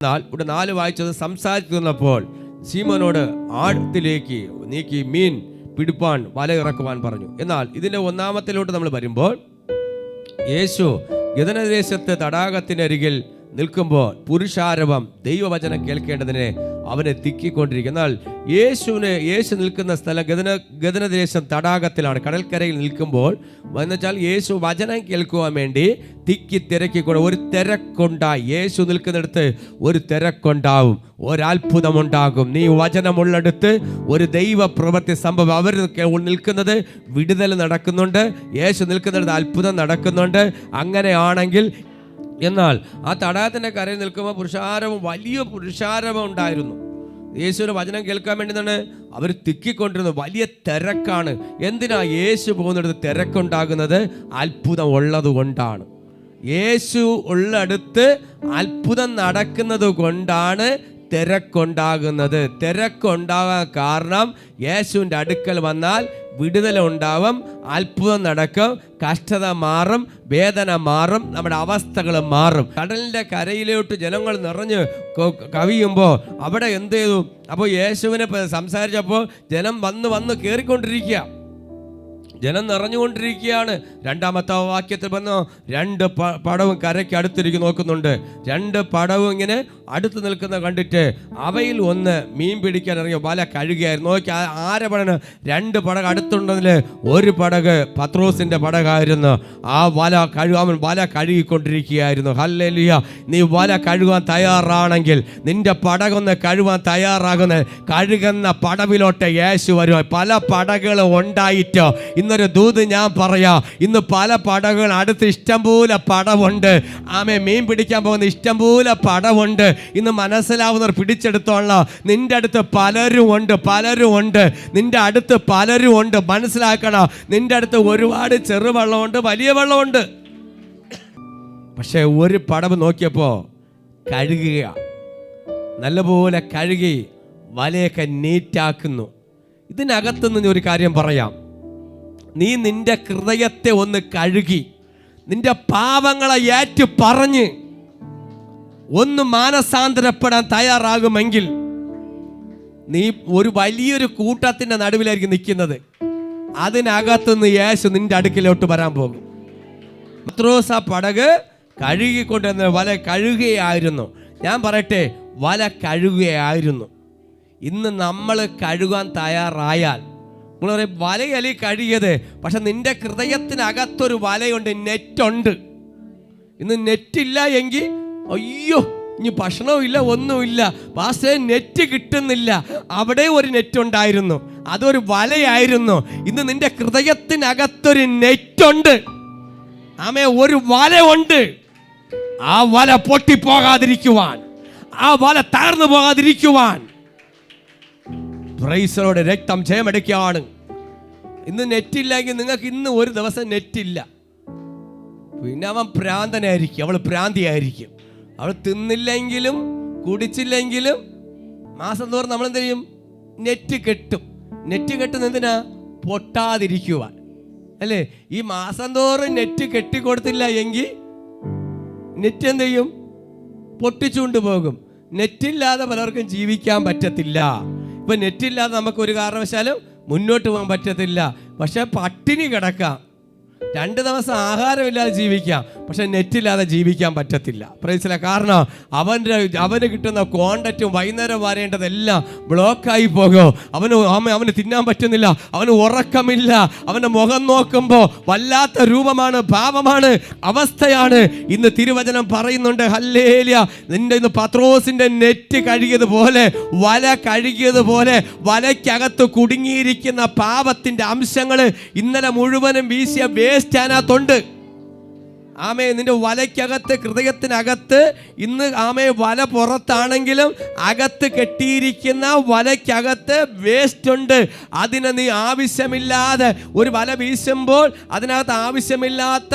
എന്നാൽ ഇവിടെ 4 വായിച്ചത് സംസാരിക്കുന്നപ്പോൾ ശീമോനോട് ആഴത്തിലേക്ക് നീക്കി മീൻ പിടിപ്പാൻ വല ഇറക്കുവാൻ പറഞ്ഞു. എന്നാൽ ഇതിൻ്റെ 1-ാമത്തിലോട്ട് നമ്മൾ വരുമ്പോൾ യേശു ഗദനദേശത്ത് തടാകത്തിനരികിൽ നിൽക്കുമ്പോൾ പുരുഷാരവം ദൈവവചനം കേൾക്കേണ്ടതിനെ അവനെ തിക്കിക്കൊണ്ടിരിക്കും. എന്നാൽ യേശു നിൽക്കുന്ന സ്ഥലം ഗദനദേശം തടാകത്തിലാണ്, കടൽക്കരയിൽ നിൽക്കുമ്പോൾ എന്നുവെച്ചാൽ യേശു വചനം കേൾക്കുവാൻ വേണ്ടി തിക്കി തിരക്കിക്കൊണ്ട് ഒരു തിരക്കുണ്ടായി. യേശു നിൽക്കുന്നിടത്ത് ഒരു തിരക്കുണ്ടാവും, ഒരത്ഭുതമുണ്ടാകും. നീ വചനമുള്ളിടത്ത് ഒരു ദൈവ പ്രവൃത്തി സംഭവം. അവർ നിൽക്കുന്നത് വിടുതൽ നടക്കുന്നുണ്ട്, യേശു നിൽക്കുന്നിടത്ത് അത്ഭുതം നടക്കുന്നുണ്ട്. അങ്ങനെയാണെങ്കിൽ എന്നാൽ ആ തടാകത്തിൻ്റെ കരയിൽ നിൽക്കുമ്പോൾ വലിയ പുരുഷാരവം ഉണ്ടായിരുന്നു. യേശുവിൻ്റെ വചനം കേൾക്കാൻ വേണ്ടി തന്നെ അവർ തിക്കിക്കൊണ്ടിരുന്നു. വലിയ തിരക്കാണ്. എന്തിനാ യേശു പോകുന്നിടത്ത് തിരക്കുണ്ടാകുന്നത്? അത്ഭുതം ഉള്ളത് കൊണ്ടാണ്. യേശു ഉള്ളടുത്ത് അത്ഭുതം നടക്കുന്നത് കൊണ്ടാണ് തിരക്കുണ്ടാകുന്നത്. തിരക്കുണ്ടാകാൻ കാരണം യേശുവിൻ്റെ അടുക്കൽ വന്നാൽ വിടുതൽ ഉണ്ടാവും, അത്ഭുതം നടക്കും, കഷ്ടത മാറും, വേദന മാറും, നമ്മുടെ അവസ്ഥകൾ മാറും. കടലിൻ്റെ കരയിലോട്ട് ജനങ്ങൾ നിറഞ്ഞ് കവിയുമ്പോൾ അവിടെ എന്ത് ചെയ്തു? അപ്പോൾ യേശുവിനെ സംസാരിച്ചപ്പോൾ ജനം വന്ന് കയറിക്കൊണ്ടിരിക്കുക, ജനം നിറഞ്ഞുകൊണ്ടിരിക്കുകയാണ്. 2-ാമത്തെ വാക്യത്തിൽ വന്നു, 2 പടവും കരയ്ക്ക് അടുത്തിരിക്കും നോക്കുന്നുണ്ട്. 2 പടവും ഇങ്ങനെ അടുത്ത് നിൽക്കുന്ന കണ്ടിട്ട് അവയിൽ ഒന്ന് മീൻ പിടിക്കാൻ ഇറങ്ങിയ വല കഴുകിയായിരുന്നു. നോക്കി ആരെ പടന് 2 പടക് അടുത്തുണ്ടെങ്കിൽ ഒരു പടക് പത്രോസിൻ്റെ പടകായിരുന്നു. ആ അവൻ വല കഴുകിക്കൊണ്ടിരിക്കുകയായിരുന്നു. ഹല്ലേലൂയ! നീ വല കഴുകാൻ തയ്യാറാണെങ്കിൽ, നിന്റെ പടകൊന്ന് കഴുകാൻ കഴുകുന്ന പടവിലോട്ട് യേശു വരും. പല പടകൾ ഉണ്ടായിട്ടോ ഇന്നൊരു ദൂത് ഞാൻ പറയാം. ഇന്ന് പല പടകൾ അടുത്ത് ഇഷ്ടംപോലെ പടവുണ്ട്. മീൻ പിടിക്കാൻ പോകുന്ന ഇഷ്ടംപോലെ പടവുണ്ട്. ഇന്ന് മനസ്സിലാവുന്നവർ പിടിച്ചെടുത്തോളാം. നിന്റെ അടുത്ത് പലരും ഉണ്ട്. നിന്റെ അടുത്ത് പലരും ഉണ്ട്. മനസ്സിലാക്കണം, നിന്റെ അടുത്ത് ഒരുപാട് ചെറുവെള്ളമുണ്ട്, വലിയ വെള്ളമുണ്ട്. പക്ഷെ ഒരു പടവ് നോക്കിയപ്പോൾ കഴുകുക, നല്ലപോലെ കഴുകി വലയൊക്കെ നീറ്റാക്കുന്നു. ഇതിനകത്തുനിന്ന് ഒരു കാര്യം പറയാം. നീ നിന്റെ ഹൃദയത്തെ ഒന്ന് കഴുകി നിന്റെ പാപങ്ങളെ ഏറ്റു പറഞ്ഞ് ഒന്ന് മാനസാന്തരപ്പെടാൻ തയ്യാറാകുമെങ്കിൽ നീ ഒരു വലിയൊരു കൂട്ടത്തിൻ്റെ നടുവിലായിരിക്കും നിൽക്കുന്നത്. അതിനകത്തുനിന്ന് യേശു നിന്റെ അടുക്കിലോട്ട് വരാൻ പോകും. പത്രോസ് ആ പടക് കഴുകിക്കൊണ്ടിരുന്ന വല കഴുകുകയായിരുന്നു. ഞാൻ പറയട്ടെ, വല കഴുകുകയായിരുന്നു. ഇന്ന് നമ്മൾ കഴുകാൻ തയ്യാറായാൽ, നമ്മൾ പറയും വലയലി കഴുകിയത്, പക്ഷെ നിന്റെ ഹൃദയത്തിനകത്തൊരു വലയുണ്ട്, നെറ്റുണ്ട്. ഇന്ന് നെറ്റില്ല എങ്കിൽ അയ്യോ ഇനി ഭക്ഷണമില്ല, ഒന്നുമില്ല, പാസ്റ്റേ നെറ്റ് കിട്ടുന്നില്ല. അവിടെ ഒരു നെറ്റ് ഉണ്ടായിരുന്നു, അതൊരു വലയായിരുന്നു. ഇന്ന് നിന്റെ ഹൃദയത്തിനകത്തൊരു നെറ്റുണ്ട്. ഒരു വല ഉണ്ട്. ആ വല പൊട്ടിപ്പോകാതിരിക്കുവാൻ, ആ വല തകർന്നു പോകാതിരിക്കുവാൻ പ്രൈസലോടെ രക്തം ജയമെടുക്കുകയാണ്. ഇന്ന് നെറ്റില്ലെങ്കിൽ നിങ്ങൾക്ക് ഇന്ന് ഒരു ദിവസം നെറ്റില്ല. പിന്നെ അവൻ ഭ്രാന്തനായിരിക്കും, അവൾ ഭ്രാന്തിയായിരിക്കും. അവൾ തിന്നില്ലെങ്കിലും കുടിച്ചില്ലെങ്കിലും മാസം തോറും നമ്മളെന്ത് ചെയ്യും? നെറ്റ് കെട്ടും. നെറ്റ് കെട്ടുന്ന എന്തിനാ? പൊട്ടാതിരിക്കുവാൻ അല്ലേ? ഈ മാസം തോറും നെറ്റ് കെട്ടിക്കൊടുത്തില്ല എങ്കിൽ നെറ്റ് എന്ത് ചെയ്യും? പൊട്ടിച്ചുകൊണ്ട് പോകും. നെറ്റില്ലാതെ പലർക്കും ജീവിക്കാൻ പറ്റത്തില്ല. ഇപ്പം നെറ്റില്ലാതെ നമുക്ക് ഒരു കാരണവശാലും മുന്നോട്ട് പോകാൻ പറ്റത്തില്ല. പക്ഷെ പട്ടിണി കിടക്കാം, 2 ദിവസം ആഹാരമില്ലാതെ ജീവിക്കാം, പക്ഷെ നെറ്റില്ലാതെ ജീവിക്കാൻ പറ്റത്തില്ല. പ്രൈസിലെ കാരണം അവന് കിട്ടുന്ന കോണ്ടക്റ്റും വൈകുന്നേരം വരേണ്ടതെല്ലാം ബ്ലോക്കായി പോകും. അവന് തിന്നാൻ പറ്റുന്നില്ല, അവന് ഉറക്കമില്ല, അവൻ്റെ മുഖം നോക്കുമ്പോൾ വല്ലാത്ത രൂപമാണ്, ഭാവമാണ്, അവസ്ഥയാണ്. ഇന്ന് തിരുവചനം പറയുന്നുണ്ട്, ഹല്ലേലൂയ, നിന്റെ ഇന്ന് പത്രോസിന്റെ നെറ്റ് കഴുകിയതുപോലെ, വല കഴുകിയതുപോലെ വലയ്ക്കകത്ത് കുടുങ്ങിയിരിക്കുന്ന പാപത്തിന്റെ അംശങ്ങൾ ഇന്നലെ മുഴുവനും വീശിയ വേസ്റ്റാനകത്തുണ്ട്. നിന്റെ വലയ്ക്കകത്ത്, ഹൃദയത്തിനകത്ത് ഇന്ന് വല പുറത്താണെങ്കിലും അകത്ത് കെട്ടിയിരിക്കുന്ന വലയ്ക്കകത്ത് വേസ്റ്റ് ഉണ്ട്. അതിനെ നീ ആവശ്യമില്ലാതെ ഒരു വല വീശുമ്പോൾ അതിനകത്ത് ആവശ്യമില്ലാത്ത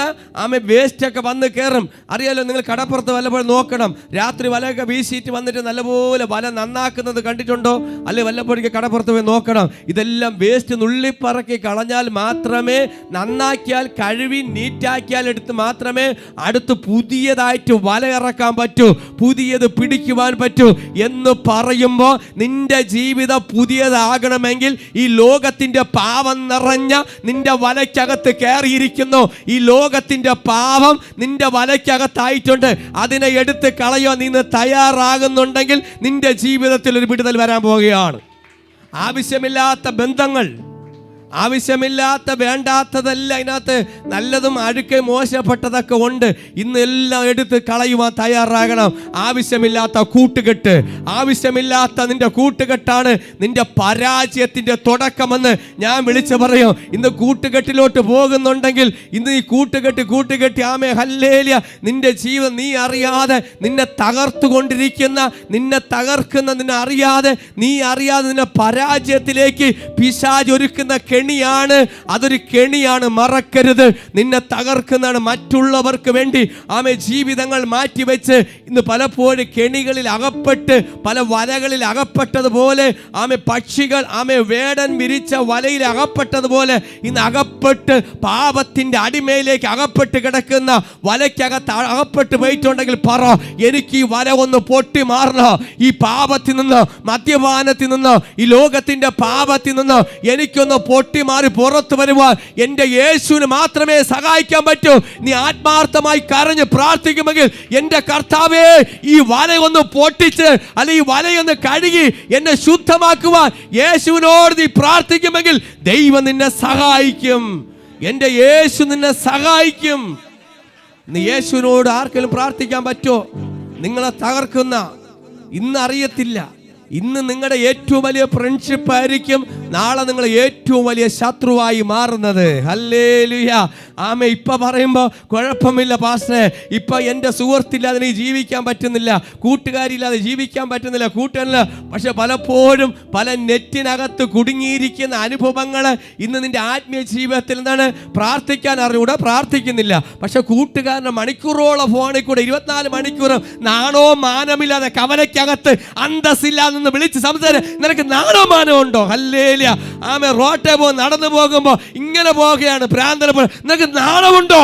വേസ്റ്റൊക്കെ വന്ന് കയറും. അറിയാലോ, നിങ്ങൾ കടപ്പുറത്ത് വല്ലപ്പോഴും നോക്കണം, രാത്രി വലയൊക്കെ വീശിയിട്ട് വന്നിട്ട് നല്ലപോലെ വല നന്നാക്കുന്നത് കണ്ടിട്ടുണ്ടോ? അല്ലെ വല്ലപ്പോഴേക്ക് കടപ്പുറത്ത് പോയി നോക്കണം. ഇതെല്ലാം വേസ്റ്റ് നുള്ളിപ്പറക്കി കളഞ്ഞാൽ മാത്രമേ, നന്നാക്കിയാൽ, കഴുകി നീറ്റാക്കിയാൽ എടുത്ത് മാത്രമേ മാത്രമേ അടുത്ത് പുതിയതായിട്ട് വലയിറക്കാൻ പറ്റൂ, പുതിയത് പിടിക്കുവാൻ പറ്റൂ എന്ന് പറയുമ്പോൾ നിന്റെ ജീവിതം പുതിയതാകണമെങ്കിൽ ഈ ലോകത്തിന്റെ പാവം നിറഞ്ഞ നിന്റെ വലയ്ക്കകത്ത് കയറിയിരിക്കുന്നു. ഈ ലോകത്തിന്റെ പാവം നിന്റെ വലയ്ക്കകത്തായിട്ടുണ്ട്. അതിനെ എടുത്ത് കളയോ നീ തയ്യാറാകുന്നുണ്ടെങ്കിൽ നിന്റെ ജീവിതത്തിൽ ഒരു വിടുതൽ വരാൻ പോവുകയാണ്. ആവശ്യമില്ലാത്ത ബന്ധങ്ങൾ, ആവശ്യമില്ലാത്ത വേണ്ടാത്തതല്ല ഇതിനകത്ത്, നല്ലതും അഴുക്കെ മോശപ്പെട്ടതൊക്കെ ഉണ്ട്. ഇന്നെല്ലാം എടുത്ത് കളയുവാൻ തയ്യാറാകണം. ആവശ്യമില്ലാത്ത കൂട്ടുകെട്ട്, ആവശ്യമില്ലാത്ത നിന്റെ കൂട്ടുകെട്ടാണ് നിന്റെ പരാജയത്തിന്റെ തുടക്കമെന്ന് ഞാൻ വിളിച്ചു പറയും. ഇന്ന് കൂട്ടുകെട്ടിലോട്ട് പോകുന്നുണ്ടെങ്കിൽ ഇന്ന് ഈ കൂട്ടുകെട്ടി ആമേ ഹല്ലേലൂയ, നിന്റെ ജീവിതം നീ അറിയാതെ നിന്നെ തകർത്തുകൊണ്ടിരിക്കുന്ന, നിന്നെ തകർക്കുന്ന, നിന്നെ അറിയാതെ നിന്നെ പരാജയത്തിലേക്ക് പിശാച് ഒരുക്കുന്ന കെണിയാണ്. അതൊരു കെണിയാണ്, മറക്കരുത്. നിന്നെ തകർക്കുന്നതാണ്. മറ്റുള്ളവർക്ക് വേണ്ടി ആമേ ജീവിതങ്ങൾ മാറ്റിവെച്ച് ഇന്ന് പലപ്പോഴും കെണികളിൽ അകപ്പെട്ട്, പല വലകളിൽ അകപ്പെട്ടതുപോലെ ആമേ പക്ഷികൾ ആമേ വേടൻ വിരിച്ച വലയിൽ അകപ്പെട്ടതുപോലെ ഇന്ന് അകപ്പെട്ട് പാപത്തിന്റെ അടിമയിലേക്ക് അകപ്പെട്ട് കിടക്കുന്ന, വലയ്ക്കകത്ത് അകപ്പെട്ട് പോയിട്ടുണ്ടെങ്കിൽ പറ, എനിക്ക് ഈ വല ഒന്ന് പൊട്ടി മാറണോ, ഈ പാപത്തിൽ നിന്ന്, മദ്യപാനത്തിൽ നിന്ന്, ഈ ലോകത്തിന്റെ പാപത്തിൽ നിന്ന് എനിക്കൊന്ന് പൊട്ടി മാറി പുറത്തു വരുവാൻ എന്റെ യേശുവിന് മാത്രമേ സഹായിക്കാൻ പറ്റൂ. നീ ആത്മാർത്ഥമായി കരഞ്ഞ് പ്രാർത്ഥിക്കുമെങ്കിൽ എന്റെ കർത്താവേ ഈ വലയൊന്ന് പൊട്ടിച്ച് അല്ലെ ഈ വലയൊന്ന് കഴുകി എന്നെ ശുദ്ധമാക്കുവാൻ യേശുവിനോട് നീ പ്രാർത്ഥിക്കുമെങ്കിൽ ദൈവം നിന്നെ സഹായിക്കും. എന്റെ യേശു നിന്നെ സഹായിക്കും. നീ യേശുവിനോട് ആർക്കെങ്കിലും പ്രാർത്ഥിക്കാൻ പറ്റുമോ? നിങ്ങളെ തകർക്കുന്ന, ഇന്ന് അറിയത്തില്ല, ഇന്ന് നിങ്ങളുടെ ഏറ്റവും വലിയ ഫ്രണ്ട്ഷിപ്പ് ആയിരിക്കും നാളെ നിങ്ങൾ ഏറ്റവും വലിയ ശത്രുവായി മാറുന്നത്. ഹല്ലേലൂയ, ആമേ. ഇപ്പൊ പറയുമ്പോൾ കുഴപ്പമില്ല പാസ്റ്ററെ, ഇപ്പൊ എൻ്റെ സുഹൃത്തില്ലാതെ എനിക്ക് ജീവിക്കാൻ പറ്റുന്നില്ല, കൂട്ടുകാരില്ലാതെ ജീവിക്കാൻ പറ്റുന്നില്ല, കൂട്ടുകാരില്ല. പക്ഷെ പലപ്പോഴും പല നെറ്റിനകത്ത് കുടുങ്ങിയിരിക്കുന്ന അനുഭവങ്ങൾ ഇന്ന് നിന്റെ ആത്മീയ ജീവിതത്തിൽ എന്താണ്, പ്രാർത്ഥിക്കാൻ അറിഞ്ഞൂടെ, പ്രാർത്ഥിക്കുന്നില്ല. പക്ഷെ കൂട്ടുകാരൻ്റെ മണിക്കൂറോളം ഫോണിൽ കൂടെ 24 മണിക്കൂറും നാണോ മാനമില്ലാതെ കവലയ്ക്കകത്ത് അന്തസ്സില്ലാതെ വിളിച്ച് സംസാരം, നിനക്ക് നാണോ മാനം ഉണ്ടോ? ഹല്ലേലൂയ, ആമേ. റോട്ടെ നടന്നു പോകുമ്പോ ഇങ്ങനെ പോകുകയാണ്, ഭ്രാന്തനെ പോലെ, നിനക്ക് നാണമുണ്ടോ?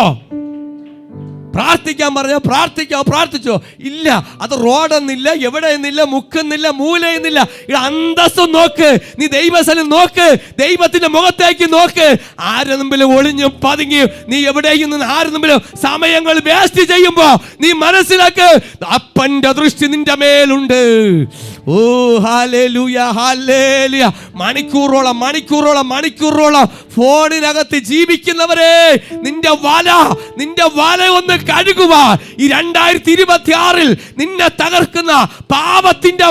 പ്രാർത്ഥിക്കാൻ പറഞ്ഞോ, പ്രാർത്ഥിച്ചോ? ഇല്ല, അത് റോഡെന്നില്ല, എവിടെയെന്നില്ല, മുക്കുന്നില്ല, മൂലയെന്നില്ല. അന്തസ്സും നോക്ക്, നീ ദൈവസ്ഥലം നോക്ക്, ദൈവത്തിന്റെ മുഖത്തേക്ക് നോക്ക്. ആരുടെ മുമ്പിലും ഒളിഞ്ഞും പതുങ്ങിയും നീ എവിടെയും നിന്ന് ആരുടെ മുമ്പിലും സമയങ്ങൾ വേസ്റ്റ് ചെയ്യുമ്പോ നീ മനസ്സിലാക്ക്, അപ്പന്റെ ദൃഷ്ടി നിന്റെ മേലുണ്ട്. ഓ ഹല്ലേലൂയ, ഹല്ലേലൂയ. മണിക്കൂറോളം ഫോണിനകത്ത് ജീവിക്കുന്നവരെ, നിന്റെ വല ഒന്ന് കഴുകുക. ഈ 2026 നിന്നെ തകർക്കുന്ന പാപത്തിന്റെ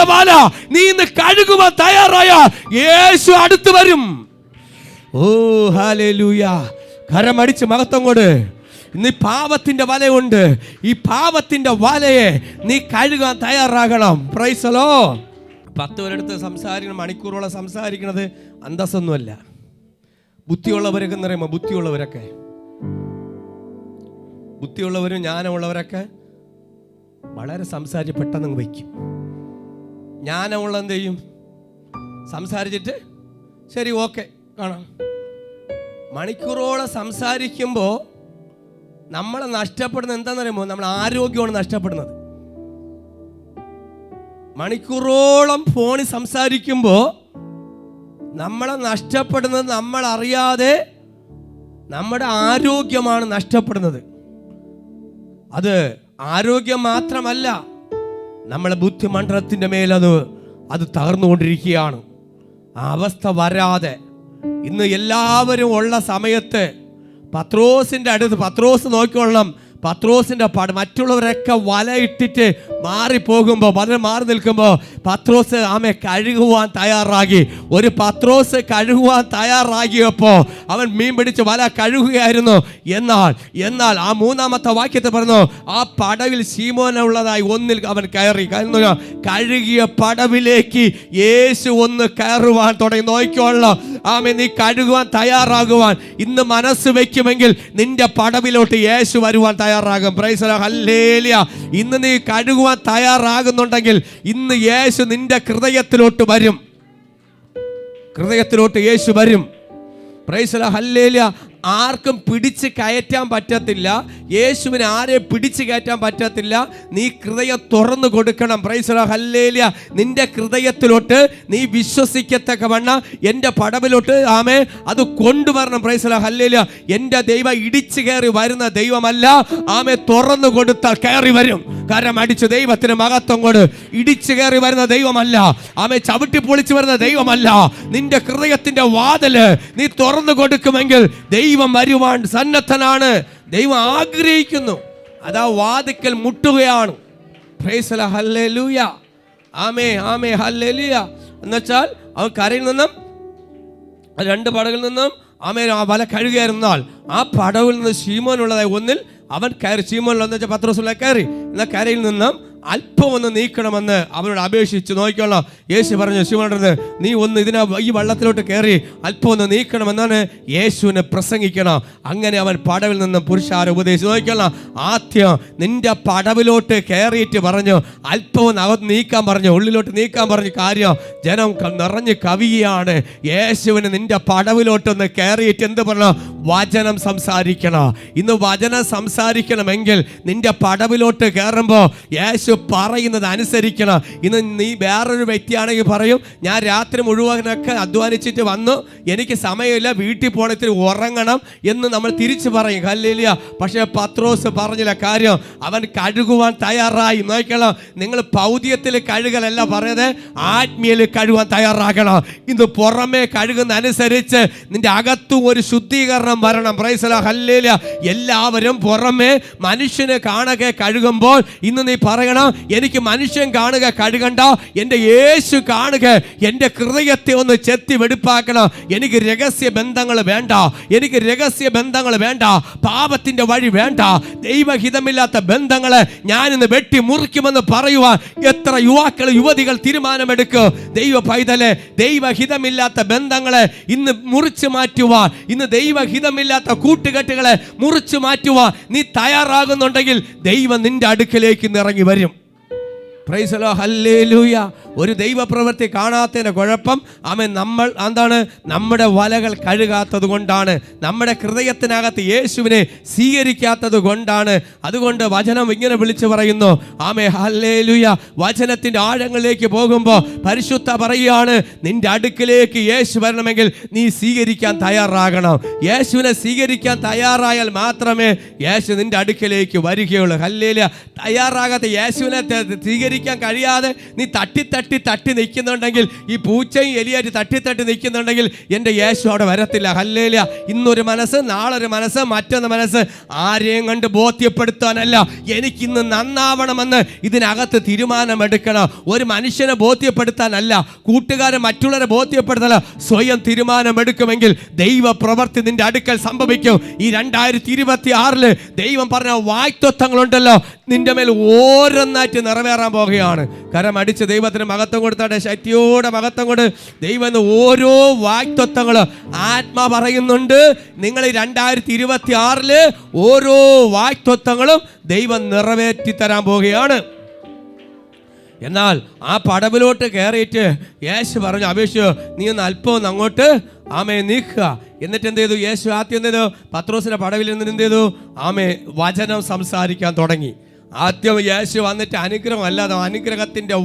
വല നീ ഇന്ന് കഴുകുവാൻ തയ്യാറായ യേശു അടുത്ത് വരും. ഓ ഹല്ലേലൂയ. കരമടിച്ച് മഹത്വം കൊണ്ട്. ഇന്ന് പാപത്തിന്റെ വലയുണ്ട്. ഈ പാപത്തിന്റെ വലയെ നീ കഴുകാൻ തയ്യാറാകണം. Price the Lord. 10 പേരെടുത്ത് സംസാരിക്കണം, മണിക്കൂറോളം സംസാരിക്കുന്നത് അന്തസ്സൊന്നുമല്ല. ബുദ്ധിയുള്ളവരൊക്കെ എന്ന് പറയുമ്പോൾ ബുദ്ധിയുള്ളവരും ജ്ഞാനമുള്ളവരൊക്കെ വളരെ സംസാരിച്ച് പെട്ടെന്ന് വയ്ക്കും. ജ്ഞാനമുള്ള എന്ത് ചെയ്യും? സംസാരിച്ചിട്ട് ശരി, ഓക്കെ, കാണാം. മണിക്കൂറോളം സംസാരിക്കുമ്പോൾ നമ്മളെ നഷ്ടപ്പെടുന്നത് എന്താണെന്ന് പറയുമ്പോൾ നമ്മൾ ആരോഗ്യമാണ് നഷ്ടപ്പെടുന്നത്. മണിക്കൂറോളം ഫോണിൽ സംസാരിക്കുമ്പോൾ നമ്മളെ നഷ്ടപ്പെടുന്നത് നമ്മൾ അറിയാതെ നമ്മുടെ ആരോഗ്യമാണ് നഷ്ടപ്പെടുന്നത്. അത് ആരോഗ്യം മാത്രമല്ല, നമ്മളെ ബുദ്ധിമണ്ഡലത്തിൻ്റെ മേൽ അത് തകർന്നുകൊണ്ടിരിക്കുകയാണ്. ആ അവസ്ഥ വരാതെ ഇന്ന് എല്ലാവരും ഉള്ള സമയത്ത് പത്രോസിൻ്റെ അടുത്ത് പത്രോസ് നോക്കിക്കൊള്ളണം. പത്രോസിൻ്റെ മറ്റുള്ളവരൊക്കെ വലയിട്ടിട്ട് മാറിപ്പോകുമ്പോൾ, മാറി നിൽക്കുമ്പോൾ പത്രോസ് കഴുകുവാൻ തയ്യാറാക്കി. ഒരു പത്രോസ് കഴുകുവാൻ തയ്യാറാക്കിയപ്പോൾ അവൻ മീൻ പിടിച്ച് വല കഴുകുകയായിരുന്നു. എന്നാൽ ആ 3-ാമത്തെ വാക്യത്തിൽ പറഞ്ഞു, ആ പടവിൽ ശീമോനുള്ളതായി ഒന്നിൽ അവൻ കയറി. കഴുകിയ പടവിലേക്ക് യേശു ഒന്ന് കയറുവാൻ തുടങ്ങി. നോക്കിക്കൊള്ളണം, നീ കഴുകുവാൻ തയ്യാറാകുവാൻ ഇന്ന് മനസ്സ് വെക്കുമെങ്കിൽ നിന്റെ പടവിലോട്ട് യേശു വരുവാൻ തയ്യാറാകും. Price the lord, hallelujah. ഇന്ന് നീ കഴുകുവാൻ തയ്യാറാകുന്നുണ്ടെങ്കിൽ ഇന്ന് യേശു നിന്റെ ഹൃദയത്തിലോട്ട് യേശു വരും. Price the lord, hallelujah. ആർക്കും പിടിച്ച് കയറ്റാൻ പറ്റത്തില്ല. യേശുവിനെ ആരെയും പിടിച്ച് കയറ്റാൻ പറ്റത്തില്ല. നീ ഹൃദയം തുറന്നു കൊടുക്കണം. Price the lord, hallelujah. നിന്റെ ഹൃദയത്തിലോട്ട് നീ വിശ്വസിക്കത്തക്കവണ്ണം എൻ്റെ പടവിലോട്ട് ആമേ അത് കൊണ്ടുവരണം. Price the lord, hallelujah. എൻ്റെ ദൈവം ഇടിച്ചു കയറി വരുന്ന ദൈവമല്ല. ആമേ തുറന്നു കൊടുത്താൽ കയറി വരും. കരം അടിച്ച് ദൈവത്തിന് മഹത്വം കൊണ്ട്. ഇടിച്ചു കയറി വരുന്ന ദൈവമല്ല. ആമേ ചവിട്ടി പൊളിച്ചു വരുന്ന ദൈവമല്ല. നിന്റെ ഹൃദയത്തിന്റെ വാതില് നീ തുറന്നു കൊടുക്കുമെങ്കിൽ ദൈവം വരുവാൻ സന്നദ്ധനാണ്. ദൈവം ആഗ്രഹിക്കുന്നു. അതാ വാതിക്കൽ മുട്ടുകയാണ്. Praise the lord, hallelujah. Amen amen hallelujah. എന്നുവെച്ചാൽ അവൻ കരയിൽ നിന്നും 2 പടകിൽ നിന്നും ആമേ ആ വല കഴുകിയായിരുന്നാൽ ആ പടവിൽ നിന്ന് ശീമോനുള്ളതായി ഒന്നിൽ അവൻ കയറി. ശീമോനിലെന്ന് വെച്ചാൽ പത്രോസിലെ കയറി. എന്നാൽ കരയിൽ നിന്നും അല്പം ഒന്ന് നീക്കണമെന്ന് അവനോട് അപേക്ഷിച്ച് നോക്കിക്കൊള്ളാം. യേശു പറഞ്ഞു, ശിവനോട് നീ ഒന്ന് ഈ വെള്ളത്തിലോട്ട് കയറി അല്പം ഒന്ന് നീക്കണമെന്നാണ് യേശുവിനെ പ്രസംഗിക്കണം. അങ്ങനെ അവൻ പടവിൽ നിന്നും പുരുഷാരെ ഉപദേശിച്ച് നോക്കിക്കൊള്ളാം. ആദ്യം നിന്റെ പടവിലോട്ട് കയറിയിട്ട് പറഞ്ഞു അല്പം ഒന്ന് അകത്ത് നീക്കാൻ പറഞ്ഞു, ഉള്ളിലോട്ട് നീക്കാൻ പറഞ്ഞു. കാര്യം ജനം നിറഞ്ഞ് കവിയാണ്. യേശുവിന് നിന്റെ പടവിലോട്ടൊന്ന് കയറിയിട്ട് എന്ത് പറഞ്ഞു? വചനം സംസാരിക്കണം. ഇന്ന് വചനം സംസാരിക്കണമെങ്കിൽ നിന്റെ പടവിലോട്ട് കയറുമ്പോൾ യേശു പറയുന്നത് അനുസരിക്കണം. ഇന്ന് നീ വേറൊരു വ്യക്തിയാണെങ്കിൽ പറയും, ഞാൻ രാത്രി മുഴുവനൊക്കെ അധ്വാനിച്ചിട്ട് വന്നു, എനിക്ക് സമയമില്ല, വീട്ടിൽ പോകണത്തിൽ ഉറങ്ങണം എന്ന് നമ്മൾ തിരിച്ചു പറയും. ഹല്ലേലൂയ. പക്ഷേ പത്രോസ് പറഞ്ഞില്ല. കാര്യം അവൻ കഴുകുവാൻ തയ്യാറായി. നോക്കണം, നിങ്ങൾ ഭൗതികത്തിൽ കഴുകലല്ല പറയുന്നത്, ആത്മീയയിൽ കഴുകാൻ തയ്യാറാക്കണം. ഇന്ന് പുറമേ കഴുകുന്ന അനുസരിച്ച് നിന്റെ അകത്തും ഒരു ശുദ്ധീകരണം വരണം. Price the lord, hallelujah. എല്ലാവരും പുറമേ മനുഷ്യനെ കാണുക കഴുകുമ്പോൾ ഇന്ന് നീ പറയണം, എനിക്ക് മനുഷ്യൻ കാണുക കഴുകണ്ട, എൻ്റെ യേശു കാണുക. എൻ്റെ ഹൃദയത്തെ ഒന്ന് ചെത്തി വെടിപ്പാക്കണം. എനിക്ക് രഹസ്യ ബന്ധങ്ങൾ വേണ്ട. എനിക്ക് രഹസ്യ ബന്ധങ്ങൾ വേണ്ട. പാപത്തിൻ്റെ വഴി വേണ്ട. ദൈവഹിതമില്ലാത്ത ബന്ധങ്ങളെ ഞാനിന്ന് വെട്ടി മുറിക്കുമെന്ന് പറയുവാൻ എത്ര യുവാക്കൾ യുവതികൾ തീരുമാനമെടുക്കും. ദൈവ പൈതലെ, ദൈവഹിതമില്ലാത്ത ബന്ധങ്ങളെ ഇന്ന് മുറിച്ചു മാറ്റുവാൻ, ഇന്ന് ദൈവഹിതമില്ലാത്ത കൂട്ടുകെട്ടുകളെ മുറിച്ചു മാറ്റുവാൻ നീ തയ്യാറാകുന്നുണ്ടെങ്കിൽ ദൈവം നിന്റെ അടുക്കലേക്ക് ഇറങ്ങി വരും. Price the lord, hallelujah. ഒരു ദൈവപ്രവൃത്തി കാണാത്തതിൻ്റെ കുഴപ്പം നമ്മൾ എന്താണ്? നമ്മുടെ വലകൾ കഴുകാത്തത് കൊണ്ടാണ്. നമ്മുടെ ഹൃദയത്തിനകത്ത് യേശുവിനെ സ്വീകരിക്കാത്തത് കൊണ്ടാണ്. അതുകൊണ്ട് വചനം ഇങ്ങനെ വിളിച്ചു പറയുന്നു. ആമേ ഹല്ലേലൂയ. വചനത്തിൻ്റെ ആഴങ്ങളിലേക്ക് പോകുമ്പോൾ പരിശുദ്ധ പറയുകയാണ്, നിന്റെ അടുക്കിലേക്ക് യേശു വരണമെങ്കിൽ നീ സ്വീകരിക്കാൻ തയ്യാറാകണം. യേശുവിനെ സ്വീകരിക്കാൻ തയ്യാറായാൽ മാത്രമേ യേശു നിന്റെ അടുക്കിലേക്ക് വരികയുള്ളൂ. ഹല്ലേലൂയ. തയ്യാറാകാത്ത യേശുവിനെ സ്വീകരിക്കാൻ കഴിയാതെ നീ തട്ടി നിൽക്കുന്നുണ്ടെങ്കിൽ, ഈ പൂച്ചയും എലിയായിട്ട് തട്ടി നിൽക്കുന്നുണ്ടെങ്കിൽ എൻ്റെ യേശു അവിടെ വരത്തില്ല. ഹല്ലേലൂയ. ഇന്നൊരു മനസ്സ്, നാളൊരു മനസ്സ്, മറ്റൊന്ന് മനസ്സ്. ആരെയും കണ്ട് ബോധ്യപ്പെടുത്താനല്ല, എനിക്കിന്ന് നന്നാവണമെന്ന് ഇതിനകത്ത് തീരുമാനമെടുക്കണം. ഒരു മനുഷ്യനെ ബോധ്യപ്പെടുത്താനല്ല, കൂട്ടുകാരൻ മറ്റുള്ളവരെ ബോധ്യപ്പെടുത്താനല്ല, സ്വയം തീരുമാനമെടുക്കുമെങ്കിൽ ദൈവ പ്രവൃത്തി നിന്റെ അടുക്കൽ സംഭവിക്കും. ഈ 2026 ദൈവം പറഞ്ഞ വാഗ്ദത്തങ്ങളുണ്ടല്ലോ, നിന്റെ മേൽ ഓരോന്നായിട്ട് നിറവേറാൻ പോകുകയാണ്. കരം അടിച്ച് ദൈവത്തിന് മഹത്വം കൊടുത്താട്ടെ. ശക്തിയോടെ മഹത്വം കൊണ്ട് ദൈവം ഓരോ വാഗ്ദത്തങ്ങൾ ആത്മാ പറയുന്നുണ്ട്. നിങ്ങൾ 2026 ഓരോ വാഗ്ദത്തങ്ങളും ദൈവം നിറവേറ്റി തരാൻ പോവുകയാണ്. എന്നാൽ ആ പടവിലോട്ട് കയറിയിട്ട് യേശു പറഞ്ഞു, അപേക്ഷിച്ചു നീ ഒന്ന് അല്പം ഒന്ന് അങ്ങോട്ട് ആമേ നീക്കുക. എന്നിട്ട് എന്ത് ചെയ്തു? യേശു ആദ്യം എന്ത് ചെയ്തു? പത്രോസിന്റെ പടവിൽ നിന്ന് എന്ത് ചെയ്തു? ആമേ വചനം സംസാരിക്കാൻ തുടങ്ങി. ആദ്യം യേശു വന്നിട്ട് അനുഗ്രഹം അല്ലാതെ അനുഗ്രഹത്തിൻ്റെ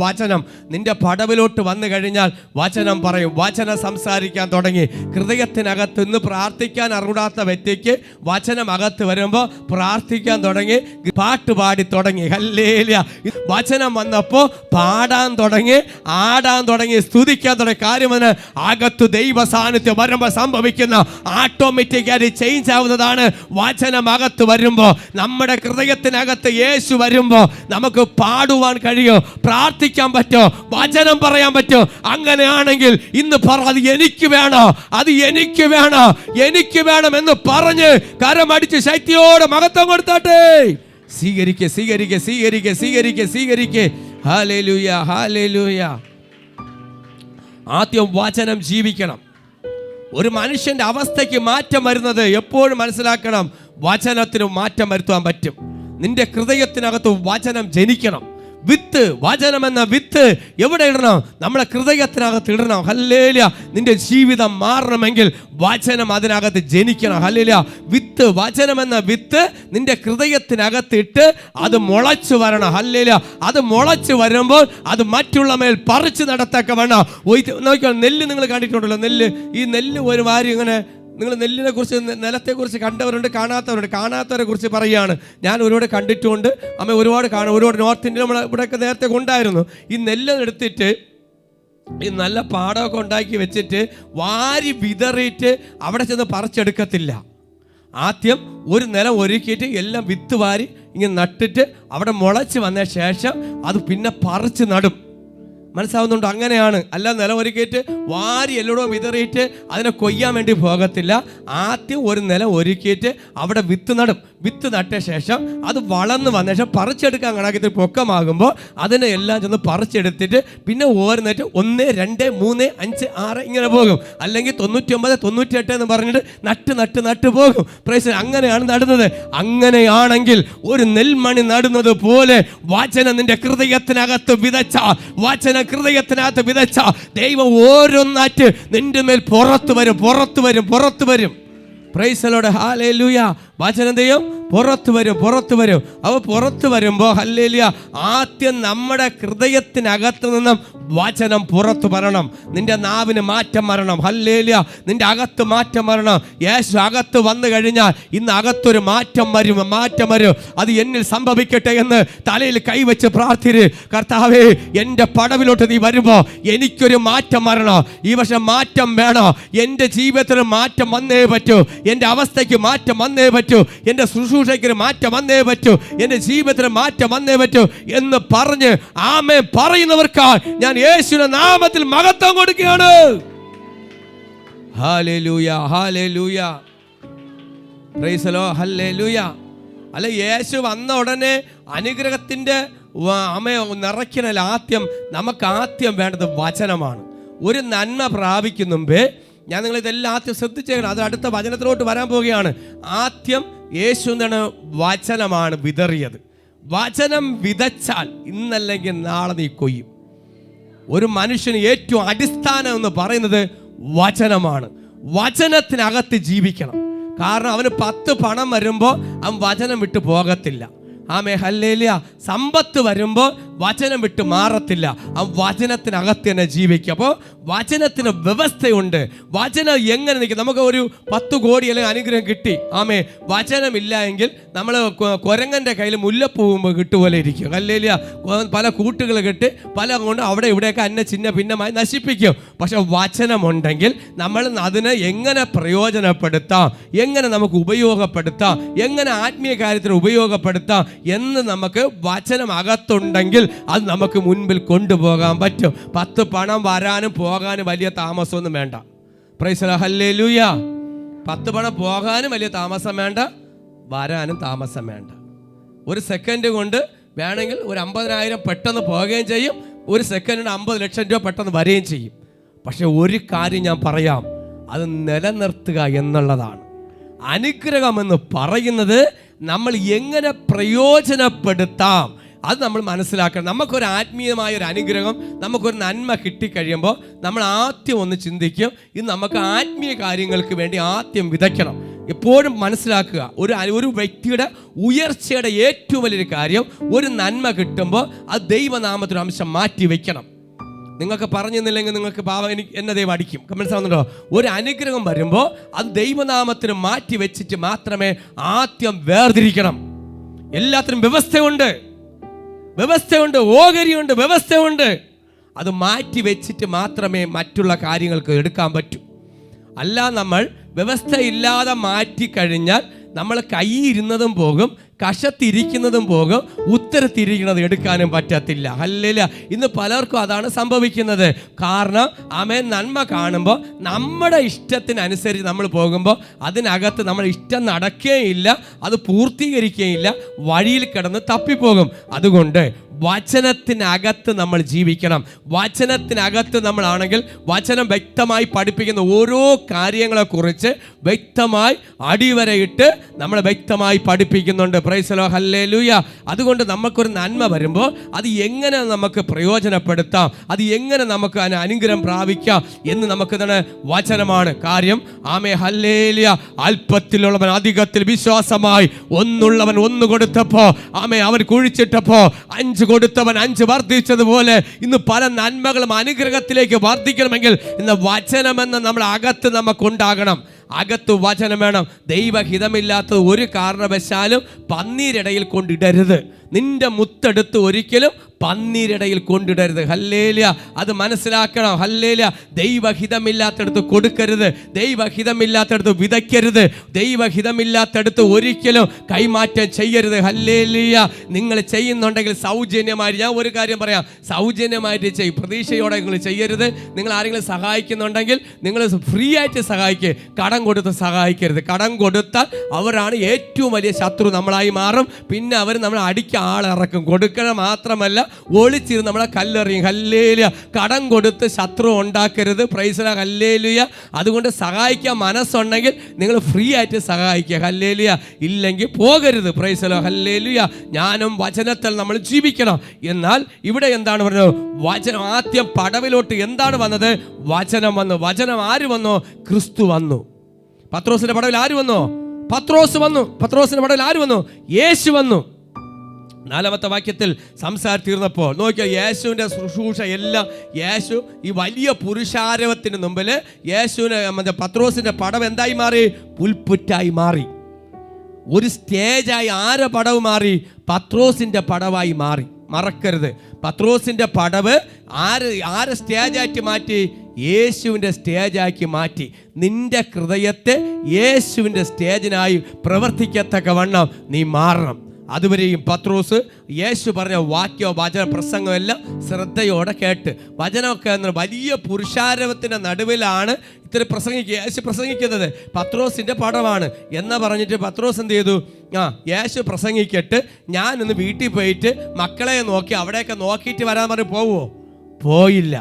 വചനം നിന്റെ പടവിലോട്ട് വന്നു കഴിഞ്ഞാൽ വചനം പറയും. വചനം സംസാരിക്കാൻ തുടങ്ങി. ഹൃദയത്തിനകത്ത് നിന്ന് പ്രാർത്ഥിക്കാൻ അറിയാത്ത വ്യക്തിക്ക് വചനം അകത്ത് വരുമ്പോൾ പ്രാർത്ഥിക്കാൻ തുടങ്ങി, പാട്ട് പാടി തുടങ്ങി. ഹല്ലേലൂയ. വചനം വന്നപ്പോൾ പാടാൻ തുടങ്ങി, ആടാൻ തുടങ്ങി, സ്തുതിക്കാൻ തുടങ്ങി. കാര്യം അകത്ത് ദൈവ സാന്നിധ്യം വരുമ്പോൾ സംഭവിക്കുന്ന ഓട്ടോമാറ്റിക്കായി ചേഞ്ച് ആവുന്നതാണ്. വചനം അകത്ത് വരുമ്പോൾ നമ്മുടെ ഹൃദയത്തിനകത്ത് യേശു വരുമ്പോ നമുക്ക് പാടുവാൻ കഴിയോ, പ്രാർത്ഥിക്കാൻ പറ്റോ, വചനം പറയാൻ പറ്റോ? അങ്ങനെയാണെങ്കിൽ ഇന്ന് പറ, അത് എനിക്ക് വേണോ, അത് എനിക്ക് വേണോ, എനിക്ക് വേണം എന്ന് പറഞ്ഞ് കരമടിച്ച് ശക്തിയോടെ മഹത്വം കൊടുത്താട്ടെ. സ്വീകരിക്കുക, സ്വീകരിക്കുക, സ്വീകരിക്കുക, സ്വീകരിക്കുക, സ്വീകരിക്കുക. Hallelujah, hallelujah. ആദ്യം വചനം ജീവിക്കണം. ഒരു മനുഷ്യന്റെ അവസ്ഥയ്ക്ക് മാറ്റം വരുന്നത് എപ്പോഴും മനസ്സിലാക്കണം. വചനത്തിന് മാറ്റം വരുത്താൻ പറ്റും. നിന്റെ ഹൃദയത്തിനകത്ത് വചനം ജനിക്കണം. വിത്ത്, വചനമെന്ന വിത്ത് എവിടെ ഇടണം? നമ്മളെ ഹൃദയത്തിനകത്ത് ഇടണം. ഹല്ലേലൂയ. നിന്റെ ജീവിതം മാറണമെങ്കിൽ വചനം അതിനകത്ത് ജനിക്കണം. ഹല്ലേലൂയ. വിത്ത്, വചനമെന്ന വിത്ത് നിന്റെ ഹൃദയത്തിനകത്ത് ഇട്ട് അത് മുളച്ചു വരണം. ഹല്ലേലൂയ. അത് മുളച്ചു വരുമ്പോൾ അത് മറ്റുള്ള മേൽ പറിച്ചു നടത്തക്ക വേണം. നോക്കിയാൽ നെല്ല് നിങ്ങൾ കണ്ടിട്ടുണ്ടല്ലോ. ഈ നെല്ല് ഒരു വാരി ഇങ്ങനെ, നിങ്ങൾ നെല്ലിനെ കുറിച്ച്, നിലത്തെക്കുറിച്ച് കണ്ടവരുണ്ട്, കാണാത്തവരെ കുറിച്ച് പറയുകയാണ്. ഞാൻ ഒരുപാട് കണ്ടിട്ടുണ്ട്, ഒരുപാട് നോർത്ത് ഇന്ത്യയിൽ നമ്മൾ ഇവിടെയൊക്കെ നേരത്തെ കൊണ്ടായിരുന്നു. ഈ നെല്ല് എടുത്തിട്ട് ഈ നല്ല പാടമൊക്കെ ഉണ്ടാക്കി വെച്ചിട്ട് വാരി വിതറിയിട്ട് അവിടെ ചെന്ന് പറിച്ചെടുക്കത്തില്ല. ആദ്യം ഒരു നിലം ഒരുക്കിയിട്ട് എല്ലാം വിത്ത് വാരി ഇങ്ങനെ നട്ടിട്ട് അവിടെ മുളച്ച് വന്ന ശേഷം അത് പിന്നെ പറിച്ച് നടും. മനസ്സിലാവുന്നുണ്ടോ? അങ്ങനെയാണ്. അല്ല നിലം ഒരുക്കിയിട്ട് വാരി എല്ലായിടവും വിതറിയിട്ട് അതിനെ കൊയ്യാൻ വേണ്ടി പോകത്തില്ല. ആദ്യം ഒരു നിലം ഒരുക്കിയിട്ട് അവിടെ വിത്ത് നടും. വിത്ത് നട്ട ശേഷം അത് വളർന്ന് വന്ന ശേഷം പറിച്ചെടുക്കാൻ കണക്കിട്ട് പൊക്കമാകുമ്പോൾ അതിനെ എല്ലാം ചെന്ന് പറിച്ചെടുത്തിട്ട് പിന്നെ ഓരോന്നിട്ട് 1, 2, 3, 5, 6 ഇങ്ങനെ പോകും. അല്ലെങ്കിൽ 99, 98 എന്ന് പറഞ്ഞിട്ട് നട്ട് പോകും. പ്രൈസ്. അങ്ങനെയാണ് നടുന്നത്. അങ്ങനെയാണെങ്കിൽ ഒരു നെൽമണി നടുന്നത് പോലെ വചനം നിന്റെ ഹൃദയത്തിനകത്ത് വിതച്ച, വചന ഹൃദയത്തിനകത്ത് വിതച്ച ദൈവം ഓരോന്നാറ്റ് നിന്റെ മേൽ പുറത്തു വരും. Price the lord. ഹല്ലേലൂയ. വചനം ദൈവം പുറത്തു വരും. അവ പുറത്തു വരുമ്പോൾ ഹല്ലേലൂയ, ആദ്യം നമ്മുടെ ഹൃദയത്തിനകത്ത് നിന്നും വചനം പുറത്തു വരണം. നിന്റെ നാവിന് മാറ്റം വരണം. ഹല്ലേലൂയ. നിന്റെ അകത്ത് മാറ്റം വരണം. യേശു അകത്ത് വന്നു കഴിഞ്ഞാൽ ഇന്ന് അകത്തൊരു മാറ്റം വരും. അത് എന്നിൽ സംഭവിക്കട്ടെ എന്ന് തലയിൽ കൈവച്ച് പ്രാർത്ഥിര്. കർത്താവേ, എൻ്റെ പടവിലോട്ട് നീ വരുമ്പോൾ എനിക്കൊരു മാറ്റം വരണം. ഈ വർഷം മാറ്റം വേണം. എൻ്റെ ജീവിതത്തിൽ മാറ്റം വന്നേ പറ്റൂ. എൻ്റെ അവസ്ഥയ്ക്ക് മാറ്റം വന്നേ പറ്റൂ. എൻ്റെ ശുശ്രൂഷയ്ക്ക് മാറ്റം വന്നേ പറ്റൂ. എൻ്റെ ജീവിതത്തിൽ മാറ്റം വന്നേ പറ്റൂ എന്ന് പറഞ്ഞ് ആമേൻ പറയുന്നവർക്ക് ഞാൻ യേശുവിന്റെ നാമത്തിൽ മഹത്വം കൊടുക്കുകയാണ്. Hallelujah, hallelujah, price the lord, hallelujah. അല്ല, യേശു വന്ന ഉടനെ അനുഗ്രഹത്തിന്റെ നിറയ്ക്കണല്ല. നമുക്ക് വേണ്ടത് വചനമാണ്. ഒരു നന്മ പ്രാപിക്കുന്ന മുമ്പേ ഞാൻ നിങ്ങളിതെല്ലാം ആദ്യം ശ്രദ്ധിച്ചേക്കണം. അത് അടുത്ത വചനത്തിലോട്ട് വരാൻ പോവുകയാണ്. ആദ്യം യേശു എന്താണ്? വചനമാണ് വിതറിയത്. വചനം വിതച്ചാൽ ഇന്നല്ലെങ്കിൽ നാളെ നീ കൊയ്യും. ഒരു മനുഷ്യന് ഏറ്റവും അടിസ്ഥാനം എന്ന് പറയുന്നത് വചനമാണ്. വചനത്തിനകത്ത് ജീവിക്കണം. കാരണം അവന് 10 പണം വരുമ്പോൾ അവൻ വചനം വിട്ട് പോകത്തില്ല. ആമേ, ഹല്ലേലൂയ. സമ്പത്ത് വരുമ്പോൾ വചനം വിട്ട് മാറത്തില്ല. ആ വചനത്തിനകത്ത് തന്നെ ജീവിക്കുക. അപ്പോൾ വചനത്തിന് വ്യവസ്ഥയുണ്ട്. വചനം എങ്ങനെ നിൽക്കും? നമുക്ക് ഒരു 10 കോടി അല്ലെങ്കിൽ അനുഗ്രഹം കിട്ടി. ആമേ, വചനമില്ല എങ്കിൽ നമ്മൾ കുരങ്ങൻ്റെ കയ്യിൽ മുല്ലപ്പൂവുമ്പോൾ കിട്ടുപോലെ ഇരിക്കും. ഹല്ലേലൂയ. പല കൂട്ടുകൾ കെട്ടി പല കൊണ്ട് അവിടെ ഇവിടെയൊക്കെ ചിഹ്ന ഭിന്നമായി നശിപ്പിക്കും. പക്ഷെ വചനമുണ്ടെങ്കിൽ നമ്മൾ അതിനെ എങ്ങനെ പ്രയോജനപ്പെടുത്താം, എങ്ങനെ നമുക്ക് ഉപയോഗപ്പെടുത്താം, എങ്ങനെ ആത്മീയ കാര്യത്തിന് ഉപയോഗപ്പെടുത്താം എന്ന് നമുക്ക് വചനം അകത്തുണ്ടെങ്കിൽ അത് നമുക്ക് മുൻപിൽ കൊണ്ടുപോകാൻ പറ്റും. 10 പണം വരാനും പോകാനും വലിയ താമസമൊന്നും വേണ്ട. Price the lord, hallelujah. 10 പണം പോകാനും വലിയ താമസം വേണ്ട, വരാനും താമസം വേണ്ട. ഒരു സെക്കൻഡ് കൊണ്ട് വേണമെങ്കിൽ ഒരു 50,000 പെട്ടെന്ന് പോവുകയും ചെയ്യും. ഒരു സെക്കൻഡിന് 50 ലക്ഷം രൂപ പെട്ടെന്ന് വരികയും ചെയ്യും. പക്ഷെ ഒരു കാര്യം ഞാൻ പറയാം, അത് നിലനിർത്തുക എന്നുള്ളതാണ്. അനുഗ്രഹമെന്ന് പറയുന്നത് നമ്മൾ എങ്ങനെ പ്രയോജനപ്പെടുത്താം അത് നമ്മൾ മനസ്സിലാക്കണം. നമുക്കൊരു ആത്മീയമായ ഒരു അനുഗ്രഹം, നമുക്കൊരു നന്മ കിട്ടിക്കഴിയുമ്പോൾ നമ്മൾ ആദ്യം ഒന്ന് ചിന്തിക്കും, ഇത് നമുക്ക് ആത്മീയ കാര്യങ്ങൾക്ക് വേണ്ടി ആദ്യം വിതയ്ക്കണം. എപ്പോഴും മനസ്സിലാക്കുക, ഒരു വ്യക്തിയുടെ ഉയർച്ചയുടെ ഏറ്റവും വലിയൊരു കാര്യം, ഒരു നന്മ കിട്ടുമ്പോൾ അത് ദൈവനാമത്തിന് അംശം മാറ്റി വയ്ക്കണം. നിങ്ങൾക്ക് പറഞ്ഞില്ലെങ്കിൽ നിങ്ങൾക്ക് പാവം എന്നെ ദൈവം അടിക്കും. മനസ്സിലാവുന്നുണ്ടോ? ഒരു അനുഗ്രഹം വരുമ്പോൾ അത് ദൈവനാമത്തിന് മാറ്റി വെച്ചിട്ട് മാത്രമേ ആദ്യം വേർതിരിക്കണം. എല്ലാത്തിനും വ്യവസ്ഥയുണ്ട്, ഓഹരിയുണ്ട്, വ്യവസ്ഥയുണ്ട്. അത് മാറ്റി വെച്ചിട്ട് മാത്രമേ മറ്റുള്ള കാര്യങ്ങൾക്ക് എടുക്കാൻ പറ്റൂ. അല്ല, നമ്മൾ വ്യവസ്ഥയില്ലാതെ മാറ്റിക്കഴിഞ്ഞാൽ നമ്മൾ കൈയിരുന്നതും പോകും, കഷത്തിരിക്കുന്നതും പോകും, ഉത്തരത്തിരിക്കുന്നത് എടുക്കാനും പറ്റത്തില്ല. ഹല്ലേലൂയ. ഇന്ന് പലർക്കും അതാണ് സംഭവിക്കുന്നത്. കാരണം നന്മ കാണുമ്പോൾ നമ്മുടെ ഇഷ്ടത്തിനനുസരിച്ച് നമ്മൾ പോകുമ്പോൾ അതിനകത്ത് നമ്മുടെ ഇഷ്ടം നടക്കുകയില്ല, അത് പൂർത്തീകരിക്കുകയില്ല, വഴിയിൽ കിടന്ന് തപ്പിപ്പോകും. അതുകൊണ്ട് വചനത്തിനകത്ത് നമ്മൾ ജീവിക്കണം. വചനത്തിനകത്ത് നമ്മളാണെങ്കിൽ വചനം വ്യക്തമായി പഠിപ്പിക്കുന്ന ഓരോ കാര്യങ്ങളെക്കുറിച്ച് വ്യക്തമായി അടിവരയിട്ട് നമ്മളെ വ്യക്തമായി പഠിപ്പിക്കുന്നുണ്ട്. Price the lord, hallelujah. അതുകൊണ്ട് നമുക്കൊരു നന്മ വരുമ്പോൾ അത് എങ്ങനെ നമുക്ക് പ്രയോജനപ്പെടുത്താം, അത് എങ്ങനെ നമുക്ക് അനുഗ്രഹം പ്രാപിക്കാം എന്ന് നമുക്ക് തന്നെ വചനമാണ് കാര്യം. ആമേ, ഹല്ലേലൂയ. അല്പത്തിലുള്ളവൻ അധികത്തിൽ വിശ്വാസമായി ഒന്നുള്ളവൻ ഒന്ന് കൊടുത്തപ്പോ, ആമേ, അവൻ കുഴിച്ചിട്ടപ്പോ 5 കൊടുത്തവൻ 5 വർദ്ധിച്ചതുപോലെ ഇന്ന് പല നന്മകളും അനുഗ്രഹത്തിലേക്ക് വർദ്ധിക്കണമെങ്കിൽ ഇന്ന് വചനമെന്ന് നമ്മുടെ അകത്ത് നമുക്കുണ്ടാകണം. അകത്ത് വചനം വേണം. ദൈവഹിതമില്ലാത്തത് ഒരു കാരണവശാലും പന്നീരിടയിൽ കൊണ്ടിടരുത്. നിന്റെ മുത്തെടുത്ത് ഒരിക്കലും പന്നീരിടയിൽ കൊണ്ടിടരുത്. ഹല്ലേലൂയ. അത് മനസ്സിലാക്കണം. ഹല്ലേലൂയ. ദൈവഹിതമില്ലാത്തടത്ത് കൊടുക്കരുത്. ദൈവഹിതമില്ലാത്തടത്ത് വിതയ്ക്കരുത്. ദൈവഹിതമില്ലാത്തടത്ത് ഒരിക്കലും കൈമാറ്റം ചെയ്യരുത്. ഹല്ലേലൂയ. നിങ്ങൾ ചെയ്യുന്നുണ്ടെങ്കിൽ സൗജന്യമായി, ഞാൻ ഒരു കാര്യം പറയാം, സൗജന്യമായിട്ട് ചെയ്യും, പ്രതീക്ഷയോടെ നിങ്ങൾ ചെയ്യരുത്. നിങ്ങൾ ആരെങ്കിലും സഹായിക്കുന്നുണ്ടെങ്കിൽ നിങ്ങൾ ഫ്രീ ആയിട്ട് സഹായിക്കുക, കടം കൊടുത്ത് സഹായിക്കരുത്. കടം കൊടുത്താൽ അവരാണ് ഏറ്റവും വലിയ ശത്രു, നമ്മളായി മാറും. പിന്നെ അവർ നമ്മളെ അടിക്കാൻ ആളിറക്കും. കൊടുക്കണ മാത്രമല്ല ഒളിച്ചിരുന്ന് നമ്മളെ കല്ലെറിയും. ഹല്ലേലൂയ. കടം കൊടുത്ത് ശത്രു ഉണ്ടാക്കരുത്. Price the lord, hallelujah. അതുകൊണ്ട് സഹായിക്കാൻ മനസ്സുണ്ടെങ്കിൽ നിങ്ങൾ ഫ്രീ ആയിട്ട് സഹായിക്കുക. ഹല്ലേലൂയ. ഇല്ലെങ്കിൽ പോകരുത്. Price the lord, hallelujah. ജ്ഞാനം വചനത്തിൽ നമ്മൾ ജീവിക്കണം. എന്നാൽ ഇവിടെ എന്താണ് പറഞ്ഞത്? വചനം ആദ്യം പടവിലോട്ട് എന്താണ് വന്നത്? വചനം വന്നു. വചനം ആര് വന്നു? ക്രിസ്തു വന്നു. പത്രോസിന്റെ പടവിൽ ആര് വന്നു? പത്രോസ് വന്നു. പത്രോസിന്റെ പടവിൽ ആര് വന്നു? യേശു വന്നു. 4-ാമത്തെ വാക്യത്തിൽ സംസാരം തീർന്നപ്പോൾ നോക്കിയാൽ യേശുവിൻ്റെ ശുശ്രൂഷ എല്ലാം, യേശു ഈ വലിയ പുരുഷാരവത്തിന് മുമ്പിൽ യേശുവിന് പത്രോസിൻ്റെ പടവ് എന്തായി മാറി? പുൽപ്പുറ്റായി മാറി. ഒരു സ്റ്റേജായി ആരെ പടവ് മാറി? പത്രോസിൻ്റെ പടവായി മാറി. മറക്കരുത്, പത്രോസിൻ്റെ പടവ് ആരെ സ്റ്റേജാക്കി മാറ്റി? യേശുവിൻ്റെ സ്റ്റേജാക്കി മാറ്റി. നിന്റെ ഹൃദയത്തെ യേശുവിൻ്റെ സ്റ്റേജിനായി പ്രവർത്തിക്കത്തക്കവണ്ണം നീ മാറണം. അതുവരെയും പത്രോസ് യേശു പറഞ്ഞ വാക്യോ വചന പ്രസംഗമെല്ലാം ശ്രദ്ധയോടെ കേട്ട്, വചനമൊക്കെ വലിയ പുരുഷാരവത്തിൻ്റെ നടുവിലാണ് ഇത്തിരി യേശു പ്രസംഗിക്കുന്നത്. പത്രോസിൻ്റെ പടമാണ് എന്ന് പറഞ്ഞിട്ട് പത്രോസ് എന്ത് ചെയ്തു? യേശു പ്രസംഗിക്കട്ട് ഞാനൊന്ന് വീട്ടിൽ പോയിട്ട് മക്കളെ നോക്കി അവിടെയൊക്കെ നോക്കിയിട്ട് വരാൻ പറഞ്ഞ് പോവോ? പോയില്ല.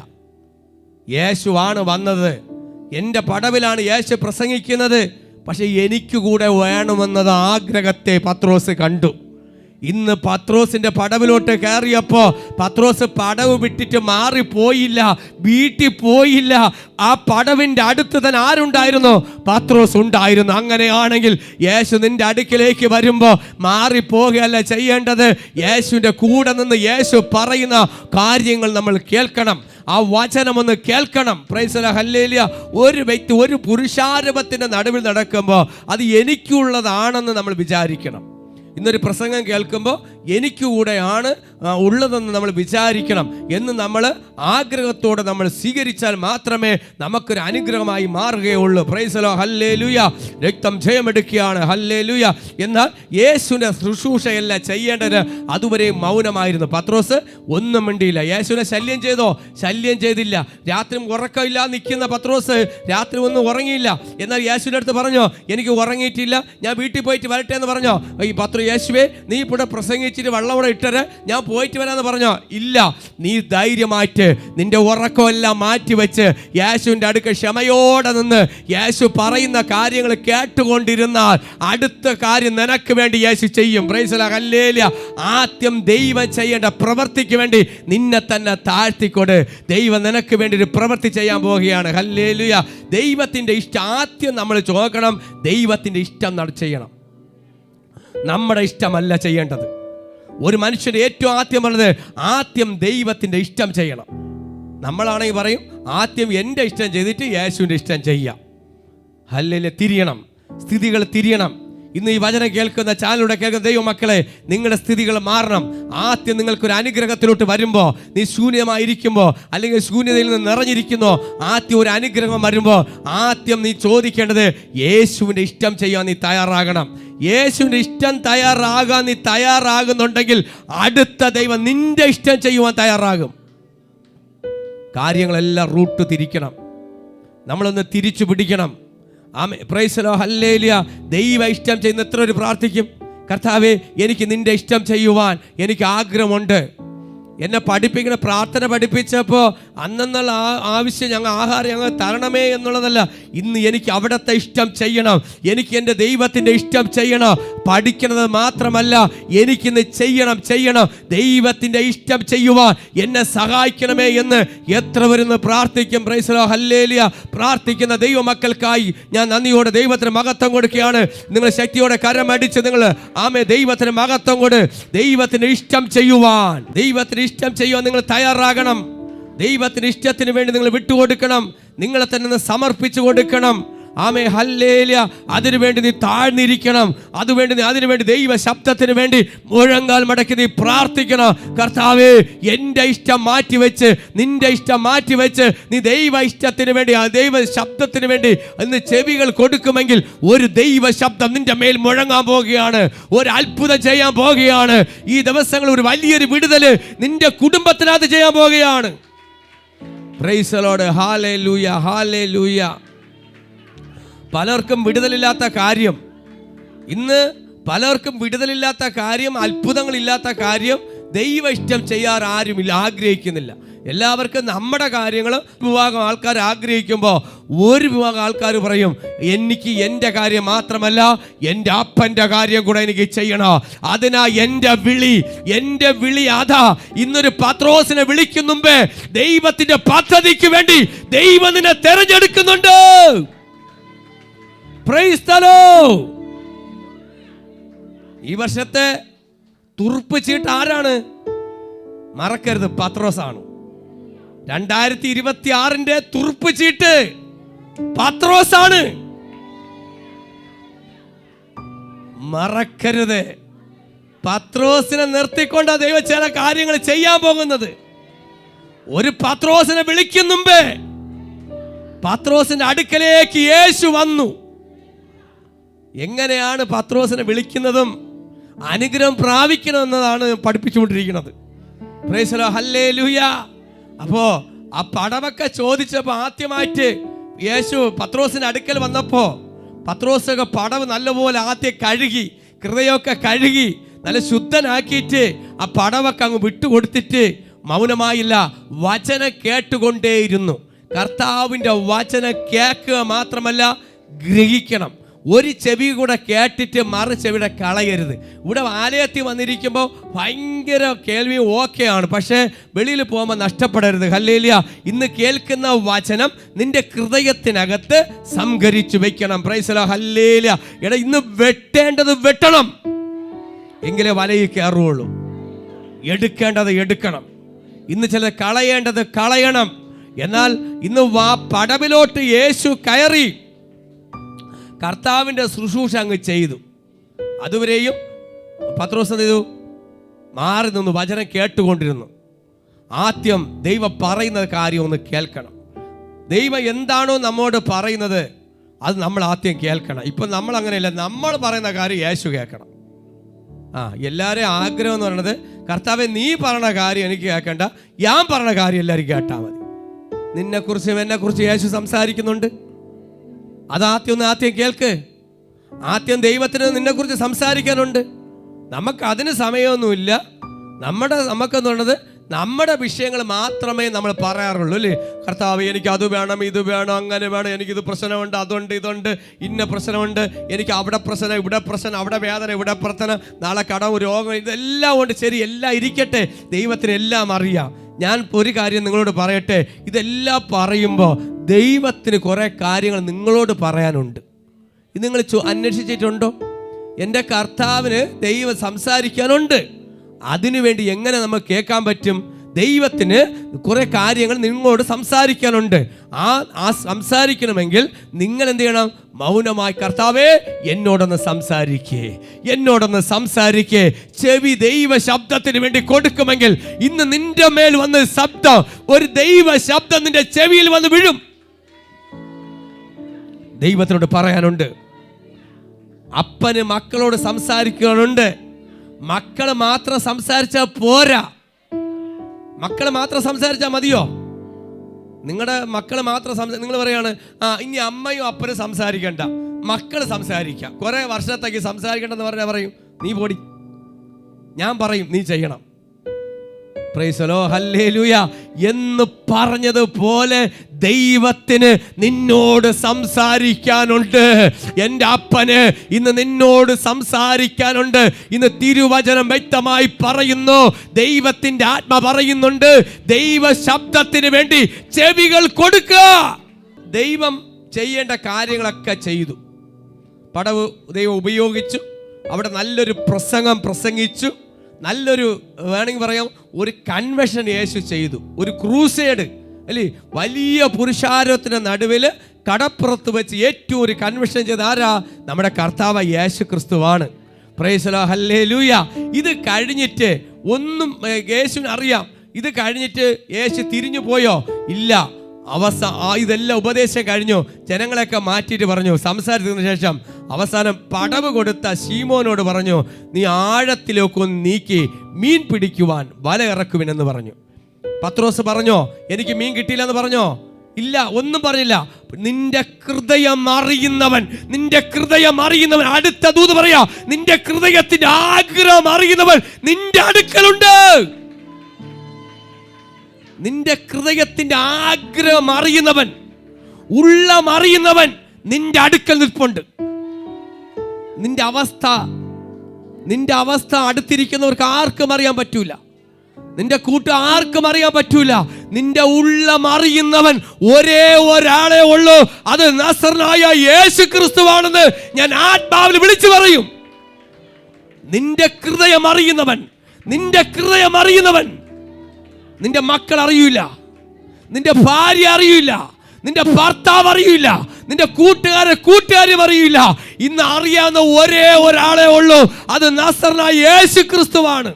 യേശുവാണ് വന്നത്. എൻ്റെ പടവിലാണ് യേശു പ്രസംഗിക്കുന്നത്. പക്ഷെ എനിക്ക് കൂടെ വേണമെന്നത് ആഗ്രഹത്തെ പത്രോസ് കണ്ടു. ഇന്ന് പത്രോസിന്റെ പടവിലോട്ട് കയറിയപ്പോ പത്രോസ് പടവ് വിട്ടിട്ട് മാറിപ്പോയില്ല, വീട്ടിൽ പോയില്ല. ആ പടവിന്റെ അടുത്ത് തന്നെ ആരുണ്ടായിരുന്നു? പത്രോസ് ഉണ്ടായിരുന്നു. അങ്ങനെയാണെങ്കിൽ യേശു നിന്റെ അടുക്കിലേക്ക് വരുമ്പോ മാറിപ്പോകുകയല്ല ചെയ്യേണ്ടത്. യേശുവിന്റെ കൂടെ നിന്ന് യേശു പറയുന്ന കാര്യങ്ങൾ നമ്മൾ കേൾക്കണം. ആ വചനമൊന്ന് കേൾക്കണം. Price the lord, hallelujah. ഒരു വ്യക്തി ഒരു പുരുഷാരവത്തിന്റെ നടുവിൽ നടക്കുമ്പോൾ അത് എനിക്കുള്ളതാണെന്ന് നമ്മൾ വിചാരിക്കണം. ഇന്നൊരു പ്രസംഗം കേൾക്കുമ്പോൾ എനിക്ക് കൂടെയാണ് ഉള്ളതെന്ന് നമ്മൾ വിചാരിക്കണം. എന്ന് നമ്മൾ ആഗ്രഹത്തോടെ നമ്മൾ സ്വീകരിച്ചാൽ മാത്രമേ നമുക്കൊരു അനുഗ്രഹമായി മാറുകയുള്ളൂ. Praise the lord, hallelujah. രക്തം ജയമെടുക്കുകയാണ്. ഹല്ലേലൂയ. എന്നാൽ യേശുവിൻ്റെ ശുശ്രൂഷയല്ല ചെയ്യേണ്ടത്. അതുവരെ മൗനമായിരുന്നു. പത്രോസ് ഒന്നും മിണ്ടിയില്ല. യേശുവിനെ ശല്യം ചെയ്തോ? ശല്യം ചെയ്തില്ല. രാത്രി ഉറക്കമില്ല നിൽക്കുന്ന പത്രോസ് രാത്രി ഒന്നും ഉറങ്ങിയില്ല. എന്നാൽ യേശുവിൻ്റെ അടുത്ത് പറഞ്ഞോ, എനിക്ക് ഉറങ്ങിയിട്ടില്ല, ഞാൻ വീട്ടിൽ പോയിട്ട് വരട്ടെ എന്ന് പറഞ്ഞോ? ഈ യേശുവേ, നീ ഇവിടെ പ്രസംഗിച്ചിട്ട് വെള്ളം ഇവിടെ ഇട്ടര്, ഞാൻ പോയിട്ട് വരാമെന്ന് പറഞ്ഞോ? ഇല്ല. നീ ധൈര്യമായിട്ട് നിന്റെ ഉറക്കമെല്ലാം മാറ്റിവെച്ച് യേശുവിൻ്റെ അടുക്ക ക്ഷമയോടെ നിന്ന് യേശു പറയുന്ന കാര്യങ്ങൾ കേട്ടുകൊണ്ടിരുന്നാൽ അടുത്ത കാര്യം നിനക്ക് വേണ്ടി യേശു ചെയ്യും. Price the lord, hallelujah. ആദ്യം ദൈവം ചെയ്യേണ്ട പ്രവൃത്തിക്ക് വേണ്ടി നിന്നെ തന്നെ താഴ്ത്തിക്കൊട്. ദൈവം നിനക്ക് വേണ്ടി ഒരു പ്രവൃത്തി ചെയ്യാൻ പോവുകയാണ്. ഹല്ലേലൂയ. ദൈവത്തിൻ്റെ ഇഷ്ടം ആദ്യം നമ്മൾ ചോദിക്കണം. ദൈവത്തിൻ്റെ ഇഷ്ടം ചെയ്യണം. നമ്മുടെ ഇഷ്ടമല്ല ചെയ്യേണ്ടത്. ഒരു മനുഷ്യന് ഏറ്റവും ആദ്യം പറഞ്ഞത് ആദ്യം ദൈവത്തിൻ്റെ ഇഷ്ടം ചെയ്യണം. നമ്മളാണെങ്കിൽ പറയും ആദ്യം എൻ്റെ ഇഷ്ടം ചെയ്തിട്ട് യേശുവിൻ്റെ ഇഷ്ടം ചെയ്യാം. ഹല്ലേലൂയ. തിരിയണം, സ്ഥിതികൾ തിരിയണം. ഇന്ന് ഈ വചനം കേൾക്കുന്ന ചാനലിലൂടെ കേൾക്കുന്ന ദൈവമക്കളെ, നിങ്ങളുടെ സ്ഥിതികൾ മാറണം. ആദ്യം നിങ്ങൾക്കൊരു അനുഗ്രഹത്തിലോട്ട് വരുമ്പോൾ, നീ ശൂന്യമായിരിക്കുമ്പോൾ അല്ലെങ്കിൽ ശൂന്യതയിൽ നിന്ന് നിറഞ്ഞിരിക്കുന്നോ, ആദ്യം ഒരു അനുഗ്രഹം വരുമ്പോൾ ആദ്യം നീ ചോദിക്കേണ്ടത് യേശുവിൻ്റെ ഇഷ്ടം ചെയ്യാൻ നീ തയ്യാറാകണം. യേശുവിൻ്റെ ഇഷ്ടം തയ്യാറാകാൻ നീ തയ്യാറാകുന്നുണ്ടെങ്കിൽ അടുത്ത ദൈവം നിന്റെ ഇഷ്ടം ചെയ്യുവാൻ തയ്യാറാകും. കാര്യങ്ങളെല്ലാം റൂട്ട് തിരിക്കണം. നമ്മളൊന്ന് തിരിച്ചു പിടിക്കണം. Amen. Praise the lord, hallelujah. ദൈവ ഇഷ്ടം ചെയ്യുന്ന എത്ര ഒരു പ്രാർത്ഥിക്കും? കർത്താവേ, എനിക്ക് നിന്റെ ഇഷ്ടം ചെയ്യുവാൻ എനിക്ക് ആഗ്രഹമുണ്ട്. എന്നെ പഠിപ്പിക്കുന്ന പ്രാർത്ഥന പഠിപ്പിച്ചപ്പോൾ അന്നുള്ള ആവശ്യം ഞങ്ങൾ ആഹാരം ഞങ്ങൾ തരണമേ എന്നുള്ളതല്ല. ഇന്ന് എനിക്ക് അവിടുത്തെ ഇഷ്ടം ചെയ്യണം, എനിക്ക് എൻ്റെ ദൈവത്തിൻ്റെ ഇഷ്ടം ചെയ്യണം. പഠിക്കുന്നത് മാത്രമല്ല, എനിക്കിന്ന് ചെയ്യണം. ദൈവത്തിൻ്റെ ഇഷ്ടം ചെയ്യുവാൻ എന്നെ സഹായിക്കണമേ എന്ന് എത്ര വരുന്ന് പ്രാർത്ഥിക്കും. Price the lord, hallelujah. പ്രാർത്ഥിക്കുന്ന ദൈവമക്കൾക്കായി ഞാൻ നന്ദിയോടെ ദൈവത്തിന് മഹത്വം കൊടുക്കുകയാണ്. നിങ്ങൾ ശക്തിയോടെ കരമടിച്ച് നിങ്ങൾ ആമേ ദൈവത്തിന് മഹത്വം കൊടു. ദൈവത്തിന് ഇഷ്ടം ചെയ്യുവാൻ നിങ്ങൾ തയ്യാറാകണം. ദൈവത്തിന് ഇഷ്ടത്തിന് വേണ്ടി നിങ്ങൾ വിട്ടുകൊടുക്കണം, നിങ്ങളെ തന്നെ സമർപ്പിച്ചു കൊടുക്കണം. ആമേ ഹല്ലേലൂയ. അതിനുവേണ്ടി നീ താഴ്ന്നിരിക്കണം, അതിനുവേണ്ടി ദൈവ ശബ്ദത്തിന് വേണ്ടി മുഴങ്കാൽ മടക്കി നീ പ്രാർത്ഥിക്കണം. കർത്താവേ, എൻ്റെ ഇഷ്ടം മാറ്റിവെച്ച് നിന്റെ ഇഷ്ടം മാറ്റിവെച്ച് നീ ദൈവ ഇഷ്ടത്തിന് വേണ്ടി, ആ ദൈവ ശബ്ദത്തിന് വേണ്ടി ഇന്ന് ചെവികൾ കൊടുക്കുമെങ്കിൽ ഒരു ദൈവ ശബ്ദം നിന്റെ മേൽ മുഴങ്ങാൻ പോവുകയാണ്, ഒരു അത്ഭുതം ചെയ്യാൻ പോവുകയാണ്. ഈ ദിവസങ്ങൾ ഒരു വലിയൊരു വിടുതൽ നിന്റെ കുടുംബത്തിനകത്ത് ചെയ്യാൻ പോവുകയാണ്. Price the lord, hallelujah, hallelujah. പലർക്കും വിടുതലില്ലാത്ത കാര്യം, ഇന്ന് പലർക്കും വിടുതലില്ലാത്ത കാര്യം, അത്ഭുതങ്ങളില്ലാത്ത കാര്യം, ദൈവ ഇഷ്ടം ചെയ്യാൻ ആരുമില്ല, ആഗ്രഹിക്കുന്നില്ല. എല്ലാവർക്കും നമ്മുടെ കാര്യങ്ങൾ വിഭാഗം ആൾക്കാർ ആഗ്രഹിക്കുമ്പോൾ ഒരു വിഭാഗം ആൾക്കാർ പറയും, എനിക്ക് എൻ്റെ കാര്യം മാത്രമല്ല എൻ്റെ അപ്പൻ്റെ കാര്യം കൂടെ എനിക്ക് ചെയ്യണം. അതിനാ എൻ്റെ വിളി അതാ. ഇന്നൊരു പത്രോസിനെ വിളിക്കും മുമ്പേ ദൈവത്തിൻ്റെ പദ്ധതിക്ക് വേണ്ടി ദൈവം നിന്നെ തെരഞ്ഞെടുക്കുന്നുണ്ട്. Price the Lord. ഈ വർഷത്തെ തുറുപ്പ് ചീട്ട് ആരാണ്? മറക്കരുത്, പത്രോസാണ്. 2026 തുറുപ്പ് ചീട്ട് പത്രോസാണ്, മറക്കരുത്. പത്രോസിനെ നിർത്തിക്കൊണ്ടാ ദൈവം ചില കാര്യങ്ങൾ ചെയ്യാൻ പോകുന്നത്. ഒരു പത്രോസിനെ വിളിക്കും മുമ്പേ പത്രോസിന്റെ അടുക്കലേക്ക് യേശു വന്നു. എങ്ങനെയാണ് പത്രോസിനെ വിളിക്കുന്നതും അനുഗ്രഹം പ്രാപിക്കണമെന്നതാണ് പഠിപ്പിച്ചുകൊണ്ടിരിക്കുന്നത്. Praise the lord, hallelujah. അപ്പോൾ ആ പടവൊക്കെ ചോദിച്ചപ്പോൾ ആദ്യമായിട്ട് യേശു പത്രോസിന്റെ അടുക്കൽ വന്നപ്പോൾ പത്രോസൊക്കെ പടവ് നല്ലപോലെ ആദ്യം കഴുകി, ഹൃദയമൊക്കെ കഴുകി നല്ല ശുദ്ധനാക്കിയിട്ട് ആ പടവൊക്കെ അങ്ങ് വിട്ടുകൊടുത്തിട്ട് മൗനമായില്ല, വചനം കേട്ടുകൊണ്ടേയിരുന്നു. കർത്താവിൻ്റെ വചനം കേൾക്കുക മാത്രമല്ല, ഗ്രഹിക്കണം. ഒരു ചെവി കൂടെ കേട്ടിട്ട് മറു ചെവിയുടെ കളയരുത്. ഇവിടെ ആലയത്തിൽ വന്നിരിക്കുമ്പോൾ ഭയങ്കര കേൾവി ഓക്കെയാണ്, പക്ഷേ വെളിയിൽ പോകുമ്പോൾ നഷ്ടപ്പെടരുത്. ഹല്ലേലൂയ. ഇന്ന് കേൾക്കുന്ന വചനം നിന്റെ ഹൃദയത്തിനകത്ത് സംഭരിച്ചു വെക്കണം. Price the lord, hallelujah. എടാ, ഇന്ന് വെട്ടേണ്ടത് വെട്ടണം, എങ്കിലേ വലയിൽ കയറുള്ളൂ. എടുക്കേണ്ടത് എടുക്കണം. ഇന്ന് ചില കളയേണ്ടത് കളയണം. എന്നാൽ ഇന്ന് പടവിലോട്ട് യേശു കയറി കർത്താവിൻ്റെ ശുശ്രൂഷ അങ്ങ് ചെയ്തു. അതുവരെയും പത്രോസ് എന്ത് ചെയ്തു? മാറി നിന്ന് വചനം കേട്ടുകൊണ്ടിരുന്നു. ആദ്യം ദൈവം പറയുന്ന കാര്യം ഒന്ന് കേൾക്കണം. ദൈവം എന്താണോ നമ്മോട് പറയുന്നത് അത് നമ്മൾ ആദ്യം കേൾക്കണം. ഇപ്പം നമ്മൾ അങ്ങനെയല്ല, നമ്മൾ പറയുന്ന കാര്യം യേശു കേൾക്കണം. എല്ലാവരെയും ആഗ്രഹം എന്ന് പറയുന്നത്, കർത്താവെ നീ പറഞ്ഞ കാര്യം എനിക്ക് കേൾക്കണ്ട, ഞാൻ പറഞ്ഞ കാര്യം എല്ലാവരും കേട്ടാൽ മതി. നിന്നെക്കുറിച്ചും എന്നെക്കുറിച്ച് യേശു സംസാരിക്കുന്നുണ്ട്, ആദ്യം കേൾക്ക്. ആദ്യം ദൈവത്തിന് നിന്നെക്കുറിച്ച് സംസാരിക്കാനുണ്ട്. നമുക്ക് അതിന് സമയമൊന്നുമില്ല. നമുക്കെന്ന് പറയുന്നത് നമ്മുടെ വിഷയങ്ങൾ മാത്രമേ നമ്മൾ പറയാറുള്ളൂ, അല്ലേ? കർത്താവ്, എനിക്ക് അത് വേണം, ഇത് വേണം, അങ്ങനെ വേണം, എനിക്കിത് പ്രശ്നമുണ്ട്, അതുണ്ട്, ഇതുണ്ട്, ഇന്ന പ്രശ്നമുണ്ട്, എനിക്ക് അവിടെ പ്രശ്നം, ഇവിടെ പ്രശ്നം, അവിടെ വേദന, ഇവിടെ പ്രശ്നം, നാളെ കടവും രോഗം, ഇതെല്ലാം ഉണ്ട്. ശരി, എല്ലാം ഇരിക്കട്ടെ, ദൈവത്തിന് എല്ലാം അറിയാം. ഞാൻ ഒരു കാര്യം നിങ്ങളോട് പറയട്ടെ, ഇതെല്ലാം പറയുമ്പോൾ ദൈവത്തിന് കുറേ കാര്യങ്ങൾ നിങ്ങളോട് പറയാനുണ്ട്. ഇത് നിങ്ങൾ അന്വേഷിച്ചിട്ടുണ്ടോ? എൻ്റെ കർത്താവിന് ദൈവം സംസാരിക്കാനുണ്ട്. അതിനുവേണ്ടി എങ്ങനെ നമുക്ക് കേൾക്കാൻ പറ്റും? ദൈവത്തിന് കുറേ കാര്യങ്ങൾ നിങ്ങളോട് സംസാരിക്കാനുണ്ട്. ആ സംസാരിക്കണമെങ്കിൽ നിങ്ങൾ എന്ത് ചെയ്യണം? മൗനമായി, കർത്താവേ എന്നോടൊന്ന് സംസാരിക്കേ. ചെവി ദൈവ ശബ്ദത്തിന് വേണ്ടി കൊടുക്കുമെങ്കിൽ ഇന്ന് നിന്റെ മേൽ വന്ന് ശബ്ദം, ഒരു ദൈവ ശബ്ദം നിന്റെ ചെവിയിൽ വന്ന് വീഴും. ദൈവത്തിനോട് പറയാനുണ്ട്. അപ്പന് മക്കളോട് സംസാരിക്കാനുണ്ട്. മക്കൾ മാത്രം സംസാരിച്ചാൽ പോരാ. മക്കൾ മാത്രം സംസാരിച്ചാൽ മതിയോ? നിങ്ങളുടെ മക്കൾ മാത്രം നിങ്ങൾ പറയാണ്, ഇനി അമ്മയും അപ്പനും സംസാരിക്കണ്ട, മക്കൾ സംസാരിക്കാം. കുറെ വർഷത്തേക്ക് സംസാരിക്കണ്ടെന്ന് പറഞ്ഞാൽ പറയും, നീ പോടി, ഞാൻ പറയും നീ ചെയ്യണം. പ്രൈസ് ദി ലോർഡ്, ഹല്ലേലൂയ എന്ന് പറഞ്ഞതുപോലെ ദൈവത്തിന് നിന്നോട് സംസാരിക്കാനുണ്ട്. എൻ്റെ അപ്പന് ഇന്ന് നിന്നോട് സംസാരിക്കാനുണ്ട്. ഇന്ന് തിരുവചനം വ്യക്തമായി പറയുന്നു, ദൈവത്തിൻ്റെ ആത്മ പറയുന്നുണ്ട്, ദൈവ ശബ്ദത്തിന് വേണ്ടി ചെവികൾ കൊടുക്കുക. ദൈവം ചെയ്യേണ്ട കാര്യങ്ങളൊക്കെ ചെയ്തു. പടവ് ദൈവം ഉപയോഗിച്ചു. അവിടെ നല്ലൊരു പ്രസംഗിച്ചു. നല്ലൊരു വേണമെങ്കിൽ പറയാം ഒരു കൺവെൻഷൻ യേശു ചെയ്തു, ഒരു ക്രൂസേഡ് അല്ലേ. വലിയ പുരുഷാരത്തിന് നടുവിൽ കടപ്പുറത്ത് വെച്ച് ഏറ്റവും ഒരു കൺവെൻഷൻ ചെയ്ത ആരാ? നമ്മുടെ കർത്താവ് യേശു ക്രിസ്തുവാണ്. Price the lord, hallelujah. ഇത് കഴിഞ്ഞിട്ട് ഒന്നും യേശുവിന് അറിയാം. ഇത് കഴിഞ്ഞിട്ട് യേശു തിരിഞ്ഞു പോയോ? ഇല്ല. ഇതെല്ലാം ഉപദേശം കഴിഞ്ഞു. ജനങ്ങളെയൊക്കെ മാറ്റിയിട്ട് പറഞ്ഞു. സംസാരിച്ചതിന് ശേഷം അവസാനം പടവ് കൊടുത്ത ശീമോനോട് പറഞ്ഞു, നീ ആഴത്തിലേക്കൊന്ന് നീക്കി മീൻ പിടിക്കുവാൻ വല ഇറക്കുവിനെന്ന് പറഞ്ഞു. പത്രോസ് പറഞ്ഞോ എനിക്ക് മീൻ കിട്ടിയില്ല എന്ന് പറഞ്ഞോ? ഇല്ല, ഒന്നും പറഞ്ഞില്ല. നിന്റെ ഹൃദയം അറിയുന്നവൻ അടുത്ത ദൂത് പറയാ, നിന്റെ ഹൃദയത്തിന്റെ ആഗ്രഹം അറിയുന്നവൻ നിന്റെ അടുക്കലുണ്ട്. നിന്റെ ഹൃദയത്തിന്റെ ആഗ്രഹം അറിയുന്നവൻ, ഉള്ളം അറിയുന്നവൻ നിന്റെ അടുക്കൽ നിൽപ്പുണ്ട്. നിന്റെ അവസ്ഥ അടുത്തിരിക്കുന്നവർക്ക് ആർക്കും അറിയാൻ പറ്റൂല. നിന്റെ കൂട്ടം ആർക്കും അറിയാൻ പറ്റൂല. നിന്റെ ഉള്ളം അറിയുന്നവൻ ഒരേ ഒരാളെ ഉള്ളൂ. അത് നസറനായ യേശു ക്രിസ്തുവാണെന്ന് ഞാൻ ആത്മാവിൽ വിളിച്ചു പറയും. നിന്റെ ഹൃദയം അറിയുന്നവൻ. നിന്റെ മക്കൾ അറിയില്ല, നിന്റെ ഭാര്യ അറിയില്ല, നിന്റെ ഭർത്താവ് അറിയില്ല, നിന്റെ കൂട്ടുകാരും അറിയില്ല. ഇന്ന് അറിയാവുന്ന ഒരേ ഒരാളെ ഉള്ളൂ, അത് നസറനായ യേശു ക്രിസ്തുവാണ്.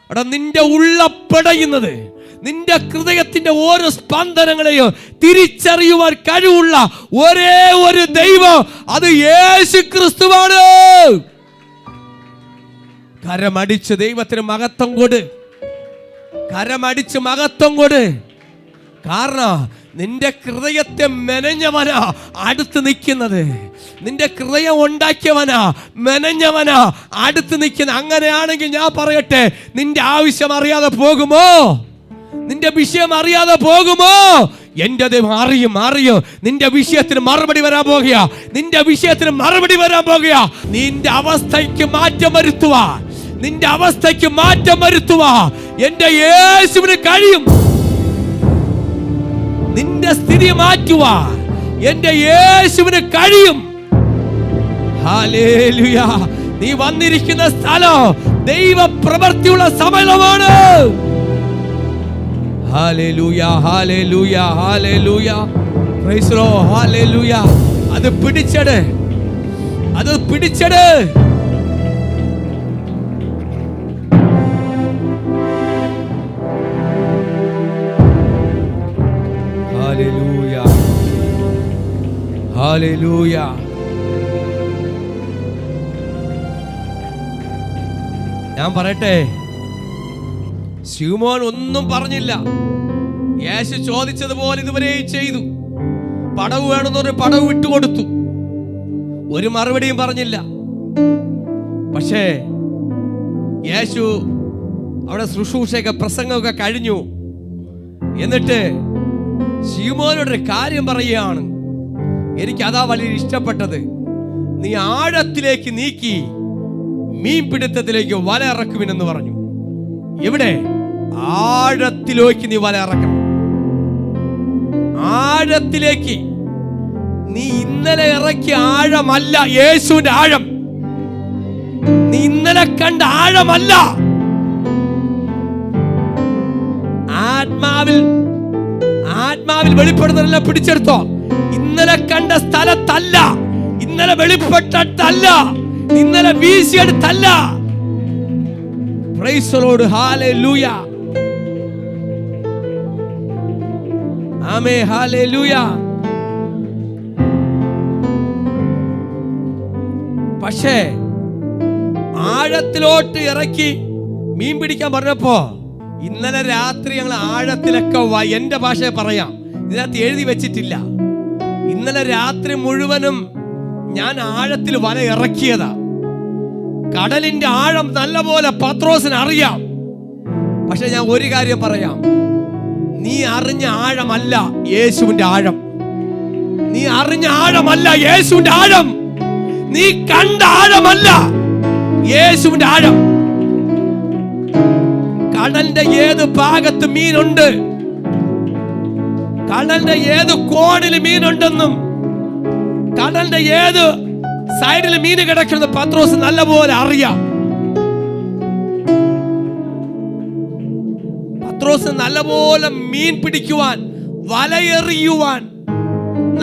എടാ, നിന്റെ ഉള്ളപ്പെടയുന്നത്, നിന്റെ ഹൃദയത്തിന്റെ ഓരോ സ്പന്ദനങ്ങളെയും തിരിച്ചറിയുവാൻ കഴിവുള്ള ഒരേ ഒരു ദൈവം, അത് യേശു ക്രിസ്തുവാണ്. കരമടിച്ച് ദൈവത്തിന് മഹത്വം കൊട്. കാരണം നിന്റെ ഹൃദയത്തെ മെനഞ്ഞവനാ അടുത്ത് നിൽക്കുന്നത്. നിന്റെ ഹൃദയം ഉണ്ടാക്കിയവനാ, മെനഞ്ഞവനാ അടുത്ത് നിൽക്കുന്നത്. അങ്ങനെയാണെങ്കിൽ ഞാൻ പറയട്ടെ, നിന്റെ ആവശ്യം അറിയാതെ പോകുമോ? നിന്റെ വിഷയം അറിയാതെ പോകുമോ? എന്റെ ദൈവം അറിയും. നിന്റെ വിഷയത്തിന് മറുപടി വരാൻ പോകുക. നിന്റെ അവസ്ഥയ്ക്ക് മാറ്റം വരുത്തുവാൻ എന്റെ യേശുവിന് കഴിയും. നിന്റെ സ്ഥിതി മാറ്റുവാൻ എന്റെ യേശുവിന് കഴിയും. ഹല്ലേലൂയ. നീ വന്നിരിക്കുന്ന സ്ഥലം ദൈവ പ്രവൃത്തിയുള്ള സമയമാണ്. Hallelujah, hallelujah, hallelujah. Price the lord, hallelujah. അത് പിടിച്ചെട്. Hallelujah, hallelujah. ഞാൻ പറയട്ടെ, ശിമോൻ ഒന്നും പറഞ്ഞില്ല. യേശു ചോദിച്ചതുപോലെ ഇതുവരെ ചെയ്തു. പടവ് വേണമെന്നൊരു പടവ് വിട്ടുകൊടുത്തു. ഒരു മറുപടിയും പറഞ്ഞില്ല. പക്ഷേ യേശു അവിടെ ശുശ്രൂഷയൊക്കെ പ്രസംഗമൊക്കെ കഴിഞ്ഞു. എന്നിട്ട് ശിമോനോടൊരു കാര്യം പറയുകയാണ്. എനിക്കതാ വലിയ ഇഷ്ടപ്പെട്ടത്. നീ ആഴത്തിലേക്ക് നീക്കി മീൻപിടുത്തത്തിലേക്ക് വല ഇറക്കുവിനെന്ന് പറഞ്ഞു. എവിടെ? ആഴത്തിലേക്ക് നീ വല ഇറക്കണം. ആഴത്തിലേക്ക്. നീ ഇന്നലെ ഇറക്കിയ ആഴമല്ല യേശുവിന്റെ ആഴം. നീ ഇന്നലെ കണ്ട ആഴമല്ല. ആത്മാവിൽ വെളിപ്പെടുന്നതെല്ലാം പിടിച്ചെടുത്തോ. ഇന്നലെ കണ്ട സ്ഥലത്തല്ല, ഇന്നലെ വെളിപ്പെട്ടല്ല, ഇന്നലെ വീശിയെടുത്തല്ല. Praise the lord, hallelujah, amen, hallelujah. പക്ഷേ ആഴത്തിലോട്ട് ഇറക്കി മീൻ പിടിക്കാൻ പറഞ്ഞപ്പോ ഇന്നലെ രാത്രി ഞങ്ങൾ ആഴത്തിലൊക്കെ എന്റെ ഭാഷയെ പറയാം, ഇതിനകത്ത് എഴുതി വെച്ചിട്ടില്ല. ഇന്നലെ രാത്രി മുഴുവനും ഞാൻ ആഴത്തിൽ വല ഇറക്കിയതാ. കടലിന്റെ ആഴം നല്ലപോലെ പത്രോസിന് അറിയാം. പക്ഷെ ഞാൻ ഒരു കാര്യം പറയാം, നീ അറിഞ്ഞ ആഴമല്ല യേശുവിന്റെ ആഴം. നീ അറിഞ്ഞ ആഴമല്ല യേശുവിന്റെ ആഴം. നീ കണ്ട ആഴമല്ല യേശുവിന്റെ ആഴം. കടലിന്റെ ഏത് ഭാഗത്ത് മീനുണ്ട്, കടലിന്റെ ഏത് കോണിൽ മീനുണ്ടെന്നും കടലിന്റെ ഏത് സൈഡിൽ മീൻ കിടക്കുന്നത് പത്രോസ് നല്ലപോലെ അറിയാം. പത്രോസ് നല്ലപോലെ മീൻ പിടിക്കുവാൻ, വലയെറിയുവാൻ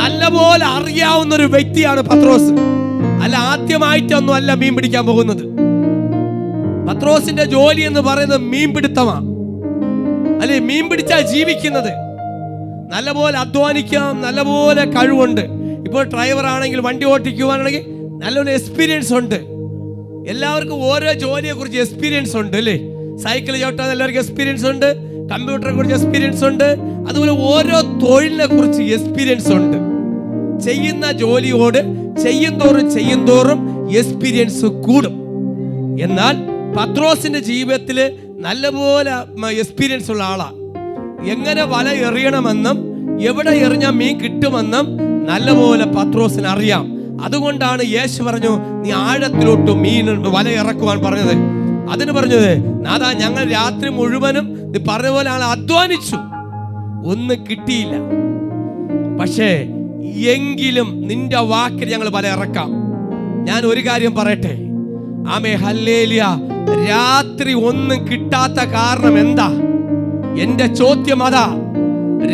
നല്ലപോലെ അറിയാവുന്ന ഒരു വ്യക്തിയാണ് പത്രോസ്. അല്ല, ആദ്യമായിട്ടൊന്നും അല്ല മീൻ പിടിക്കാൻ പോകുന്നത്. പത്രോസിന്റെ ജോലി എന്ന് പറയുന്നത് മീൻ പിടുത്തമാണ്. അല്ലെ, മീൻ പിടിച്ചാൽ ജീവിക്കുന്നത്. നല്ലപോലെ അധ്വാനിക്കാം, നല്ലപോലെ കഴിവുണ്ട്. ഇപ്പോൾ ഡ്രൈവർ ആണെങ്കിൽ, വണ്ടി ഓട്ടിക്കുവാനാണെങ്കിൽ നല്ലൊരു എക്സ്പീരിയൻസ് ഉണ്ട്. എല്ലാവർക്കും ഓരോ ജോലിയെ കുറിച്ച് എക്സ്പീരിയൻസ് ഉണ്ട് അല്ലേ. സൈക്കിൾ ചവിട്ടാൻ എല്ലാവർക്കും എക്സ്പീരിയൻസ് ഉണ്ട്, കമ്പ്യൂട്ടറെ കുറിച്ച് എക്സ്പീരിയൻസ് ഉണ്ട്. അതുപോലെ ഓരോ തൊഴിലിനെ കുറിച്ച് എക്സ്പീരിയൻസ് ഉണ്ട്. ചെയ്യുന്ന ജോലിയോട് ചെയ്യും തോറും എക്സ്പീരിയൻസ് കൂടും. എന്നാൽ പത്രോസിന്റെ ജീവിതത്തിൽ നല്ലപോലെ എക്സ്പീരിയൻസ് ഉള്ള ആളാ. എങ്ങനെ വല എറിയണമെന്നും എവിടെ എറിഞ്ഞാൽ മീൻ കിട്ടുമെന്നും നല്ലപോലെ പത്രോസിന് അറിയാം. അതുകൊണ്ടാണ് യേശു പറഞ്ഞു, നീ ആഴത്തിലോട്ട് മീൻ വല ഇറക്കുവാൻ പറഞ്ഞത്. അതിന് പറഞ്ഞത്, നാഥാ, ഞങ്ങൾ രാത്രി മുഴുവനും നീ പറഞ്ഞ പോലെ ആൾ അധ്വാനിച്ചു, ഒന്നും കിട്ടിയില്ല. പക്ഷേ എങ്കിലും നിന്റെ വാക്കിൽ ഞങ്ങൾ വല ഇറക്കാം. ഞാൻ ഒരു കാര്യം പറയട്ടെ, ആമേ, ഹല്ലേലൂയ. രാത്രി ഒന്നും കിട്ടാത്ത കാരണം എന്താ? എന്റെ ചോദ്യം അതാ.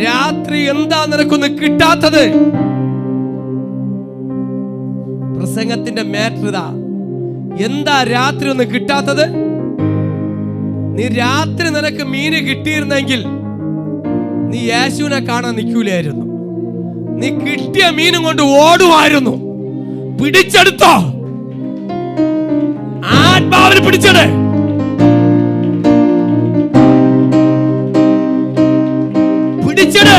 രാത്രി എന്താ നിനക്കൊന്നും കിട്ടാത്തത്? പ്രസംഗത്തിന്റെ മാറ്റർ എന്താ രാത്രി ഒന്നും കിട്ടാത്തത്? നീ രാത്രി നിനക്ക് മീന് കിട്ടിയിരുന്നെങ്കിൽ നീ യേശുവിനെ കാണാൻ നിൽക്കൂലായിരുന്നു. നീ കിട്ടിയ മീനും കൊണ്ട് ഓടുമായിരുന്നു. പിടിച്ചെടുത്തോ, ആത്മാവിന് പിടിച്ചത്. പിടിച്ചത്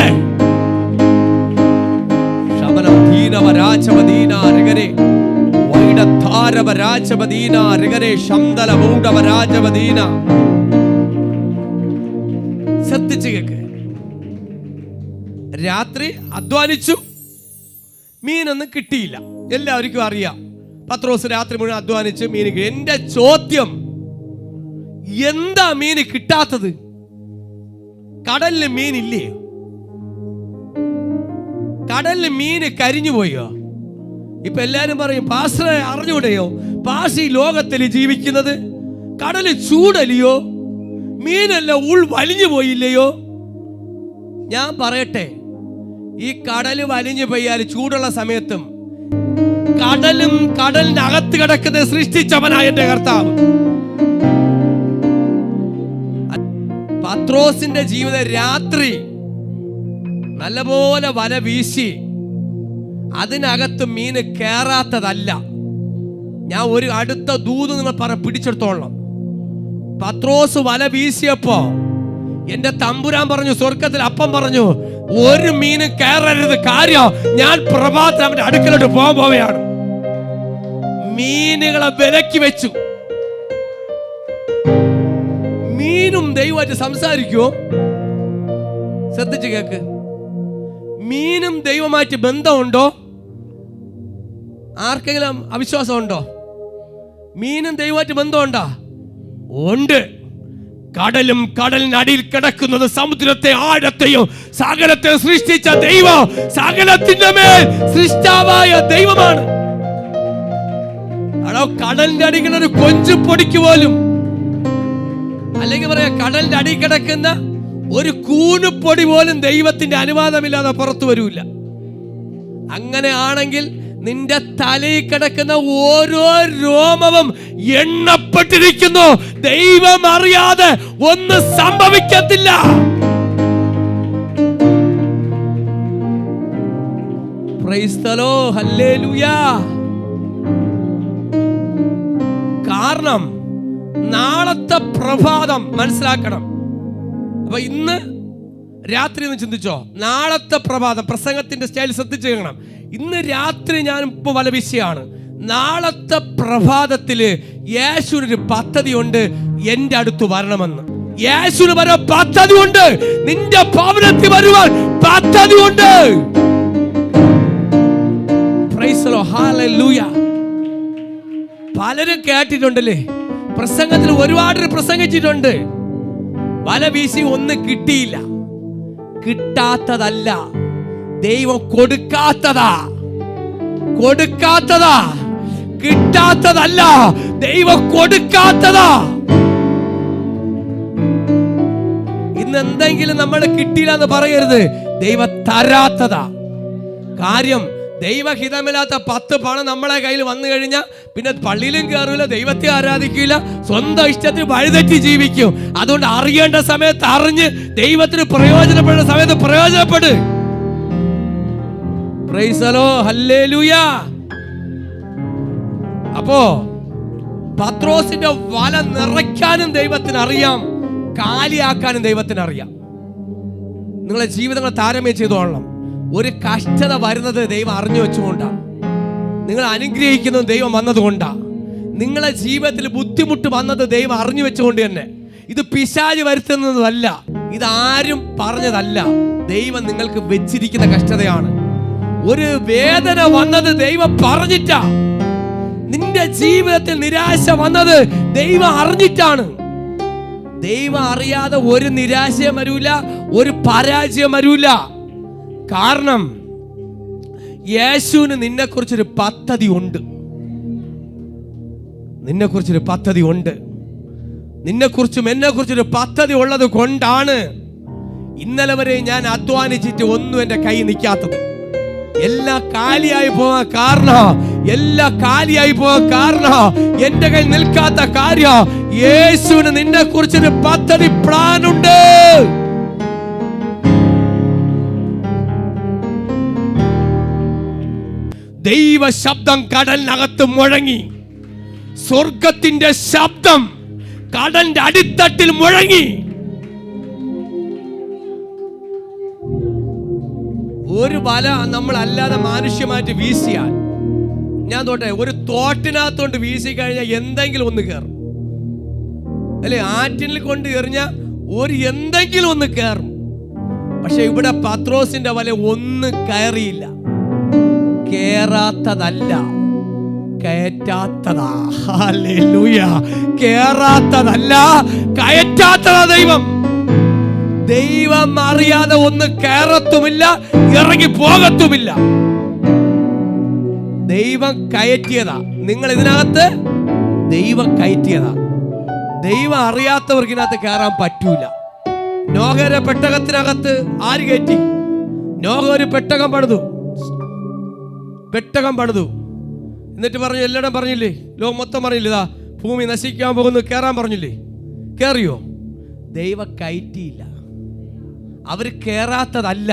ശബനം ധീനവരാജമദീന രഗരെ വൈഡധാരവരാജമദീന രഗരെ ശംദല മൂഢവരാജമദീന. ശ്രദ്ധിച്ചു കേക്ക്. രാത്രി അധ്വാനിച്ചു, മീനൊന്നും കിട്ടിയില്ല. എല്ലാവർക്കും അറിയാം, പത്രോസ് രാത്രി മുഴുവൻ അധ്വാനിച്ച് മീൻ. എന്റെ ചോദ്യം, എന്താ മീന് കിട്ടാത്തത്? കടലില് മീനില്ലേ? കടലില് മീന് കരിഞ്ഞു പോയോ? ഇപ്പൊ എല്ലാരും പറയും, പാസ്റ്ററെ അറിഞ്ഞൂടെയോ, പാസ്റ്റർ ഈ ലോകത്തിൽ ജീവിക്കുന്നത്? കടല് ചൂടല്ലയോ? മീനെല്ലാം വലിഞ്ഞു പോയില്ലയോ? ഞാൻ പറയട്ടെ, ഈ കടല് വലിഞ്ഞു പോയാൽ ചൂടുള്ള സമയത്തും കടലും കടലിനകത്ത് കിടക്കുന്നത് സൃഷ്ടിച്ചവനായ എന്റെ കർത്താവ്. പത്രോസിന്റെ ജീവിതം രാത്രി നല്ലപോലെ വല വീശി അതിനകത്ത് മീന് കേറാത്തതല്ല. ഞാൻ ഒരു അടുത്ത ദൂത് നിങ്ങൾ പിടിച്ചെടുത്തോളാം. പത്രോസ് വല വീശിയപ്പോ എന്റെ തമ്പുരാൻ പറഞ്ഞു, സ്വർഗത്തിൽ അപ്പം പറഞ്ഞു, ഒരു മീന് കയറരുത്. കാര്യം, ഞാൻ പ്രഭാതത്തിൽ അവന്റെ അടുക്കലോട്ട് പോവുകയാണ്. മീനുകളെ വിലക്കി വെച്ചു. മീനും ദൈവമായിട്ട് സംസാരിക്കുമോ? ശ്രദ്ധിച്ചു കേക്ക്. മീനും ദൈവമായിട്ട് ബന്ധമുണ്ടോ? ആർക്കെങ്കിലും അവിശ്വാസം ഉണ്ടോ? മീനും ദൈവമായിട്ട് ബന്ധമുണ്ടോ? ഉണ്ട്. കടലും കടലിനടിയിൽ കിടക്കുന്നത് സമുദ്രത്തെ ആഴത്തെയും സകലത്തെ സൃഷ്ടിച്ച ദൈവം, സകലത്തിന്റെ മേൽ സൃഷ്ടാവായ ദൈവമാണ്. അടോ, കടലിന്റെ അടിയിൽ ഒരു കൊഞ്ചു പൊടിക്ക് പോലും, അല്ലെങ്കിൽ പറയാ കടലിന്റെ അടിയിൽ കിടക്കുന്ന ഒരു കൂനുപൊടി പോലും ദൈവത്തിന്റെ അനുവാദമില്ലാതെ പുറത്തു വരൂല. അങ്ങനെ ആണെങ്കിൽ നിന്റെ തലയിൽ കിടക്കുന്ന ഓരോ രോമവും എണ്ണപ്പെട്ടിരിക്കുന്നു. ദൈവം അറിയാതെ ഒന്നും സംഭവിക്കത്തില്ല. Price the lord, hallelujah. കാരണം നാളത്തെ പ്രഭാതം മനസ്സിലാക്കണം. അപ്പൊ ഇന്ന് രാത്രി ഒന്ന് ചിന്തിച്ചോ, നാളത്തെ പ്രഭാതം. പ്രസംഗത്തിന്റെ സ്റ്റൈൽ ശ്രദ്ധിച്ചു കേൾക്കണം. ഇന്ന് രാത്രി ഞാൻ ഇപ്പോൾ വല വീശിയാണ്. നാളത്തെ പ്രഭാതത്തില് യേശുവിനൊരു പദ്ധതി ഉണ്ട്, എൻ്റെ അടുത്ത് വരണമെന്ന്. യേശുവിന് വരാൻ പദ്ധതി ഉണ്ട്. നിന്റെ ഭവനത്തിൽ വരുവാൻ പദ്ധതി ഉണ്ട്. Price the lord, hallelujah. പലരും കേട്ടിട്ടുണ്ടല്ലേ, പ്രസംഗത്തിൽ ഒരുപാട് പ്രസംഗിച്ചിട്ടുണ്ട്. വല വീശി ഒന്നും കിട്ടിയില്ല. കിട്ടാത്തതല്ല, ദൈവം കൊടുക്കാത്തതാ. കൊടുക്കാത്തതാ, കിട്ടാത്തതല്ല, ദൈവം കൊടുക്കാത്തതാ. ഇന്ന് എന്തെങ്കിലും നമ്മൾ കിട്ടിയില്ല എന്ന് പറയരുത്, ദൈവം തരാത്തതാ. കാര്യം ദൈവഹിതമില്ലാത്ത 10 പണം നമ്മളെ കയ്യിൽ വന്നു കഴിഞ്ഞാൽ പിന്നെ പള്ളിയിലും കയറില്ല, ദൈവത്തെ ആരാധിക്കില്ല, സ്വന്തം ഇഷ്ടത്തിന് വഴിതെറ്റി ജീവിക്കും. അതുകൊണ്ട് അറിയേണ്ട സമയത്ത് അറിഞ്ഞ് ദൈവത്തിന് പ്രയോജനപ്പെടുന്ന സമയത്ത് പ്രയോജനപ്പെട്. Praise the lord, hallelujah. അപ്പോ പത്രോസിന്റെ വല നിറയ്ക്കാനും ദൈവത്തിന് അറിയാം, കാലിയാക്കാനും ദൈവത്തിന് അറിയാം. നിങ്ങളെ ജീവിതങ്ങൾ താരതമ്യം ചെയ്തോളണം. ഒരു കഷ്ടത വരുന്നത് ദൈവം അറിഞ്ഞു വെച്ചുകൊണ്ടാണ്. നിങ്ങൾ അനുഗ്രഹിക്കുന്നത് ദൈവം വന്നതുകൊണ്ടാണ്. നിങ്ങളെ ജീവിതത്തിൽ ബുദ്ധിമുട്ട് വന്നത് ദൈവം അറിഞ്ഞു വെച്ചുകൊണ്ട് തന്നെ. ഇത് പിശാച് വരുത്തുന്നതല്ല, ഇതാരും പറഞ്ഞതല്ല, ദൈവം നിങ്ങൾക്ക് വെച്ചിരിക്കുന്ന കഷ്ടതയാണ്. ഒരു വേദന വന്നത് ദൈവം പറഞ്ഞിട്ടാ. നിന്റെ ജീവിതത്തിൽ നിരാശ വന്നത് ദൈവം അറിഞ്ഞിട്ടാണ്. ദൈവം അറിയാതെ ഒരു നിരാശയും വരൂല, ഒരു പരാജയം വരൂല. കാരണം യേശുവിന് നിന്നെക്കുറിച്ചൊരു പദ്ധതി ഉണ്ട്. നിന്നെക്കുറിച്ചൊരു പദ്ധതി ഉണ്ട്. നിന്നെക്കുറിച്ചും എന്നെക്കുറിച്ചൊരു പദ്ധതി ഉള്ളത് കൊണ്ടാണ് ഇന്നലെ വരെ ഞാൻ അധ്വാനിച്ചിട്ട് ഒന്നും എൻ്റെ കൈ നിൽക്കാത്തത്. എല്ലാം കാലിയായി പോകാൻ കാരണം എന്റെ കയ്യിൽ നിൽക്കാത്ത കാര്യം, യേശുവിന് നിന്നെ കുറിച്ചൊരു പദ്ധതി, പ്ലാൻ ഉണ്ട്. ദൈവ ശബ്ദം കടലിനകത്ത് മുഴങ്ങി. സ്വർഗത്തിന്റെ ശബ്ദം കടലിന്റെ അടിത്തട്ടിൽ മുഴങ്ങി. ഒരു വല നമ്മൾ അല്ലാതെ മാനുഷ്യമായിട്ട് വീശിയാൽ, ഞാൻ തോട്ടെ, ഒരു തോട്ടിനകത്തോണ്ട് വീശി കഴിഞ്ഞാൽ എന്തെങ്കിലും ഒന്ന് കയറും, അല്ലെ? ആറ്റിൽ കൊണ്ട് എറിഞ്ഞാൽ എന്തെങ്കിലും ഒന്ന് കയറും. പക്ഷെ ഇവിടെ പത്രോസിന്റെ വല ഒന്നും കയറിയില്ല. കേറാത്തതല്ല, കയറ്റാത്തതാ. ഹല്ലേലൂയ. കേറാത്തതല്ല, കയറ്റാത്തതാ. ദൈവം അറിയാതെ ഒന്ന് കയറത്തുമില്ല, ഇറങ്ങി പോകത്തുമില്ല. ദൈവം കയറ്റിയതാ. നിങ്ങൾ ഇതിനകത്ത് ദൈവം കയറ്റിയതാ. ദൈവം അറിയാത്തവർക്ക് ഇതിനകത്ത് കയറാൻ പറ്റൂല. നോഹയുടെ പെട്ടകത്തിനകത്ത് ആര് കയറ്റി? നോഹ ഒരു പെട്ടകം പണിതു. എന്നിട്ട് പറഞ്ഞു, എല്ലായിടം പറഞ്ഞില്ലേ, ലോകം മൊത്തം പറഞ്ഞില്ലേ, ഇതാ ഭൂമി നശിക്കാൻ പോകുന്നു, കയറാൻ പറഞ്ഞില്ലേ? കയറിയോ? ദൈവം കയറ്റിയില്ല. അവര് കയറാത്തതല്ല,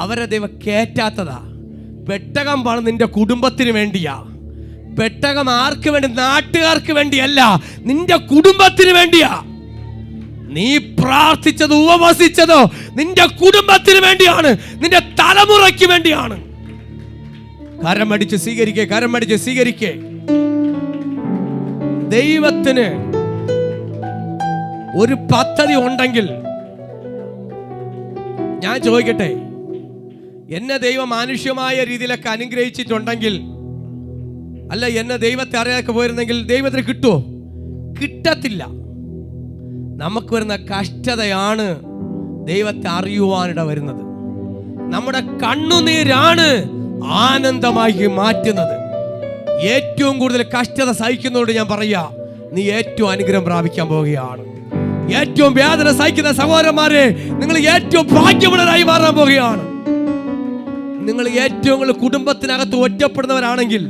അവരെ ദൈവം കയറ്റാത്തതാ. പെട്ടകം പണം നിന്റെ കുടുംബത്തിന് വേണ്ടിയാ. പെട്ടകം ആർക്ക് വേണ്ടി? നാട്ടുകാർക്ക് വേണ്ടിയല്ല, നിന്റെ കുടുംബത്തിന് വേണ്ടിയാ. നീ പ്രാർത്ഥിച്ചതോ ഉപവസിച്ചതോ നിന്റെ കുടുംബത്തിന് വേണ്ടിയാണ്, നിന്റെ തലമുറയ്ക്ക് വേണ്ടിയാണ്. കരമടിച്ച് സ്വീകരിക്കേ. ദൈവത്തിന് ഒരു പദ്ധതി ഉണ്ടെങ്കിൽ, ഞാൻ ചോദിക്കട്ടെ, എന്നെ ദൈവം മാനുഷ്യമായ രീതിയിലൊക്കെ അനുഗ്രഹിച്ചിട്ടുണ്ടെങ്കിൽ, അല്ല എന്നെ ദൈവത്തെ അറിയാതെ പോയിരുന്നെങ്കിൽ ദൈവത്തിന് കിട്ടുമോ? കിട്ടത്തില്ല. നമുക്ക് വരുന്ന കഷ്ടതയാണ് ദൈവത്തെ അറിയുവാനിട വരുന്നത്. നമ്മുടെ കണ്ണുനീരാണ് ആനന്ദമായി മാറ്റുന്നത്. ഏറ്റവും കൂടുതൽ കഷ്ടത സഹിക്കുന്നതോട് ഞാൻ പറയാ, നീ ഏറ്റവും അനുഗ്രഹം പ്രാപിക്കാൻ പോവുകയാണ്. ഏറ്റവും വേദന സഹിക്കുന്ന സഹോദരന്മാരെ, നിങ്ങൾ ഏറ്റവും ഭാഗ്യമുള്ളവരായി മാറാൻ പോവുകയാണ്. നിങ്ങൾ ഏറ്റവും കൂടുതൽ കുടുംബത്തിനകത്ത് ഒറ്റപ്പെടുന്നവരാണെങ്കിൽ,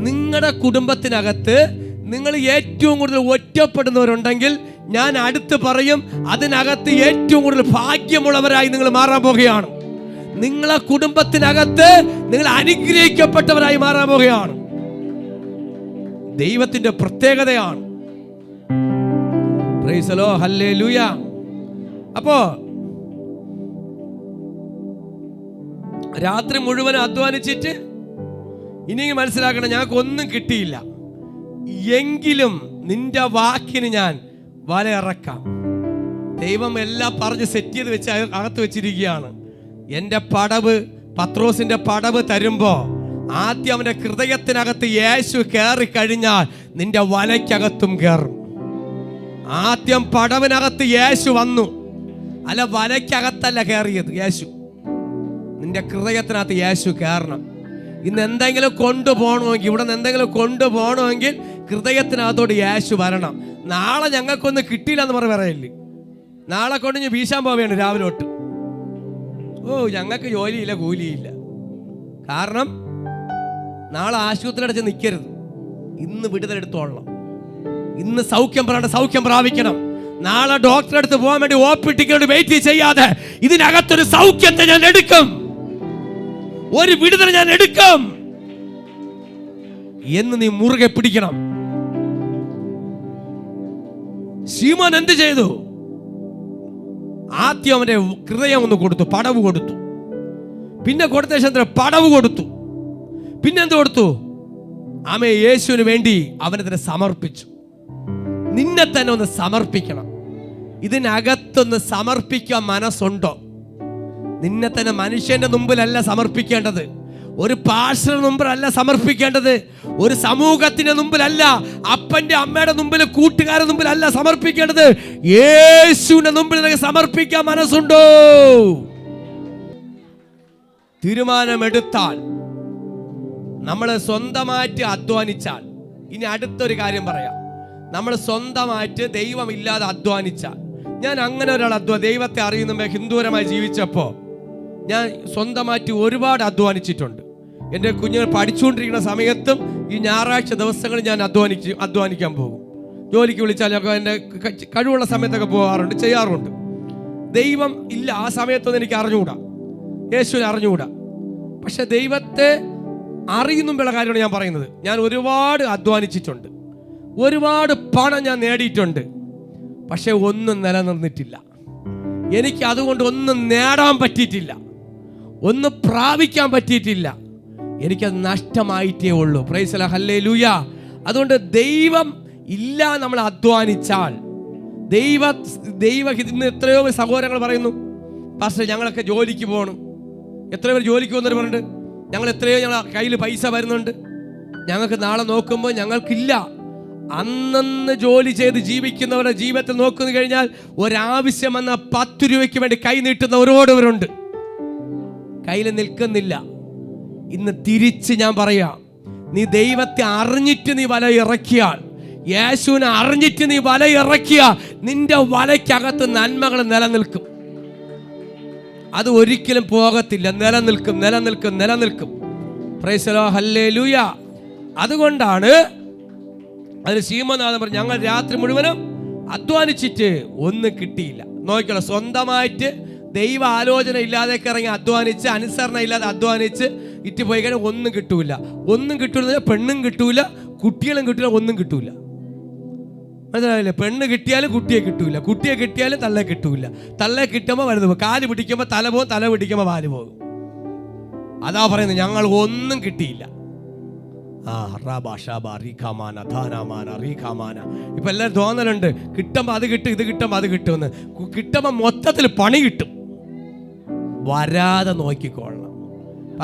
നിങ്ങളുടെ കുടുംബത്തിനകത്ത് നിങ്ങൾ ഏറ്റവും കൂടുതൽ ഒറ്റപ്പെടുന്നവരുണ്ടെങ്കിൽ, ഞാൻ അടുത്ത് പറയും, അതിനകത്ത് ഏറ്റവും കൂടുതൽ ഭാഗ്യമുള്ളവരായി നിങ്ങൾ മാറാൻ പോവുകയാണ്. നിങ്ങളെ കുടുംബത്തിനകത്ത് നിങ്ങൾ അനുഗ്രഹിക്കപ്പെട്ടവരായി മാറാൻ പോവുകയാണ്. ദൈവത്തിന്റെ പ്രത്യേകതയാണ്. Price the lord, hallelujah. അപ്പോ രാത്രി മുഴുവൻ അധ്വാനിച്ചിട്ട് ഇനിയും മനസ്സിലാക്കണം, ഞങ്ങൾക്ക് ഒന്നും കിട്ടിയില്ല. എങ്കിലും നിന്റെ വാക്കിന് ഞാൻ വല ഇറക്കാം. ദൈവം എല്ലാം പറഞ്ഞ് സെറ്റ് ചെയ്ത് വെച്ച് അകത്ത് വെച്ചിരിക്കുകയാണ്. എൻ്റെ പടവ്, പത്രോസിന്റെ പടവ് തരുമ്പോ ആദ്യം അവന്റെ ഹൃദയത്തിനകത്ത് യേശു കയറി കഴിഞ്ഞാൽ നിന്റെ വലയ്ക്കകത്തും കയറും. ആദ്യം പടവിനകത്ത് യേശു വന്നു, അല്ല വലയ്ക്കകത്തല്ല കയറിയത് യേശു. നിന്റെ ഹൃദയത്തിനകത്ത് യേശു കയറണം. ഇന്ന് എന്തെങ്കിലും കൊണ്ടുപോകണമെങ്കിൽ, ഇവിടെ നിന്ന് എന്തെങ്കിലും കൊണ്ടുപോകണമെങ്കിൽ ഹൃദയത്തിനകത്തോട് യേശു വരണം. നാളെ ഞങ്ങൾക്കൊന്നും കിട്ടിയില്ല എന്ന് പറയില്ലേ, നാളെ കൊണ്ട് ഞാൻ വീശാൻ പോവുകയാണ് രാവിലെ തൊട്ട്. ഞങ്ങൾക്ക് ജോലിയില്ല, കൂലിയില്ല. കാരണം നാളെ ആശുപത്രി അടച്ച് നിൽക്കരുത്. ഇന്ന് വിടുതലെടുത്തോളണം. ഇന്ന് സൗഖ്യം പറയേണ്ട സൗഖ്യം പ്രാപിക്കണം. നാളെ ഡോക്ടറെ അടുത്ത് പോകാൻ വേണ്ടി ഓപ്പിട്ടിക്കൊണ്ട് വെയിറ്റ് ചെയ്യാതെ ഇതിനകത്തൊരു സൗഖ്യത്തെ ഞാൻ എടുക്കും, ഒരു വിടുതൽ ഞാൻ എടുക്കും എന്ന് നീ മുറുകെ പിടിക്കണം. ശീമോൻ എന്ത് ചെയ്തു? ആദ്യം അവന്റെ ഹൃദയം ഒന്ന് കൊടുത്തു, പടവ് കൊടുത്തു. പിന്നെ കൊടുത്ത ശേഷം പടവ് കൊടുത്തു. പിന്നെ എന്ത് കൊടുത്തു? ആമേ യേശുവിന് വേണ്ടി അവനെ സമർപ്പിച്ചു. നിന്നെ തന്നെ ഒന്ന് സമർപ്പിക്കണം. ഇതിനകത്തൊന്ന് സമർപ്പിക്കാൻ മനസ്സുണ്ടോ? നിന്നെ തന്നെ മനുഷ്യന്റെ മുമ്പിലല്ല സമർപ്പിക്കേണ്ടത്, ഒരു പാസ്റ്ററിന് മുമ്പിലല്ല സമർപ്പിക്കേണ്ടത്, ഒരു സമൂഹത്തിന്റെ മുമ്പിലല്ല, അപ്പന്റെ അമ്മയുടെ മുമ്പിൽ, കൂട്ടുകാരുടെ മുമ്പിലല്ല സമർപ്പിക്കേണ്ടത്. യേശുവിന്റെ മുമ്പിൽ നിനക്ക് സമർപ്പിക്കാൻ മനസ്സുണ്ടോ? തീരുമാനമെടുത്താൽ, നമ്മൾ സ്വന്തമായിട്ട് അധ്വാനിച്ചാൽ, ഇനി അടുത്തൊരു കാര്യം പറയാം, നമ്മൾ സ്വന്തമായിട്ട് ദൈവമില്ലാതെ അധ്വാനിച്ചാൽ. ഞാൻ അങ്ങനെ ഒരാൾ ദൈവത്തെ അറിയുന്ന ഹിന്ദുപരമായി ജീവിച്ചപ്പോൾ ഞാൻ സ്വന്തമായിട്ട് ഒരുപാട് അധ്വാനിച്ചിട്ടുണ്ട്. എൻ്റെ കുഞ്ഞുങ്ങൾ പഠിച്ചുകൊണ്ടിരിക്കുന്ന സമയത്തും ഈ ഞായറാഴ്ച ദിവസങ്ങളിൽ ഞാൻ അധ്വാനിക്കാൻ പോകും. ജോലിക്ക് വിളിച്ചാലൊക്കെ എൻ്റെ കഴിവുള്ള സമയത്തൊക്കെ പോകാറുണ്ട്, ചെയ്യാറുണ്ട്. ദൈവം ഇല്ല ആ സമയത്തൊന്നും എനിക്ക് അറിഞ്ഞുകൂടാ, യേശുവിനെ അറിഞ്ഞുകൂടാ. പക്ഷെ ദൈവത്തെ അറിയുന്നുമുള്ള കാര്യമാണ് ഞാൻ പറയുന്നത്. ഞാൻ ഒരുപാട് അധ്വാനിച്ചിട്ടുണ്ട്, ഒരുപാട് പണം ഞാൻ നേടിയിട്ടുണ്ട്. പക്ഷെ ഒന്നും നിലനിർന്നിട്ടില്ല. എനിക്ക് അതുകൊണ്ട് ഒന്നും നേടാൻ പറ്റിയിട്ടില്ല, ഒന്നും പ്രാപിക്കാൻ പറ്റിയിട്ടില്ല. എനിക്കത് നഷ്ടമായിട്ടേ ഉള്ളൂ. Price the lord, hallelujah. അതുകൊണ്ട് ദൈവം ഇല്ല നമ്മൾ അധ്വാനിച്ചാൽ, ഇന്ന് എത്രയോ സഹോദരങ്ങൾ പറയുന്നു, പാസ്റ്റർ ഞങ്ങളൊക്കെ ജോലിക്ക് പോകണം. എത്രയോ പേർ ജോലിക്ക് പോകുന്നവർ പറഞ്ഞിട്ട് ഞങ്ങൾ കയ്യിൽ പൈസ വരുന്നുണ്ട്, ഞങ്ങൾക്ക് നാളെ നോക്കുമ്പോൾ ഞങ്ങൾക്കില്ല. അന്നന്ന് ജോലി ചെയ്ത് ജീവിക്കുന്നവരുടെ ജീവിതത്തിൽ നോക്കുന്നു കഴിഞ്ഞാൽ ഒരാവശ്യം വന്ന 10 രൂപയ്ക്ക് വേണ്ടി കൈ നീട്ടുന്ന ഒരുപാടുപേരുണ്ട്, കയ്യിൽ നിൽക്കുന്നില്ല. ഇന്ന് തിരിച്ച് ഞാൻ പറയാം, നീ ദൈവത്തെ അറിഞ്ഞിട്ട് നീ വല ഇറക്കിയാൽ, യേശുവിനെ അറിഞ്ഞിട്ട് നീ വല ഇറക്കിയാൽ, നിന്റെ വലയ്ക്കകത്ത് നന്മകൾ നിലനിൽക്കും. അത് ഒരിക്കലും പോകത്തില്ല, നിലനിൽക്കും. Price the lord, hallelujah. അതുകൊണ്ടാണ് അതിന് ശീമോനാഥൻ പറഞ്ഞു, ഞങ്ങൾ രാത്രി മുഴുവനും അധ്വാനിച്ചിട്ട് ഒന്നും കിട്ടിയില്ല. നോക്കിക്കോളാം, സ്വന്തമായിട്ട് ദൈവ ആലോചന ഇല്ലാതെയൊക്കെ ഇറങ്ങി അധ്വാനിച്ച്, അനുസരണ ഇല്ലാതെ അധ്വാനിച്ച് ഇറ്റ് പോയി കഴിഞ്ഞാൽ ഒന്നും കിട്ടൂല. പെണ്ണും കിട്ടൂല, കുട്ടികളും കിട്ടൂല, ഒന്നും കിട്ടൂല. മനസ്സിലായില്ലേ? പെണ്ണ് കിട്ടിയാലും കുട്ടിയെ കിട്ടൂല, കുട്ടിയെ കിട്ടിയാലും തള്ളെ കിട്ടൂല, തള്ളെ കിട്ടുമ്പോൾ വലുത് പോകും, കാല് പിടിക്കുമ്പോൾ തല പോകും, തല പിടിക്കുമ്പോൾ വാല് പോകും. അതാ പറയുന്നത്, ഞങ്ങൾ ഒന്നും കിട്ടിയില്ല. ഇപ്പൊ എല്ലാവരും തോന്നലുണ്ട്, കിട്ടുമ്പോ അത് കിട്ടും, ഇത് കിട്ടുമ്പോ അത് കിട്ടുമെന്ന്. കിട്ടുമ്പോ മൊത്തത്തിൽ പണി കിട്ടും. വരാതെ നോക്കിക്കൊള്ളണം.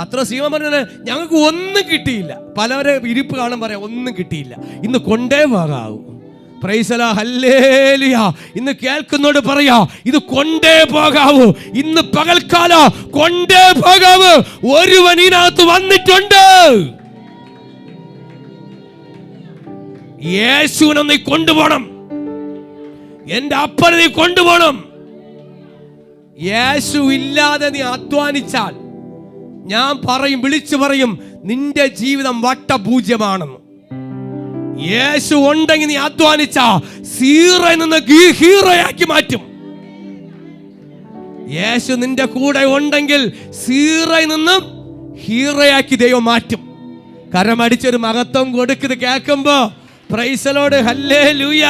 അത്ര സീമ പറഞ്ഞത് ഞങ്ങൾക്ക് ഒന്നും കിട്ടിയില്ല. പലവരെ ഇരിപ്പ് കാണും പറയാം ഒന്നും കിട്ടിയില്ല, ഇന്ന് കൊണ്ടേ പോകാവൂ. Praise the lord, hallelujah. ഇന്ന് കേൾക്കുന്നോട് പറയാ, ഇത് കൊണ്ടേ പോകാവൂ. ഇന്ന് പകൽക്കാലം കൊണ്ടേ പോകാവൂ. ഒരുവൻ ഇതിനകത്ത് വന്നിട്ടുണ്ട്. യേശുവിനെ നീ കൊണ്ടുപോകണം, എന്റെ അപ്പനെ നീ കൊണ്ടുപോകണം. യേശു ഇല്ലാതെ നീ അധ്വാനിച്ചാൽ, ഞാൻ വിളിച്ചു പറയും, നിന്റെ ജീവിതം വട്ടപൂജ്യമാണെന്ന്. യേശു ഉണ്ടെങ്കിൽ നീ അധ്വാനിച്ച സീറോയിൽ നിന്ന് ഹീറോയാക്കി മാറ്റും. യേശു നിന്റെ കൂടെ ഉണ്ടെങ്കിൽ സീറോയിൽ നിന്നും ഹീറോയാക്കി ദൈവം മാറ്റും. കരമടിച്ചൊരു മഹത്വം കൊടുക്കുന്നത് കേൾക്കുമ്പോ പ്രൈസ് ദി ലോർഡ്, ഹല്ലേലൂയ.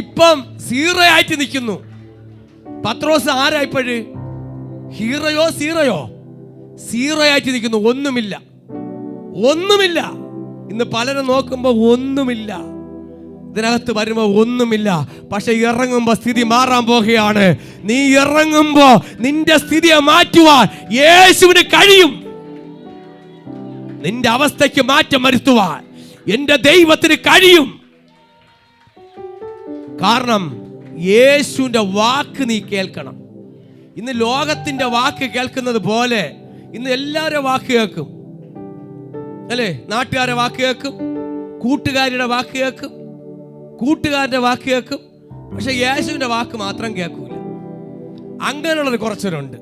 ഇപ്പം സീറോ ആയിട്ട് നിൽക്കുന്നു. പത്രോസ് ആരായിപ്പോഴ്? ഹീറോയോ സീറോ ആയിട്ട് നിൽക്കുന്നു. ഒന്നുമില്ല. ഇന്ന് പലരും നോക്കുമ്പോൾ ഒന്നുമില്ല. ഇതിനകത്ത് വരുമ്പോൾ ഒന്നുമില്ല. പക്ഷെ ഇറങ്ങുമ്പോൾ സ്ഥിതി മാറാൻ പോകുകയാണ്. നീ ഇറങ്ങുമ്പോ നിന്റെ സ്ഥിതിയെ മാറ്റുവാൻ യേശുവിന് കഴിയും. നിന്റെ അവസ്ഥയ്ക്ക് മാറ്റം വരുത്തുവാൻ എന്റെ ദൈവത്തിന് കഴിയും. കാരണം യേശുവിന്റെ വാക്ക് നീ കേൾക്കണം. ഇന്ന് ലോകത്തിന്റെ വാക്ക് കേൾക്കുന്നത് പോലെ ഇന്ന് എല്ലാവരുടെ വാക്ക് കേൾക്കും അല്ലേ? നാട്ടുകാരുടെ വാക്ക് കേൾക്കും, കൂട്ടുകാരുടെ വാക്ക് കേൾക്കും, കൂട്ടുകാരുടെ വാക്ക് കേൾക്കും. പക്ഷെ യേശുവിന്റെ വാക്ക് മാത്രം കേൾക്കൂല. അങ്ങനെയുള്ളത് കുറച്ചവരുണ്ട്.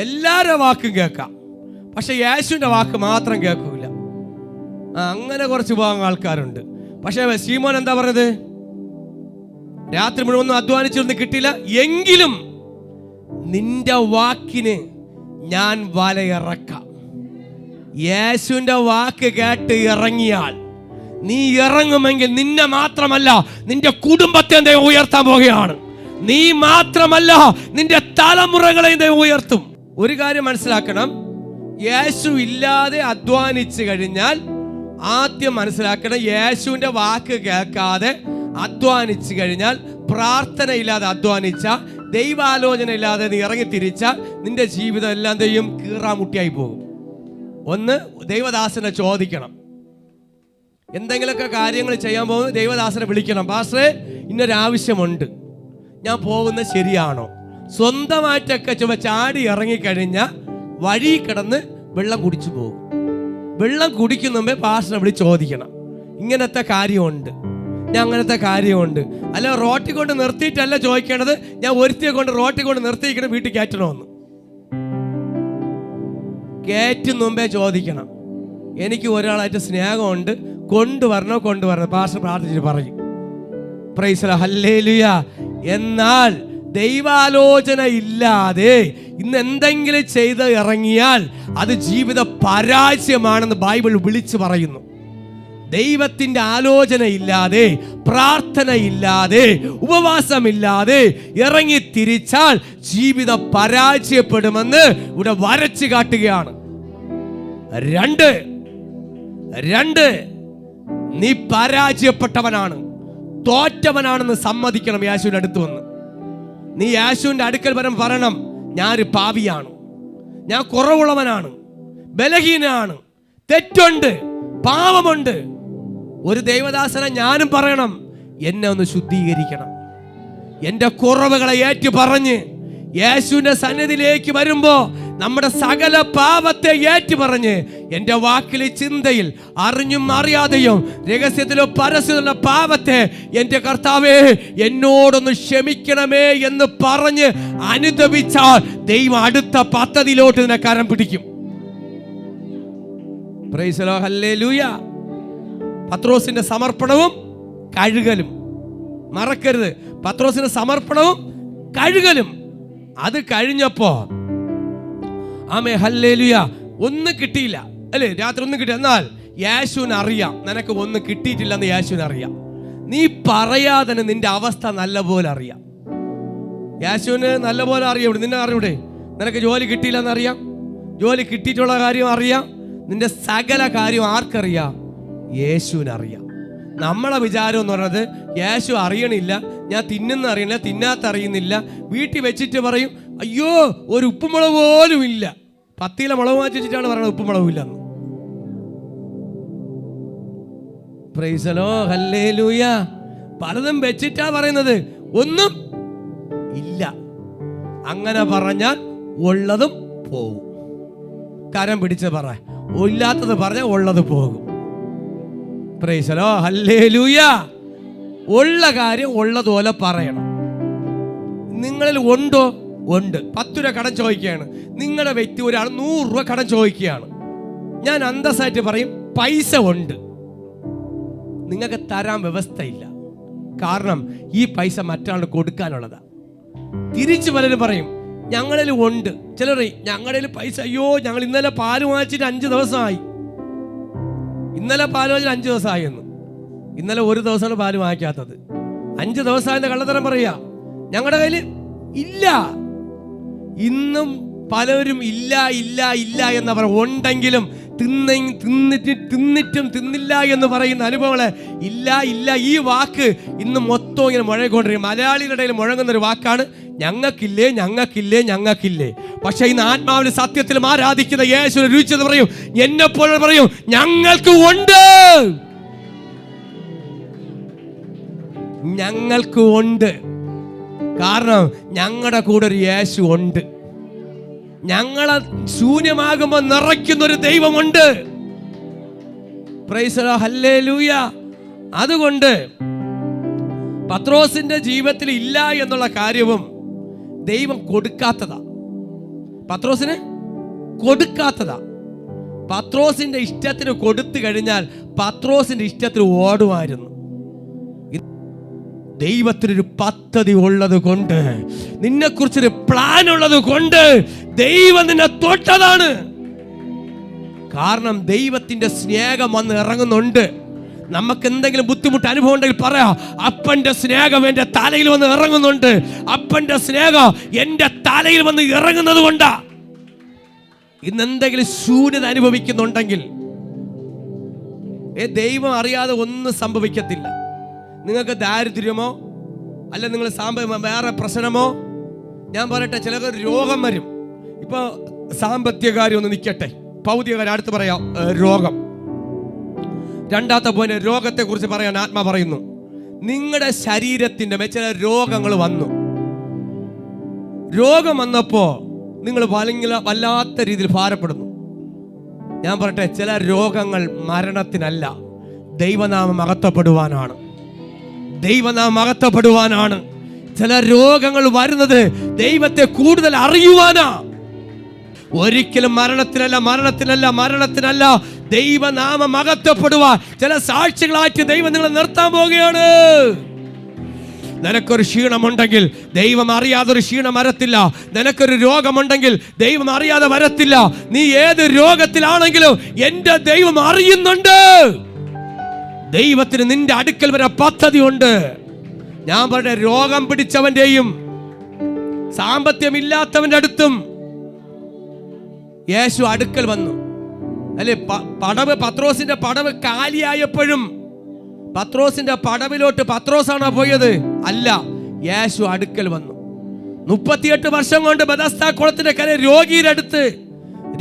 എല്ലാവരുടെ വാക്കും കേൾക്കാം, പക്ഷെ യേശുവിന്റെ വാക്ക് മാത്രം കേൾക്കൂല. അങ്ങനെ കുറച്ച് ഭാഗം ആൾക്കാരുണ്ട്. പക്ഷെ ശീമോൻ എന്താ പറഞ്ഞത്? രാത്രി മുഴുവൻ അധ്വാനിച്ചൊന്നും കിട്ടിയില്ല, എങ്കിലും നിന്റെ വാക്കിന് ഞാൻ വലയിറക്കാം. യേശുവിന്റെ വാക്ക് കേട്ട് ഇറങ്ങിയാൽ നീ ഇറങ്ങുമെങ്കിൽ നിന്നെ മാത്രമല്ല നിന്റെ കുടുംബത്തെ ദൈവം ഉയർത്താൻ പോകുകയാണ്. നീ മാത്രമല്ല നിന്റെ തലമുറകളെ ദൈവം ഉയർത്തും. ഒരു കാര്യം മനസ്സിലാക്കണം, യേശു ഇല്ലാതെ അധ്വാനിച്ചു കഴിഞ്ഞാൽ ആദ്യം മനസ്സിലാക്കണം, യേശുവിന്റെ വാക്ക് കേൾക്കാതെ അധ്വാനിച്ചു കഴിഞ്ഞാൽ, പ്രാർത്ഥന ഇല്ലാതെ അധ്വാനിച്ച, ദൈവാലോചന ഇല്ലാതെ നീ ഇറങ്ങി തിരിച്ച നിന്റെ ജീവിതം എല്ലാം ദൈവം കീറാമുട്ടിയായി പോകും. ഒന്ന്, ദൈവദാസനെ ചോദിക്കണം. എന്തെങ്കിലുമൊക്കെ കാര്യങ്ങൾ ചെയ്യാൻ പോകുന്നത് ദൈവദാസനെ വിളിക്കണം. പാസ്റ്ററെ, ഇന്നൊരാവശ്യമുണ്ട്, ഞാൻ പോകുന്നത് ശരിയാണോ? സ്വന്തമായിട്ടൊക്കെ ചാടി ഇറങ്ങിക്കഴിഞ്ഞാൽ വഴി കിടന്ന് വെള്ളം കുടിച്ചു പോകും. വെള്ളം കുടിക്കുന്ന മുമ്പേ പാസ്റ്ററെ വിളിച്ച് ചോദിക്കണം, ഇങ്ങനത്തെ കാര്യമുണ്ട്, ഞാൻ അങ്ങനത്തെ കാര്യമുണ്ട്. അല്ല റോട്ടിൽ കൊണ്ട് നിർത്തിയിട്ടല്ല ചോദിക്കേണ്ടത്, ഞാൻ ഒരുത്തിയെ കൊണ്ട് റോട്ടിൽ കൊണ്ട് നിർത്തിയിരിക്കണം, വീട്ടിൽ കയറ്റണമെന്ന്. കയറ്റും മുമ്പേ ചോദിക്കണം, എനിക്ക് ഒരാളായിട്ട് സ്നേഹമുണ്ട്, കൊണ്ടുവരണം. പാസ്റ്റർ പ്രാർത്ഥിച്ചിട്ട് പറയും. Price the lord, hallelujah. എന്നാൽ ദൈവാലോചന ഇല്ലാതെ ഇന്ന് എന്തെങ്കിലും ചെയ്ത് ഇറങ്ങിയാൽ അത് ജീവിത പരാജയമാണെന്ന് ബൈബിൾ വിളിച്ചു പറയുന്നു. ദൈവത്തിന്റെ ആലോചന ഇല്ലാതെ, പ്രാർത്ഥന ഇല്ലാതെ, ഉപവാസമില്ലാതെ ഇറങ്ങി തിരിച്ചാൽ ജീവിതം പരാജയപ്പെടുമെന്ന് ഇവിടെ വരച്ചു കാട്ടുകയാണ്. രണ്ട്, നീ പരാജയപ്പെട്ടവനാണ്, തോറ്റവനാണെന്ന് സമ്മതിക്കണം. യേശുവിന്റെ അടുത്ത് വന്ന് നീ യേശുവിന്റെ അടുക്കൽ പറയണം, ഞാനൊരു പാപിയാണ്, ഞാൻ കുറവുള്ളവനാണ്, ബലഹീനാണ്, തെറ്റുണ്ട്, പാപമുണ്ട്. ഒരു ദൈവദാസനെ ഞാനും പറയണം, എന്നെ ഒന്ന് ശുദ്ധീകരിക്കണം. എൻ്റെ കുറവുകളെ ഏറ്റു പറഞ്ഞ് യേശുവിന്റെ സന്നിധിയിലേക്ക് വരുമ്പോ നമ്മുടെ സകല പാപത്തെ ഏറ്റു പറഞ്ഞ് എൻ്റെ വാക്കിലെ ചിന്തയിൽ അറിഞ്ഞും അറിയാതെയും രഹസ്യത്തിലോ പരസ്യത്തിലുള്ള പാപത്തെ എൻ്റെ കർത്താവേ എന്നോടൊന്ന് ക്ഷമിക്കണമേ എന്ന് പറഞ്ഞ് അനുദപിച്ചാൽ ദൈവം അടുത്ത പദ്ധതിയിലോട്ട് നിന്നെ കരം പിടിക്കും. Price the lord, hallelujah. പത്രോസിന്റെ സമർപ്പണവും കഴുകലും മറക്കരുത്. പത്രോസിന്റെ സമർപ്പണവും കഴുകലും അത് കഴിഞ്ഞപ്പോ ആമേ ഹല്ലേലൂയ, ഒന്നും കിട്ടിയില്ല അല്ലേ? രാത്രി ഒന്നും കിട്ടില്ല. എന്നാൽ യേശുവിന് അറിയാം നിനക്ക് ഒന്നും കിട്ടിയിട്ടില്ലെന്ന്. യേശുവിന് അറിയാം. നീ പറയാതെ തന്നെ നിന്റെ അവസ്ഥ നല്ലപോലെ അറിയാം. യേശുവിന് നല്ലപോലെ അറിയാം. നിന്നെ അറിയൂടെ? നിനക്ക് ജോലി കിട്ടിയില്ലെന്ന് അറിയാം, ജോലി കിട്ടിയിട്ടുള്ള കാര്യം അറിയാം, നിന്റെ സകല കാര്യം ആർക്കറിയാം? യേശുവിനറിയാം. നമ്മളെ വിചാരം എന്ന് പറയുന്നത് യേശു അറിയണില്ല, ഞാൻ തിന്നുന്ന അറിയണില്ല, തിന്നാത്ത അറിയുന്നില്ല. വീട്ടിൽ വെച്ചിട്ട് പറയും, അയ്യോ ഒരു ഉപ്പുമുളക് പോലും ഇല്ല. 10 കിലോ മുളക് മാറ്റി വെച്ചിട്ടാണ് പറയുന്നത് ഉപ്പുമുളകും ഇല്ലെന്ന്. Price the lord, hallelujah. പലതും വെച്ചിട്ടാ പറയുന്നത്, ഒന്നും ഇല്ല. അങ്ങനെ പറഞ്ഞാൽ ഉള്ളതും പോകും. കരം പിടിച്ച് പറ, ഇല്ലാത്തത് പറഞ്ഞാൽ ഉള്ളത് പോകും. Price the lord, hallelujah. ഉള്ള കാര്യം ഉള്ളതുപോലെ പറയണം. നിങ്ങളിൽ ഉണ്ടോ? ഉണ്ട്. 10 രൂപ കടം ചോദിക്കുകയാണ് നിങ്ങളുടെ വ്യക്തി, ഒരാൾ 100 രൂപ കടം ചോദിക്കുകയാണ്. ഞാൻ അന്തസ്സായിട്ട് പറയും, പൈസ ഉണ്ട്, നിങ്ങൾക്ക് തരാൻ വ്യവസ്ഥയില്ല. കാരണം ഈ പൈസ മറ്റൊരാൾ കൊടുക്കാനുള്ളതാ. തിരിച്ചു പലരും പറയും, ഞങ്ങളിൽ ഉണ്ട്. ചിലർ ഞങ്ങളുടെ പൈസ, അയ്യോ ഞങ്ങൾ ഇന്നലെ പാല് വാങ്ങിച്ചിട്ട് 5 ദിവസമായി, ഇന്നലെ പാല് വാങ്ങിച്ചിട്ട് 5 ദിവസമായി എന്ന്. ഇന്നലെ ഒരു ദിവസമാണ് പാല് വാങ്ങിക്കാത്തത്, 5 ദിവസമായെന്ന് കള്ളത്തരം പറയാ. ഞങ്ങളുടെ കയ്യിൽ ഇല്ല. ഇന്നും പലരും ഇല്ല ഇല്ല ഇല്ല എന്നവർ ഉണ്ടെങ്കിലും തിന്നിട്ടും തിന്നില്ല എന്ന് പറയുന്ന അനുഭവങ്ങളെ ഇല്ല. ഈ വാക്ക് ഇന്ന് മൊത്തം ഇങ്ങനെ മുഴങ്ങിക്കൊണ്ടിരിക്കും. മലയാളികളുടെ ഇടയിൽ മുഴങ്ങുന്ന ഒരു വാക്കാണ് ഞങ്ങൾക്കില്ലേ. പക്ഷെ ഇന്ന് ആത്മാവിൽ സത്യത്തിലും ആരാധിക്കുന്ന യേശുവിനെ രുചിച്ചെന്ന് പറയും, എന്നെപ്പോലെ പറയും ഞങ്ങൾക്ക് ഉണ്ട്. കാരണം ഞങ്ങളുടെ കൂടെ ഒരു യേശു ഉണ്ട്. ഞങ്ങളെ ശൂന്യമാകുമ്പോൾ നിറയ്ക്കുന്നൊരു ദൈവമുണ്ട്. Price the lord, hallelujah. അതുകൊണ്ട് പത്രോസിന്റെ ജീവിതത്തിൽ ഇല്ല എന്നുള്ള കാര്യവും ദൈവം കൊടുക്കാത്തതാ. പത്രോസിന് കൊടുക്കാത്തതാ. പത്രോസിന്റെ ഇഷ്ടത്തിന് കൊടുത്തു കഴിഞ്ഞാൽ പത്രോസിന്റെ ഇഷ്ടത്തിന് ഓടുമായിരുന്നു. ദൈവത്തിനൊരു പദ്ധതി ഉള്ളത് കൊണ്ട്, നിന്നെ കുറിച്ചൊരു പ്ലാൻ ഉള്ളത് കൊണ്ട് ദൈവം നിന്നെ തൊട്ടതാണ്. കാരണം ദൈവത്തിന്റെ സ്നേഹം വന്ന് ഇറങ്ങുന്നുണ്ട്. നമുക്ക് എന്തെങ്കിലും ബുദ്ധിമുട്ട് അനുഭവം ഉണ്ടെങ്കിൽ പറയാ, അപ്പന്റെ സ്നേഹം എന്റെ തലയിൽ വന്ന് ഇറങ്ങുന്നുണ്ട്. അപ്പന്റെ സ്നേഹം എന്റെ തലയിൽ വന്ന് ഇറങ്ങുന്നത് കൊണ്ടാ. ഇന്ന് എന്തെങ്കിലും ശൂന്യത അനുഭവിക്കുന്നുണ്ടെങ്കിൽ ദൈവം അറിയാതെ ഒന്നും സംഭവിക്കത്തില്ല. നിങ്ങൾക്ക് ദാരിദ്ര്യമോ അല്ല നിങ്ങൾ വേറെ പ്രശ്നമോ, ഞാൻ പറയട്ടെ, ചിലർക്ക് രോഗം വരും. ഇപ്പൊ സാമ്പത്തിക കാര്യം ഒന്ന് നിൽക്കട്ടെ, ഭൗതിക കാര്യം അടുത്ത് പറയാം. രോഗം, രണ്ടാമത്തെ പോയിന്റ്, രോഗത്തെ കുറിച്ച് പറയാൻ ആത്മാ പറയുന്നു. നിങ്ങളുടെ ശരീരത്തിന്റെ ചില രോഗങ്ങൾ വന്നു. രോഗം വന്നപ്പോ നിങ്ങൾ വല്ലാത്ത രീതിയിൽ ഭാരപ്പെടുന്നു. ഞാൻ പറയട്ടെ, ചില രോഗങ്ങൾ മരണത്തിനല്ല, ദൈവനാമം മഹത്വപ്പെടുവാനാണ്. ചില രോഗങ്ങൾ വരുന്നത് ദൈവത്തെ കൂടുതൽ അറിയുവാനാ. ഒരിക്കലും മരണത്തിനല്ല, ദൈവനാമം മഹത്വപ്പെടുവാൻ ചില സാക്ഷികളായിട്ട് ദൈവം നിങ്ങളെ നിർത്താൻ പോവുകയാണ്. നിനക്കൊരു ക്ഷീണമുണ്ടെങ്കിൽ ദൈവം അറിയാതൊരു ക്ഷീണം വരത്തില്ല. നിനക്കൊരു രോഗമുണ്ടെങ്കിൽ ദൈവം അറിയാതെ വരത്തില്ല. നീ ഏത് രോഗത്തിലാണെങ്കിലും എന്റെ ദൈവം അറിയുന്നുണ്ട്. ദൈവത്തിന് നിന്റെ അടുക്കൽ വരെ പദ്ധതിയുണ്ട്. ഞാൻ പറഞ്ഞ, രോഗം പിടിച്ചവന്റെയും സാമ്പത്തികമില്ലാത്തവന്റെ അടുത്തും യേശു അടുക്കൽ വന്നു. അല്ലെ, പത്രോസിന്റെ പടവ് കാലിയായപ്പോഴും പത്രോസിന്റെ പടവിലോട്ട് പത്രോസാണോ പോയത്? അല്ല, യേശു അടുക്കൽ വന്നു. 38 വർഷം കൊണ്ട് ബെഥസ്ദാ കുളത്തിന്റെ കരയിൽ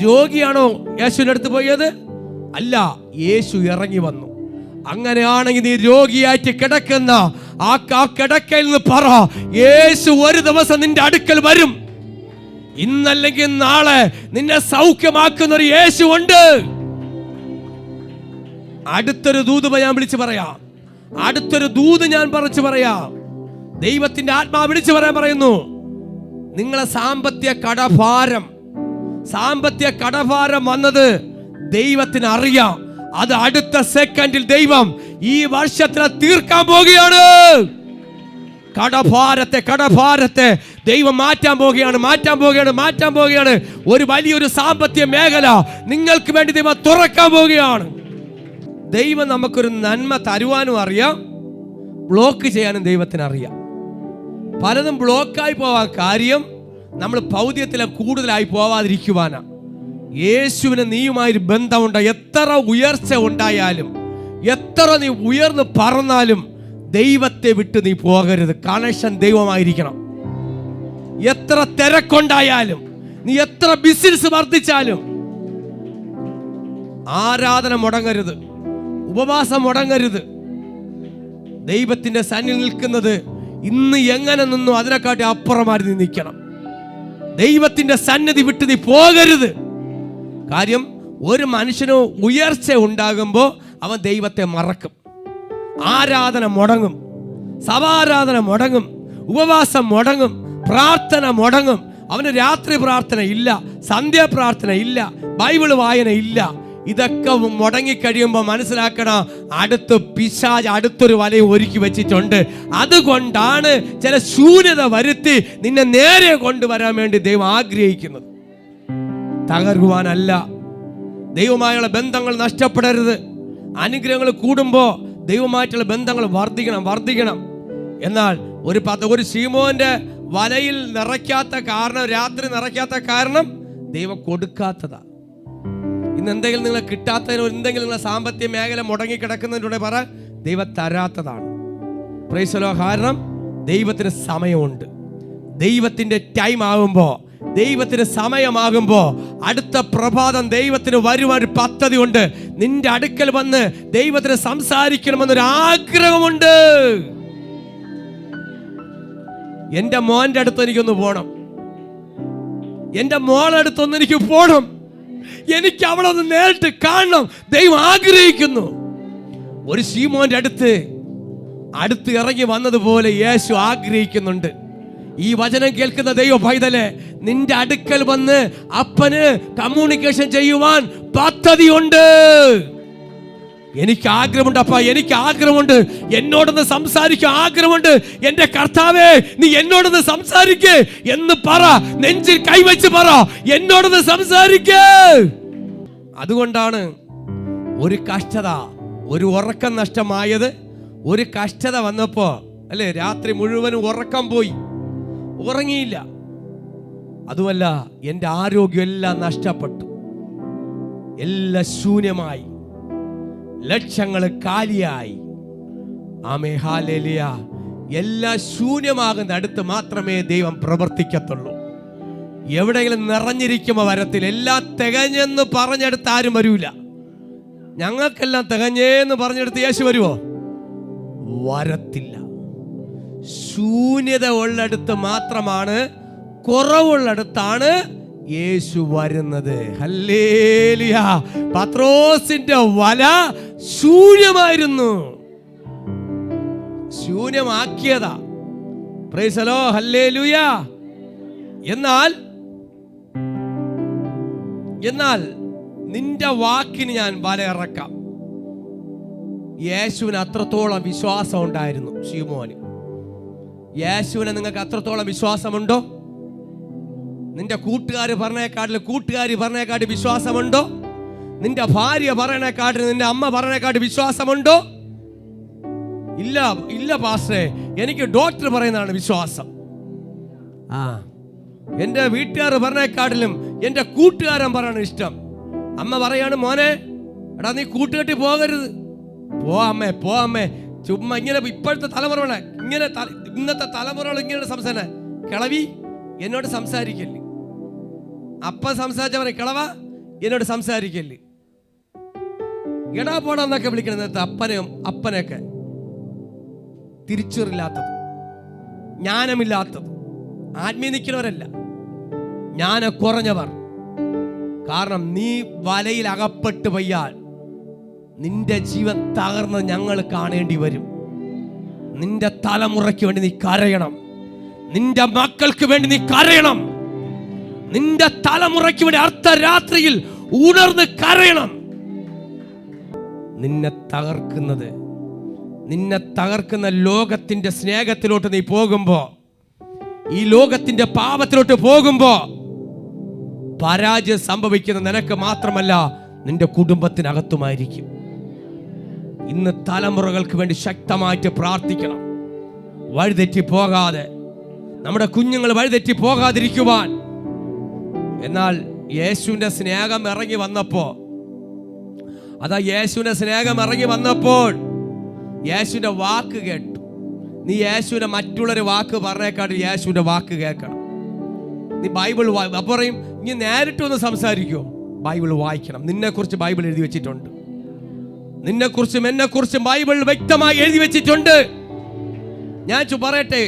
രോഗിയാണോ യേശുവിന്റെ അടുത്ത് പോയത്? അല്ല, യേശു ഇറങ്ങി വന്നു. അങ്ങനെയാണെങ്കിൽ നീ രോഗിയായിട്ട് കിടക്കുന്ന ആ കിടക്കയിൽ നിന്ന് പറ, യേശു ഒരു ദിവസം നിന്റെ അടുക്കൽ വരും. ഇന്നല്ലെങ്കിൽ നാളെ നിന്നെ സൗഖ്യമാക്കുന്ന ഒരു യേശു ഉണ്ട്. അടുത്തൊരു ദൂത് ഞാൻ വിളിച്ചു പറയാം. ദൈവത്തിന്റെ ആത്മാവ് വിളിച്ചു പറയാൻ പറയുന്നു. നിങ്ങളെ സാമ്പത്തിക കടഭാരം വന്നത് ദൈവത്തിന് അറിയാം. അത് അടുത്ത സെക്കൻഡിൽ ദൈവം ഈ വർഷത്തിൽ തീർക്കാൻ പോവുകയാണ്. കടഭാരത്തെ ദൈവം മാറ്റാൻ പോവുകയാണ്. ഒരു വലിയൊരു സാമ്പത്തിക മേഖല നിങ്ങൾക്ക് വേണ്ടി ദൈവം തുറക്കാൻ പോവുകയാണ്. ദൈവം നമുക്കൊരു നന്മ തരുവാനും അറിയാം, ബ്ലോക്ക് ചെയ്യാനും ദൈവത്തിന് അറിയാം. പലതും ബ്ലോക്കായി പോവാൻ കാര്യം നമ്മൾ ഭൗതികത്തിലെ കൂടുതലായി പോവാതിരിക്കുവാനാ. യേശുവിന് നീയുമായൊരു ബന്ധമുണ്ട്. എത്ര ഉയർച്ച ഉണ്ടായാലും, എത്ര നീ ഉയർന്ന് പറന്നാലും ദൈവത്തെ വിട്ട് നീ പോകരുത്. കണക്ഷൻ ദൈവമായിരിക്കണം. എത്ര തിരക്കുണ്ടായാലും, നീ എത്ര ബിസിനസ് വർദ്ധിച്ചാലും ആരാധന മുടങ്ങരുത്, ഉപവാസം മുടങ്ങരുത്. ദൈവത്തിന്റെ സന്നിധിയിൽ നിൽക്കുന്നത് ഇന്ന് എങ്ങനെ നിന്നു അതിനെക്കാട്ടി അപ്പുറമാരി നീ നിൽക്കണം. ദൈവത്തിന്റെ സന്നിധി വിട്ട് നീ പോകരുത്. കാര്യം, ഒരു മനുഷ്യന് ഉയർച്ച ഉണ്ടാകുമ്പോൾ അവൻ ദൈവത്തെ മറക്കും. ആരാധന മുടങ്ങും, സഭാരാധന മുടങ്ങും, ഉപവാസം മുടങ്ങും, പ്രാർത്ഥന മുടങ്ങും. അവന് രാത്രി പ്രാർത്ഥന ഇല്ല, സന്ധ്യാപ്രാർത്ഥന ഇല്ല, ബൈബിള് വായന ഇല്ല. ഇതൊക്കെ മുടങ്ങിക്കഴിയുമ്പോൾ മനസ്സിലാക്കണം, അടുത്തൊരു വലയും ഒരുക്കി വെച്ചിട്ടുണ്ട്. അതുകൊണ്ടാണ് ചില ശൂന്യത വരുത്തി നിന്നെ നേരെ കൊണ്ടുവരാൻ വേണ്ടി ദൈവം ആഗ്രഹിക്കുന്നത്. തകർക്കുവാനല്ല. ദൈവമായുള്ള ബന്ധങ്ങൾ നഷ്ടപ്പെടരുത്. അനുഗ്രഹങ്ങൾ കൂടുമ്പോൾ ദൈവമായിട്ടുള്ള ബന്ധങ്ങൾ വർദ്ധിക്കണം. എന്നാൽ ഒരു ശീമോന്റെ വലയിൽ രാത്രി നിറയ്ക്കാത്ത കാരണം ദൈവം കൊടുക്കാത്തതാ. ഇന്ന് എന്തെങ്കിലും നിങ്ങളെ കിട്ടാത്തതിനോ എന്തെങ്കിലും നിങ്ങളെ സാമ്പത്തിക മേഖല മുടങ്ങി കിടക്കുന്നതിലൂടെ പറ ദൈവം തരാത്തതാണ്. Price the Lord. കാരണം ദൈവത്തിന് സമയമുണ്ട്. ദൈവത്തിന്റെ ടൈം ആകുമ്പോൾ, ദൈവത്തിന് സമയമാകുമ്പോൾ അടുത്ത പ്രഭാതം ദൈവത്തിന് വരുവാൻ ഒരു പദ്ധതി ഉണ്ട്. നിന്റെ അടുക്കൽ വന്ന് ദൈവത്തിന് സംസാരിക്കണമെന്നൊരു ആഗ്രഹമുണ്ട്. എൻ്റെ മോൻ്റെ അടുത്ത് എനിക്കൊന്ന് പോകണം, എൻ്റെ മോളുടെ അടുത്തൊന്ന് എനിക്ക് പോകണം, എനിക്ക് അവളെ ഒന്ന് നേരിട്ട് കാണണം. ദൈവം ആഗ്രഹിക്കുന്നു. ഒരു ശീമോന്റെ അടുത്ത് ഇറങ്ങി വന്നതുപോലെ യേശു ആഗ്രഹിക്കുന്നുണ്ട്. ഈ വചനം കേൾക്കുന്ന ദൈവ പൈതലെ, നിന്റെ അടുക്കൽ വന്ന് അപ്പന് കമ്മ്യൂണിക്കേഷൻ ചെയ്യുവാൻ പദ്ധതിയുണ്ട്. എനിക്ക് ആഗ്രഹമുണ്ട് അപ്പ, എനിക്ക് ആഗ്രഹമുണ്ട്, എന്നോടൊന്ന് സംസാരിക്കാൻ ആഗ്രഹമുണ്ട്. എന്റെ കർത്താവേ, നീ എന്നോടൊന്ന് സംസാരിക്കേ എന്ന് പറ. നെഞ്ചിൽ കൈവച്ച് പറ, എന്നോടൊന്ന് സംസാരിക്കേ. അതുകൊണ്ടാണ് ഒരു കഷ്ടത, ഒരു ഉറക്കം നഷ്ടമായത്. ഒരു കഷ്ടത വന്നപ്പോ അല്ലേ, രാത്രി മുഴുവനും ഉറക്കം പോയി, ഉറങ്ങിയില്ല. അതുമല്ല, എൻ്റെ ആരോഗ്യം എല്ലാം നഷ്ടപ്പെട്ടു, എല്ലാം ശൂന്യമായി, ലക്ഷങ്ങൾ കാലിയായി. ആമേൻ, ഹല്ലേലൂയ. എല്ലാം ശൂന്യമാകുന്ന അടുത്ത് മാത്രമേ ദൈവം പ്രവർത്തിക്കത്തുള്ളൂ. എവിടെയെങ്കിലും നിറഞ്ഞിരിക്കുമ്പോൾ വരത്തില്ല. എല്ലാം തികഞ്ഞെന്ന് പറഞ്ഞെടുത്ത് ആരും വരൂല. ഞങ്ങൾക്കെല്ലാം തികഞ്ഞേന്ന് പറഞ്ഞെടുത്ത് യേശു വരുവോ? വരത്തില്ല. ശൂന്യത ഉള്ളിടത്ത് മാത്രമാണ്, കുറവുള്ളിടത്താണ് യേശു വരുന്നത്. ഹല്ലേലൂയ. പത്രോസിന്റെ വല ശൂന്യമായിരുന്നു, ശൂന്യമാക്കിയതാ. Praise the lord. ഹല്ലേലൂയ. എന്നാൽ നിന്റെ വാക്കിന് ഞാൻ വല ഇറക്കാം. യേശുവിന് അത്രത്തോളം വിശ്വാസം ഉണ്ടായിരുന്നു ശീമോന്. യേശുവിനെ നിങ്ങൾക്ക് അത്രത്തോളം വിശ്വാസമുണ്ടോ? നിന്റെ കൂട്ടുകാരി പറഞ്ഞേക്കാട്ടിൽ വിശ്വാസമുണ്ടോ? നിന്റെ ഭാര്യ പറയണേക്കാട്ടിൽ, നിന്റെ അമ്മ പറയണേക്കാട്ടിൽ വിശ്വാസമുണ്ടോ? ഇല്ല പാസ്റ്ററെ, എനിക്ക് ഡോക്ടർ പറയുന്നതാണ് വിശ്വാസം. എൻ്റെ വീട്ടുകാർ പറഞ്ഞേക്കാട്ടിലും എൻ്റെ കൂട്ടുകാരൻ പറയണ ഇഷ്ടം. അമ്മ പറയാണ്, മോനെ എടാ നീ കൂട്ടുകെട്ടി പോകരുത്. പോ അമ്മേ. ചുമ്മാ ഇങ്ങനെ ഇപ്പോഴത്തെ തലമുറകളെ ഇങ്ങനെ, ഇന്നത്തെ തലമുറകൾ ഇങ്ങനെ സംസാരം. കിളവി എന്നോട് സംസാരിക്കല്ലേ. അപ്പൻ സംസാരിച്ച പറയും, കിളവ എന്നോട് സംസാരിക്കല്ലേ. എടാ പോടാന്നൊക്കെ വിളിക്കണം. നേരത്തെ അപ്പനെയൊക്കെ തിരിച്ചറിയില്ലാത്തത്, ജ്ഞാനമില്ലാത്തത്, ആത്മീയ നിൽക്കുന്നവരല്ല, ജ്ഞാനം കുറഞ്ഞവർ. കാരണം നീ വലയിൽ അകപ്പെട്ട് പോയാൽ നിന്റെ ജീവൻ തകർന്ന് ഞങ്ങൾ കാണേണ്ടി വരും. നിന്റെ തലമുറയ്ക്ക് വേണ്ടി നീ കരയണം, നിന്റെ മക്കൾക്ക് വേണ്ടി നീ കരയണം, നിന്റെ തലമുറയ്ക്ക് വേണ്ടി അർദ്ധരാത്രിയിൽ ഉണർന്ന് കരയണം. നിന്നെ തകർക്കുന്ന ലോകത്തിന്റെ സ്നേഹത്തിലോട്ട് നീ പോകുമ്പോ, ഈ ലോകത്തിന്റെ പാപത്തിലോട്ട് പോകുമ്പോ പരാജയം സംഭവിക്കുന്ന നിനക്ക് മാത്രമല്ല, നിന്റെ കുടുംബത്തിനകത്തുമായിരിക്കും. ഇന്ന് തലമുറകൾക്ക് വേണ്ടി ശക്തമായിട്ട് പ്രാർത്ഥിക്കണം, വഴിതെറ്റി പോകാതെ, നമ്മുടെ കുഞ്ഞുങ്ങൾ വഴിതെറ്റി പോകാതിരിക്കുവാൻ. എന്നാൽ യേശുവിന്റെ സ്നേഹം ഇറങ്ങി വന്നപ്പോൾ, യേശുവിന്റെ വാക്ക് കേട്ടു. നീ യേശുവിന്റെ മറ്റുള്ളൊരു വാക്ക് പറഞ്ഞേക്കാട്ട് യേശുവിന്റെ വാക്ക് കേൾക്കണം. നീ ബൈബിൾ പറയും, നീ നേരിട്ടൊന്ന് സംസാരിക്കുമോ? ബൈബിൾ വായിക്കണം. നിന്നെക്കുറിച്ച് ബൈബിൾ എഴുതി വെച്ചിട്ടുണ്ട്, നിന്നെക്കുറിച്ചും എന്നെക്കുറിച്ചും ബൈബിൾ വ്യക്തമായി എഴുതി വെച്ചിട്ടുണ്ട്. ഞാൻ പറയട്ടെ,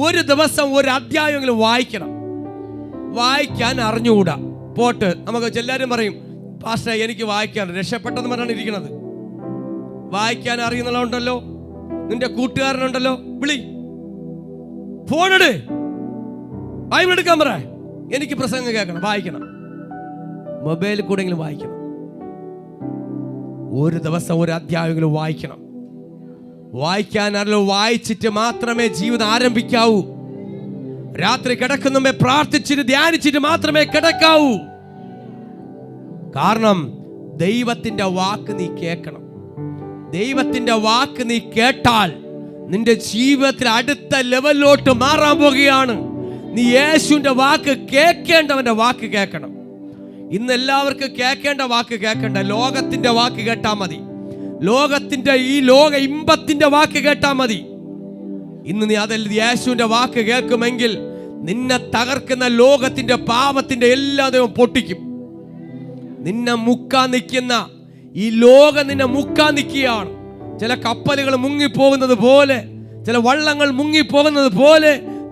ഒരു ദിവസം ഒരു അധ്യായമെങ്കിലും വായിക്കണം. വായിക്കാൻ അറിഞ്ഞുകൂടാ പോട്ട്. നമുക്ക് എല്ലാവരും പറയും, പാസ്റ്റർ എനിക്ക് വായിക്കാൻ രക്ഷപ്പെട്ടെന്ന് പറഞ്ഞാണ് ഇരിക്കുന്നത്. വായിക്കാൻ അറിയുന്നുണ്ടല്ലോ, നിന്റെ കൂട്ടുകാരനുണ്ടല്ലോ, വിളി, ഫോണെട്, ബൈബിൾ എടുക്കാൻ പറ. എനിക്ക് പ്രസംഗം കേൾക്കണം, വായിക്കണം, മൊബൈലിൽ കൂടെങ്കിലും വായിക്കണം. ഒരു ദിവസം ഒരു അധ്യായമെങ്കിലും വായിക്കണം. വായിക്കാനല്ലോ, വായിച്ചിട്ട് മാത്രമേ ജീവിതം ആരംഭിക്കാവൂ. രാത്രി കിടക്കുന്ന മുമ്പേ പ്രാർത്ഥിച്ചിട്ട് ധ്യാനിച്ചിട്ട് മാത്രമേ കിടക്കാവൂ. കാരണം ദൈവത്തിന്റെ വാക്ക് നീ കേൾക്കണം. ദൈവത്തിന്റെ വാക്ക് നീ കേട്ടാൽ നിന്റെ ജീവിതത്തിൽ അടുത്ത ലെവലിലോട്ട് മാറാൻ പോകുകയാണ്. നീ യേശുവിന്റെ വാക്ക് കേൾക്കേണ്ടവന്റെ വാക്ക് കേൾക്കണം. ഇന്ന് എല്ലാവർക്കും കേൾക്കേണ്ട വാക്ക് കേൾക്കേണ്ട, ലോകത്തിന്റെ വാക്ക് കേട്ടാ മതി. ലോകത്തിന്റെ ഈ ലോക ഇമ്പത്തിന്റെ വാക്ക് കേട്ടാ മതി. ഇന്ന് നീ അതല്ല യേശുവിന്റെ വാക്ക് കേൾക്കുമെങ്കിൽ നിന്നെ തകർക്കുന്ന ലോകത്തിന്റെ പാപത്തിന്റെ എല്ലാ ദൈവം പൊട്ടിക്കും. നിന്നെ മുക്കാൻ നിൽക്കുന്ന ഈ ലോകം നിന്നെ മുക്കാൻ നിൽക്കുകയാണ്. ചില കപ്പലുകൾ മുങ്ങിപ്പോകുന്നത് പോലെ, ചില വള്ളങ്ങൾ മുങ്ങിപ്പോകുന്നത് പോലെ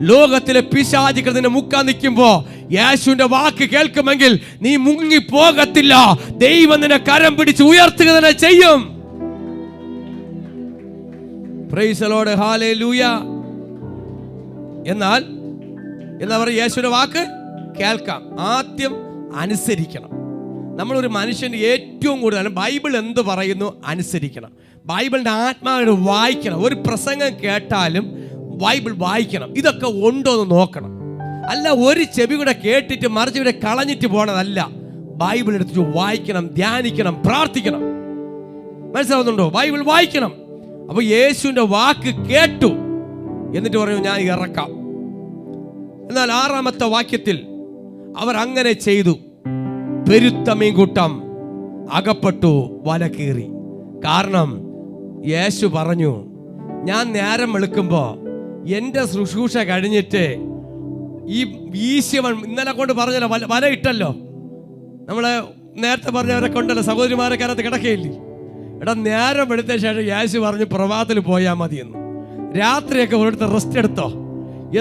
ലോകത്തിലെ പിശാചുക്കൾ നിന്നെ മുക്കാൻ നിൽക്കുമ്പോ യേശുവിന്റെ വാക്ക് കേൾക്കുമെങ്കിൽ നീ മുങ്ങിപ്പോകത്തില്ല. ദൈവം നിന്നെ കരം പിടിച്ച് ഉയർത്തുക തന്നെ ചെയ്യും. Price the lord, hallelujah. എന്നാൽ എന്താ പറയുക? യേശുവിന്റെ വാക്ക് കേൾക്കാം, ആദ്യം അനുസരിക്കണം. നമ്മളൊരു മനുഷ്യന് ഏറ്റവും കൂടുതൽ ബൈബിൾ എന്ത് പറയുന്നു അനുസരിക്കണം. ബൈബിളിന്റെ ആത്മാവിനെ വായിക്കണം. ഒരു പ്രസംഗം കേട്ടാലും ബൈബിൾ വായിക്കണം. ഇതൊക്കെ ഉണ്ടോ എന്ന് നോക്കണം. അല്ല ഒരു ചെവി കൂടെ കേട്ടിട്ട് മറിച്ച് ഇവിടെ കളഞ്ഞിട്ട് പോണതല്ല. ബൈബിൾ എടുത്തിട്ട് വായിക്കണം, ധ്യാനിക്കണം, പ്രാർത്ഥിക്കണം. മനസ്സിലാവുന്നുണ്ടോ? ബൈബിൾ വായിക്കണം. അപ്പൊ യേശുവിന്റെ വാക്ക് കേട്ടു എന്നിട്ട് പറയും ഞാൻ ഇറക്കാം. എന്നാൽ 6-ാമത്തെ വാക്യത്തിൽ അവർ അങ്ങനെ ചെയ്തു. പെരുത്ത മീൻകൂട്ടം അകപ്പെട്ടു, വല കീറി. കാരണം യേശു പറഞ്ഞു, ഞാൻ നേരം വെളുക്കുമ്പോ എൻ്റെ ശുശ്രൂഷ കഴിഞ്ഞിട്ട് ഈ വീശിയവൻ ഇന്നലെ കൊണ്ട് പറഞ്ഞല്ലോ, വല ഇട്ടല്ലോ. നമ്മള് നേരത്തെ പറഞ്ഞവരെ കൊണ്ടല്ലോ, സഹോദരിമാരൊക്കെ അതിനകത്ത് കിടക്കയില്ലേ? എടാ, നേരം വെളുത്ത ശേഷം യേശു പറഞ്ഞു പ്രഭാതത്തിൽ പോയാൽ മതിയെന്ന്. രാത്രിയൊക്കെ ഒരിടത്ത് റെസ്റ്റ് എടുത്തോ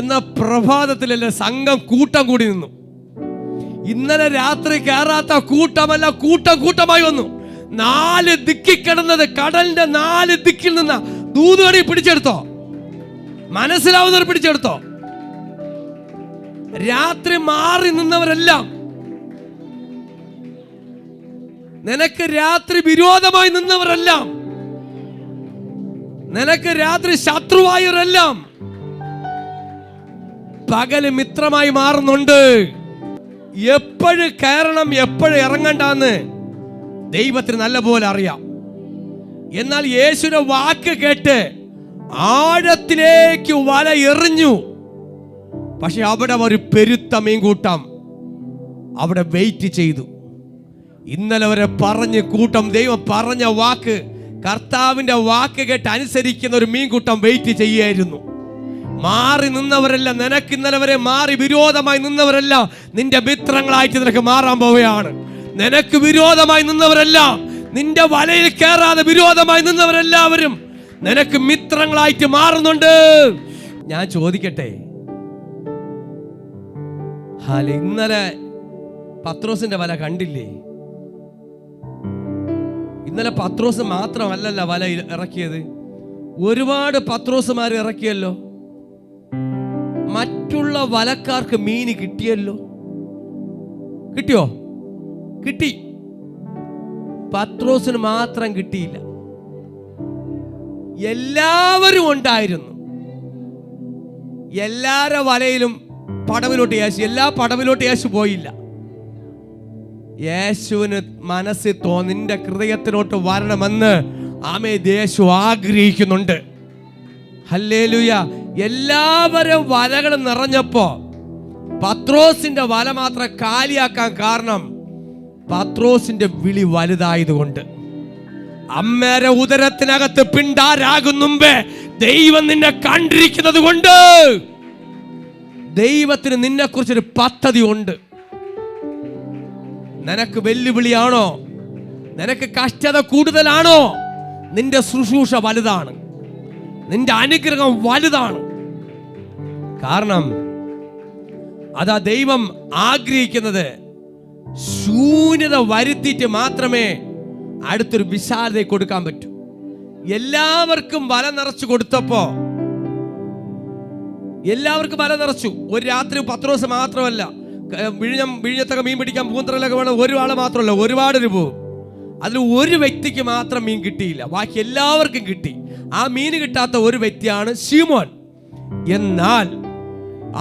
എന്ന പ്രഭാതത്തിലല്ലേ സംഘം കൂട്ടം കൂടി നിന്നു. ഇന്നലെ രാത്രി കയറാത്ത കൂട്ടമല്ല, കൂട്ടമായി വന്നു. 4 ദിക്കിൽ കിടന്നത്, കടലിന്റെ 4 ദിക്കിൽ നിന്ന ദൂതുകണി പിടിച്ചെടുത്തോ, മനസ്സിലാവുന്നവർ പിടിച്ചെടുത്തോ. രാത്രി മാറി നിന്നവരെല്ലാം, നിനക്ക് രാത്രി വിരോധമായി നിന്നവരെല്ലാം, നിനക്ക് രാത്രി ശത്രുവായവരെല്ലാം പകല് മിത്രമായി മാറുന്നുണ്ട്. എപ്പോഴും കയറണം, എപ്പോഴും ഇറങ്ങണ്ടെന്ന് ദൈവത്തിന് നല്ലപോലെ അറിയാം. എന്നാൽ യേശുവിന്റെ വാക്ക് കേട്ട് ആഴത്തിലേക്ക് വല എറിഞ്ഞു. പക്ഷെ അവിടെ ഒരു പെരുത്ത മീൻകൂട്ടം അവിടെ വെയിറ്റ് ചെയ്തു. ഇന്നലെ വരെ പറഞ്ഞ് കൂട്ടം, ദൈവം പറഞ്ഞ വാക്ക്, കർത്താവിന്റെ വാക്ക് കേട്ട് അനുസരിക്കുന്ന ഒരു മീൻകൂട്ടം വെയിറ്റ് ചെയ്യായിരുന്നു. മാറി നിന്നവരെല്ലാം, നിനക്ക് ഇന്നലെ വരെ മാറി വിരോധമായി നിന്നവരെല്ലാം നിന്റെ മിത്രങ്ങളായിട്ട് നിനക്ക് മാറാൻ പോവുകയാണ്. നിനക്ക് വിരോധമായി നിന്നവരെല്ലാം, നിന്റെ വലയിൽ കയറാതെ വിരോധമായി നിന്നവരെല്ലാവരും നിനക്ക് മിത്രങ്ങളായിട്ട് മാറുന്നുണ്ട്. ഞാൻ ചോദിക്കട്ടെ, ഇന്നലെ പത്രോസിന്റെ വല കണ്ടില്ലേ? ഇന്നലെ പത്രോസ് മാത്രമല്ലല്ല വല ഇറക്കിയത്, ഒരുപാട് പത്രോസുമാർ ഇറക്കിയല്ലോ. മറ്റുള്ള വലക്കാർക്ക് മീന് കിട്ടിയല്ലോ. കിട്ടിയോ? കിട്ടി. പത്രോസിന് മാത്രം കിട്ടിയില്ല. എല്ലാവരും ഉണ്ടായിരുന്നു. എല്ലാവരുടെ വലയിലും പടവിലോട്ട് യേശു, എല്ലാ പടവിലോട്ട് യേശു പോയില്ല. യേശുവിന് മനസ്സിൽ നിന്റെ ഹൃദയത്തിലോട്ട് വരണമെന്ന് യേശു ആഗ്രഹിക്കുന്നുണ്ട്. ഹല്ലേലൂയ. എല്ലാവരും വലകൾ നിറഞ്ഞപ്പോ പത്രോസിന്റെ വല മാത്രം കാലിയാക്കാൻ കാരണം പത്രോസിന്റെ വിളി വലുതായതുകൊണ്ട്. അമ്മേരെ ഉദരത്തിനകത്ത് പിണ്ടാരാകും മുമ്പേ ദൈവം നിന്നെ കണ്ടിരിക്കുന്നത് കൊണ്ട് ദൈവത്തിന് നിന്നെ കുറിച്ചൊരു പദ്ധതി ഉണ്ട്. നിനക്ക് വെല്ലുവിളിയാണോ? നിനക്ക് കഷ്ടത കൂടുതലാണോ? നിന്റെ ശുശ്രൂഷ വലുതാണ്, നിന്റെ അനുഗ്രഹം വലുതാണ്. കാരണം അതാ ദൈവം ആഗ്രഹിക്കുന്നത്. ശൂന്യത വരുത്തിയിട്ട് മാത്രമേ അടുത്തൊരു വിശാലത കൊടുക്കാൻ പറ്റൂ. എല്ലാവർക്കും വല നിറച്ചു കൊടുത്തപ്പോ എല്ലാവർക്കും വല നിറച്ചു. ഒരു രാത്രി പത്രോസ് മാത്രമല്ല, വിഴിഞ്ഞത്തൊക്കെ മീൻ പിടിക്കാൻ പൂന്തറയിലൊക്കെ വേണം ഒരാൾ മാത്രമല്ല, ഒരുപാട് രൂപ. അതിൽ ഒരു വ്യക്തിക്ക് മാത്രം മീൻ കിട്ടിയില്ല, ബാക്കി എല്ലാവർക്കും കിട്ടി. ആ മീൻ കിട്ടാത്ത ഒരു വ്യക്തിയാണ് ശീമോൻ. എന്നാൽ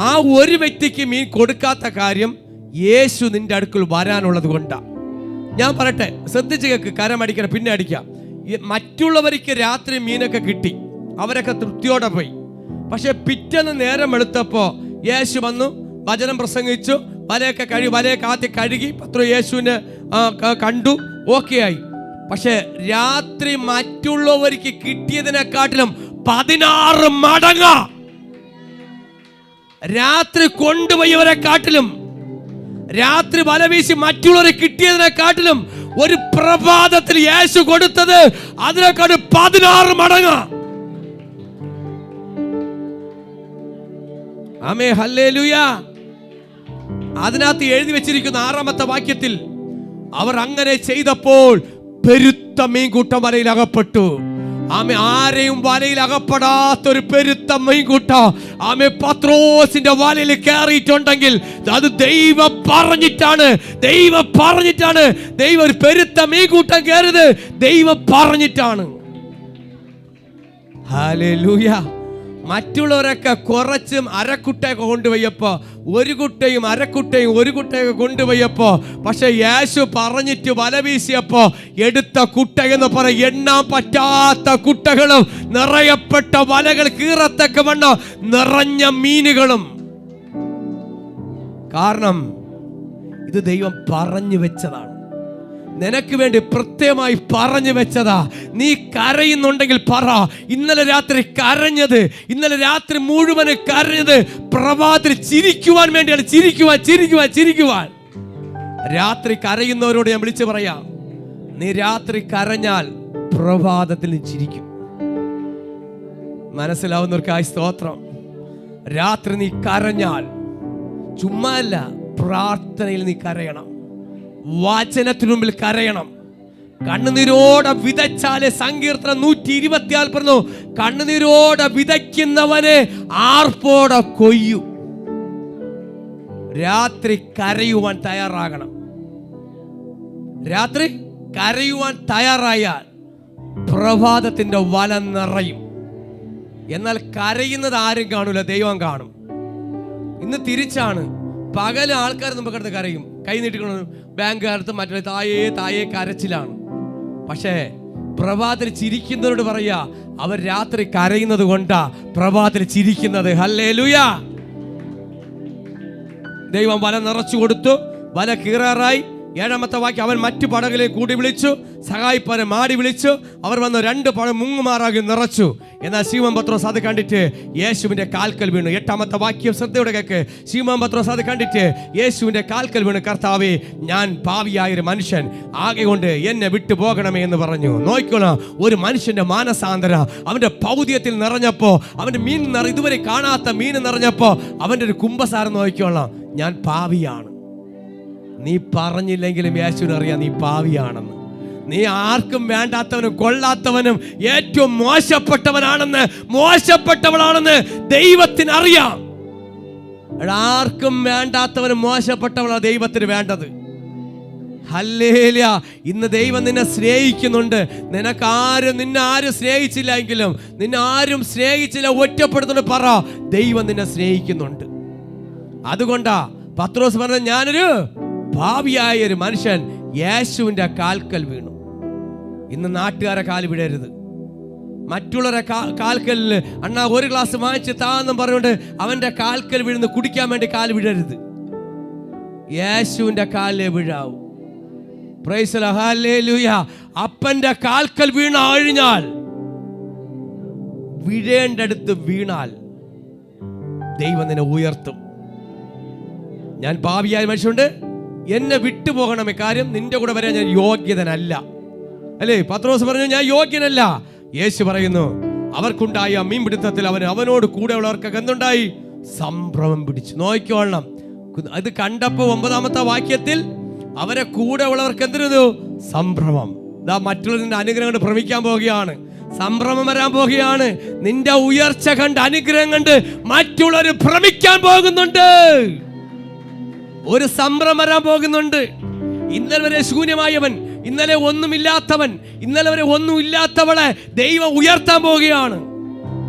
ആ ഒരു വ്യക്തിക്ക് മീൻ കൊടുക്കാത്ത കാര്യം യേശു നിന്റെ അടുക്കൽ വരാനുള്ളത് കൊണ്ടാ. ഞാൻ പറയട്ടെ, ശ്രദ്ധിച്ച് കേൾക്ക്, കരമടിക്കണം, പിന്നെ അടിക്കാം. മറ്റുള്ളവർക്ക് രാത്രി മീനൊക്കെ കിട്ടി, അവരൊക്കെ തൃപ്തിയോടെ പോയി. പക്ഷെ പിറ്റേന്ന് നേരം വെളുത്തപ്പോ യേശു വന്നു, വചനം പ്രസംഗിച്ചു, വലയൊക്കെ ആദ്യം കഴുകി പത്രോസ് യേശുവിനെ കണ്ടു, ഓക്കെ ആയി. പക്ഷെ രാത്രി മറ്റുള്ളവർക്ക് കിട്ടിയതിനെക്കാട്ടിലും 16 മടങ്ങ് രാത്രി കൊണ്ടുപോയവരെക്കാട്ടിലും, രാത്രി വല വീശി മറ്റുള്ളവരെ കിട്ടിയതിനെക്കാട്ടിലും ഒരു പ്രഭാതത്തിൽ യേശു കൊടുത്തത് അതിനെക്കാട്ടും 16 മടങ്ങ്. ആമേൻ, ഹല്ലേലൂയ. അതിനകത്ത് എഴുതി വെച്ചിരിക്കുന്ന 6-ാമത്തെ വാക്യത്തിൽ, അവർ അങ്ങനെ ചെയ്തപ്പോൾ പെരുത്ത മീൻകൂട്ടം വലയിൽ അകപ്പെട്ടു. ആമേ, ആരെയും വലയിൽ അകപ്പെടാത്തൊരു പെരുത്ത മീൻകൂട്ടം ആമേ പത്രോസിന്റെ വലയിൽ കയറിയിട്ടുണ്ടെങ്കിൽ അത് ദൈവം പറഞ്ഞിട്ടാണ്. ദൈവം ഒരു പെരുത്ത മീൻകൂട്ടം കയറിയത് ദൈവം പറഞ്ഞിട്ടാണ്. ഹല്ലേലൂയ. മറ്റുള്ളവരൊക്കെ കുറച്ചും അരക്കുട്ടയൊക്കെ കൊണ്ടുപോയപ്പോ ഒരു കുട്ടയും കൊണ്ടുപോയപ്പോ, പക്ഷെ യേശു പറഞ്ഞിട്ട് വല വീശിയപ്പോ എടുത്ത കുട്ട എന്ന് പറയും എണ്ണാൻ പറ്റാത്ത കുട്ടകളും നിറയപ്പെട്ട വലകൾ കീറത്തക്ക വണ്ണം നിറഞ്ഞ മീനുകളും. കാരണം ഇത് ദൈവം പറഞ്ഞു വെച്ചതാണ്, നിനക്ക് വേണ്ടി പ്രത്യേകമായി പറഞ്ഞു വെച്ചതാ. നീ കരയുന്നുണ്ടെങ്കിൽ പറ, ഇന്നലെ രാത്രി കരഞ്ഞത്, ഇന്നലെ രാത്രി മുഴുവൻ കരഞ്ഞത് പ്രഭാതത്തിൽ ചിരിക്കുവാൻ വേണ്ടിയാണ്. ചിരിക്കുവാൻ. രാത്രി കരയുന്നവരോട് ഞാൻ വിളിച്ചു പറയാം, നീ രാത്രി കരഞ്ഞാൽ പ്രഭാതത്തിൽ നീ ചിരിക്കും. മനസ്സിലാവുന്നവർക്കായി സ്തോത്രം. രാത്രി നീ കരഞ്ഞാൽ ചുമ്മാ അല്ല, പ്രാർത്ഥനയിൽ നീ കരയണം, വചനത്തിനു മുമ്പിൽ കരയണം. കണ്ണുനീരോടെ വിതച്ചാലേ സങ്കീർത്തനം 126 പറഞ്ഞു, കണ്ണുനീരോടെ വിതയ്ക്കുന്നവനെ ആർപ്പോടെ കൊയ്യും. രാത്രി കരയുവാൻ തയ്യാറാകണം. രാത്രി കരയുവാൻ തയ്യാറായാൽ പ്രഭാതത്തിന്റെ വല നിറയും. എന്നാൽ കരയുന്നത് ആരും കാണൂല, ദൈവം കാണും. ഇന്ന് തിരിച്ചാണ്. പകല് ആൾക്കാർ നമുക്ക് അടുത്ത് കരയും, കൈ നീട്ടിക്കൊണ്ട് ബാങ്കുകാരത്ത് മറ്റേ തായേ കരച്ചിലാണ്. പക്ഷേ പ്രഭാതത്തിൽ ചിരിക്കുന്നവരോട് പറയാ, അവർ രാത്രി കരയുന്നത് കൊണ്ടാ പ്രഭാതത്തിൽ ചിരിക്കുന്നത്. ഹല്ലേലൂയ. ദൈവം വല നിറച്ചു കൊടുത്തു. വല കീറാറായി. 7-ാമത്തെ വാക്യം, അവൻ മറ്റു പടകളെ കൂടി വിളിച്ചു, സഹായിപ്പാനെ മാടി വിളിച്ചു. അവർ വന്ന് 2 പടം മുങ്ങുമാറാകി നിറച്ചു. എന്നാൽ ശിമോൻ പത്രോസ് അത് കണ്ടിട്ട് യേശുവിന്റെ കാൽക്കൽ വീണു. 8-ാമത്തെ വാക്യം ശ്രദ്ധയോടെ കേൾക്ക്. ശിമോൻ പത്രോസ് അത് കണ്ടിട്ട് യേശുവിന്റെ കാൽക്കൽ വീണു, കർത്താവേ, ഞാൻ പാപിയായൊരു മനുഷ്യൻ ആകെകൊണ്ട് എന്നെ വിട്ടു പോകണമേ എന്ന് പറഞ്ഞു. നോക്കണം, ഒരു മനുഷ്യന്റെ മാനസാന്തര അവന്റെ പൗദ്യത്തിൽ നിറഞ്ഞപ്പോ, അവന്റെ ഇതുവരെ കാണാത്ത മീൻ നിറഞ്ഞപ്പോ അവന്റെ ഒരു കുമ്പസാരം നോക്കിക്കോളാം, ഞാൻ പാപിയാണ്. നീ പറഞ്ഞില്ലെങ്കിലും യേശുവിനറിയാം നീ പാവിയാണെന്ന്. നീ ആർക്കും വേണ്ടാത്തവനും കൊള്ളാത്തവനും ഏറ്റവും മോശപ്പെട്ടവളാണെന്ന് ദൈവത്തിനറിയാം. ആർക്കും വേണ്ടാത്തവനും മോശപ്പെട്ടവളാണ് ദൈവത്തിന് വേണ്ടത്. ഹല്ലേലൂയ. ഇന്ന് ദൈവം നിന്നെ സ്നേഹിക്കുന്നുണ്ട്. നിന്നെ ആരും സ്നേഹിച്ചില്ല എങ്കിലും, നിന്നെ ആരും സ്നേഹിച്ചില്ല, ഒറ്റപ്പെടുത്തുന്നുണ്ട്, പറ, ദൈവം നിന്നെ സ്നേഹിക്കുന്നുണ്ട്. അതുകൊണ്ടാ പത്രോസ് പറഞ്ഞ, ഞാനൊരു ഭാവിയായ ഒരു മനുഷ്യൻ യേശുവിന്റെ കാൽക്കൽ വീണു. ഇന്ന് നാട്ടുകാരെ കാല് വിടരുത്. മറ്റുള്ളവരെ കാൽക്കലിൽ അണ്ണാ ഒരു ഗ്ലാസ് വാങ്ങിച്ച് താന്നും പറഞ്ഞുകൊണ്ട് അവന്റെ കാൽക്കൽ വീഴുന്ന കുടിക്കാൻ വേണ്ടി കാല് വിടരുത്. യേശുവിന്റെ കാലിലെ വീഴാവൂ. Praise the lord. ഹല്ലേലൂയ. അപ്പന്റെ കാൽക്കൽ വീണ കഴിഞ്ഞാൽ, വീഴേണ്ടടുത്ത് വീണാൽ ദൈവം നിന്നെ ഉയർത്തും. ഞാൻ പാപിയായ മനുഷ്യനുണ്ട്, എന്നെ വിട്ടുപോകണമേ, കാര്യം നിന്റെ കൂടെ വരാൻ ഞാൻ യോഗ്യതനല്ല. അല്ലേ? പത്രോസ് പറഞ്ഞു, ഞാൻ യോഗ്യനല്ല. യേശു പറയുന്നു, അവർക്കുണ്ടായ മീൻപിടുത്തത്തിൽ അവനോട് കൂടെ ഉള്ളവർക്കൊക്കെ എന്തുണ്ടായി? സംഭ്രമം പിടിച്ചു. നോക്കിക്കോളണം. അത് കണ്ടപ്പോ 9-ാമത്തെ വാക്യത്തിൽ അവരെ കൂടെ ഉള്ളവർക്ക് എന്തിനു? സംഭ്രമം. മറ്റുള്ളവരുടെ അനുഗ്രഹം കൊണ്ട് ഭ്രമിക്കാൻ പോവുകയാണ്, സംഭ്രമം വരാൻ പോവുകയാണ്. നിന്റെ ഉയർച്ച കണ്ട്, അനുഗ്രഹം കണ്ട് മറ്റുള്ളവർ ഭ്രമിക്കാൻ പോകുന്നുണ്ട്. ഒരു സംഭ്രമം വരാൻ പോകുന്നുണ്ട്. ഇന്നലെ വരെ ശൂന്യമായവൻ, ഇന്നലെ ഒന്നുമില്ലാത്തവൻ, ഇന്നലെ വരെ ഒന്നുമില്ലാത്തവളെ ദൈവം ഉയർത്താൻ പോവുകയാണ്.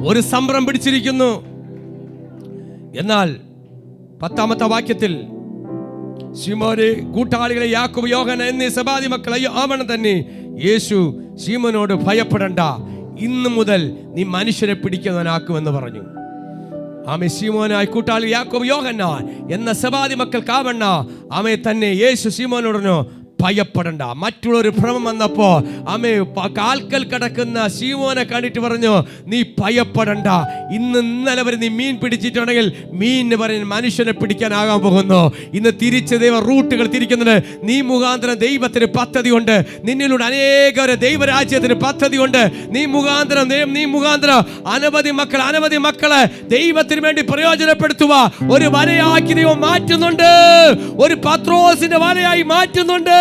ഒരു സംഭ്രമം പിടിച്ചിരിക്കുന്നു. എന്നാൽ 10-ാമത്തെ വാക്യത്തിൽ, ശിമോനെ, കൂട്ടാളികളെ യാക്കോബ്, യോഹന്നാൻ എന്നീ സബാദി മക്കളെ ആവണം തന്നെ യേശു ശിമോനോട് ഭയപ്പെടണ്ട, ഇന്നു മുതൽ നീ മനുഷ്യരെ പിടിക്കുന്നവനാക്കുമെന്ന് പറഞ്ഞു. ആമേ ശിമോനായി കൂട്ടാളി യാക്കോബ് യോഹന്നാൻ എന്ന സെബാദി മക്കൾക്കാവണ്ണ ആമേ തന്നെ യേശു ശിമോനോടനോ ഭയപ്പെടണ്ട. മറ്റുള്ളൊരു ഭ്രമം വന്നപ്പോ ആമേ കാൽക്കൽ കിടക്കുന്ന ശീമോനെ കണ്ടിട്ട് പറഞ്ഞു, നീ ഭയപ്പെടണ്ട. ഇന്നലെ വരെ നീ മീൻ പിടിച്ചിട്ടുണ്ടെങ്കിൽ മീനിന് പറഞ്ഞ് മനുഷ്യനെ പിടിക്കാനാകാൻ പോകുന്നു. ഇന്ന് തിരിച്ച് ദൈവ റൂട്ടുകൾ തിരിക്കുന്നത്. നീ മുഖാന്തരം ദൈവത്തിന് പദ്ധതി ഉണ്ട്. നിന്നിലൂടെ അനേക ദൈവരാജ്യത്തിന് പദ്ധതി ഉണ്ട്. നീ മുഖാന്തരം അനവധി മക്കളെ ദൈവത്തിന് വേണ്ടി പ്രയോജനപ്പെടുത്തുക. ഒരു വലയാക്കി ദൈവം മാറ്റുന്നുണ്ട്. ഒരു പത്രോസിന്റെ വലയായി മാറ്റുന്നുണ്ട്.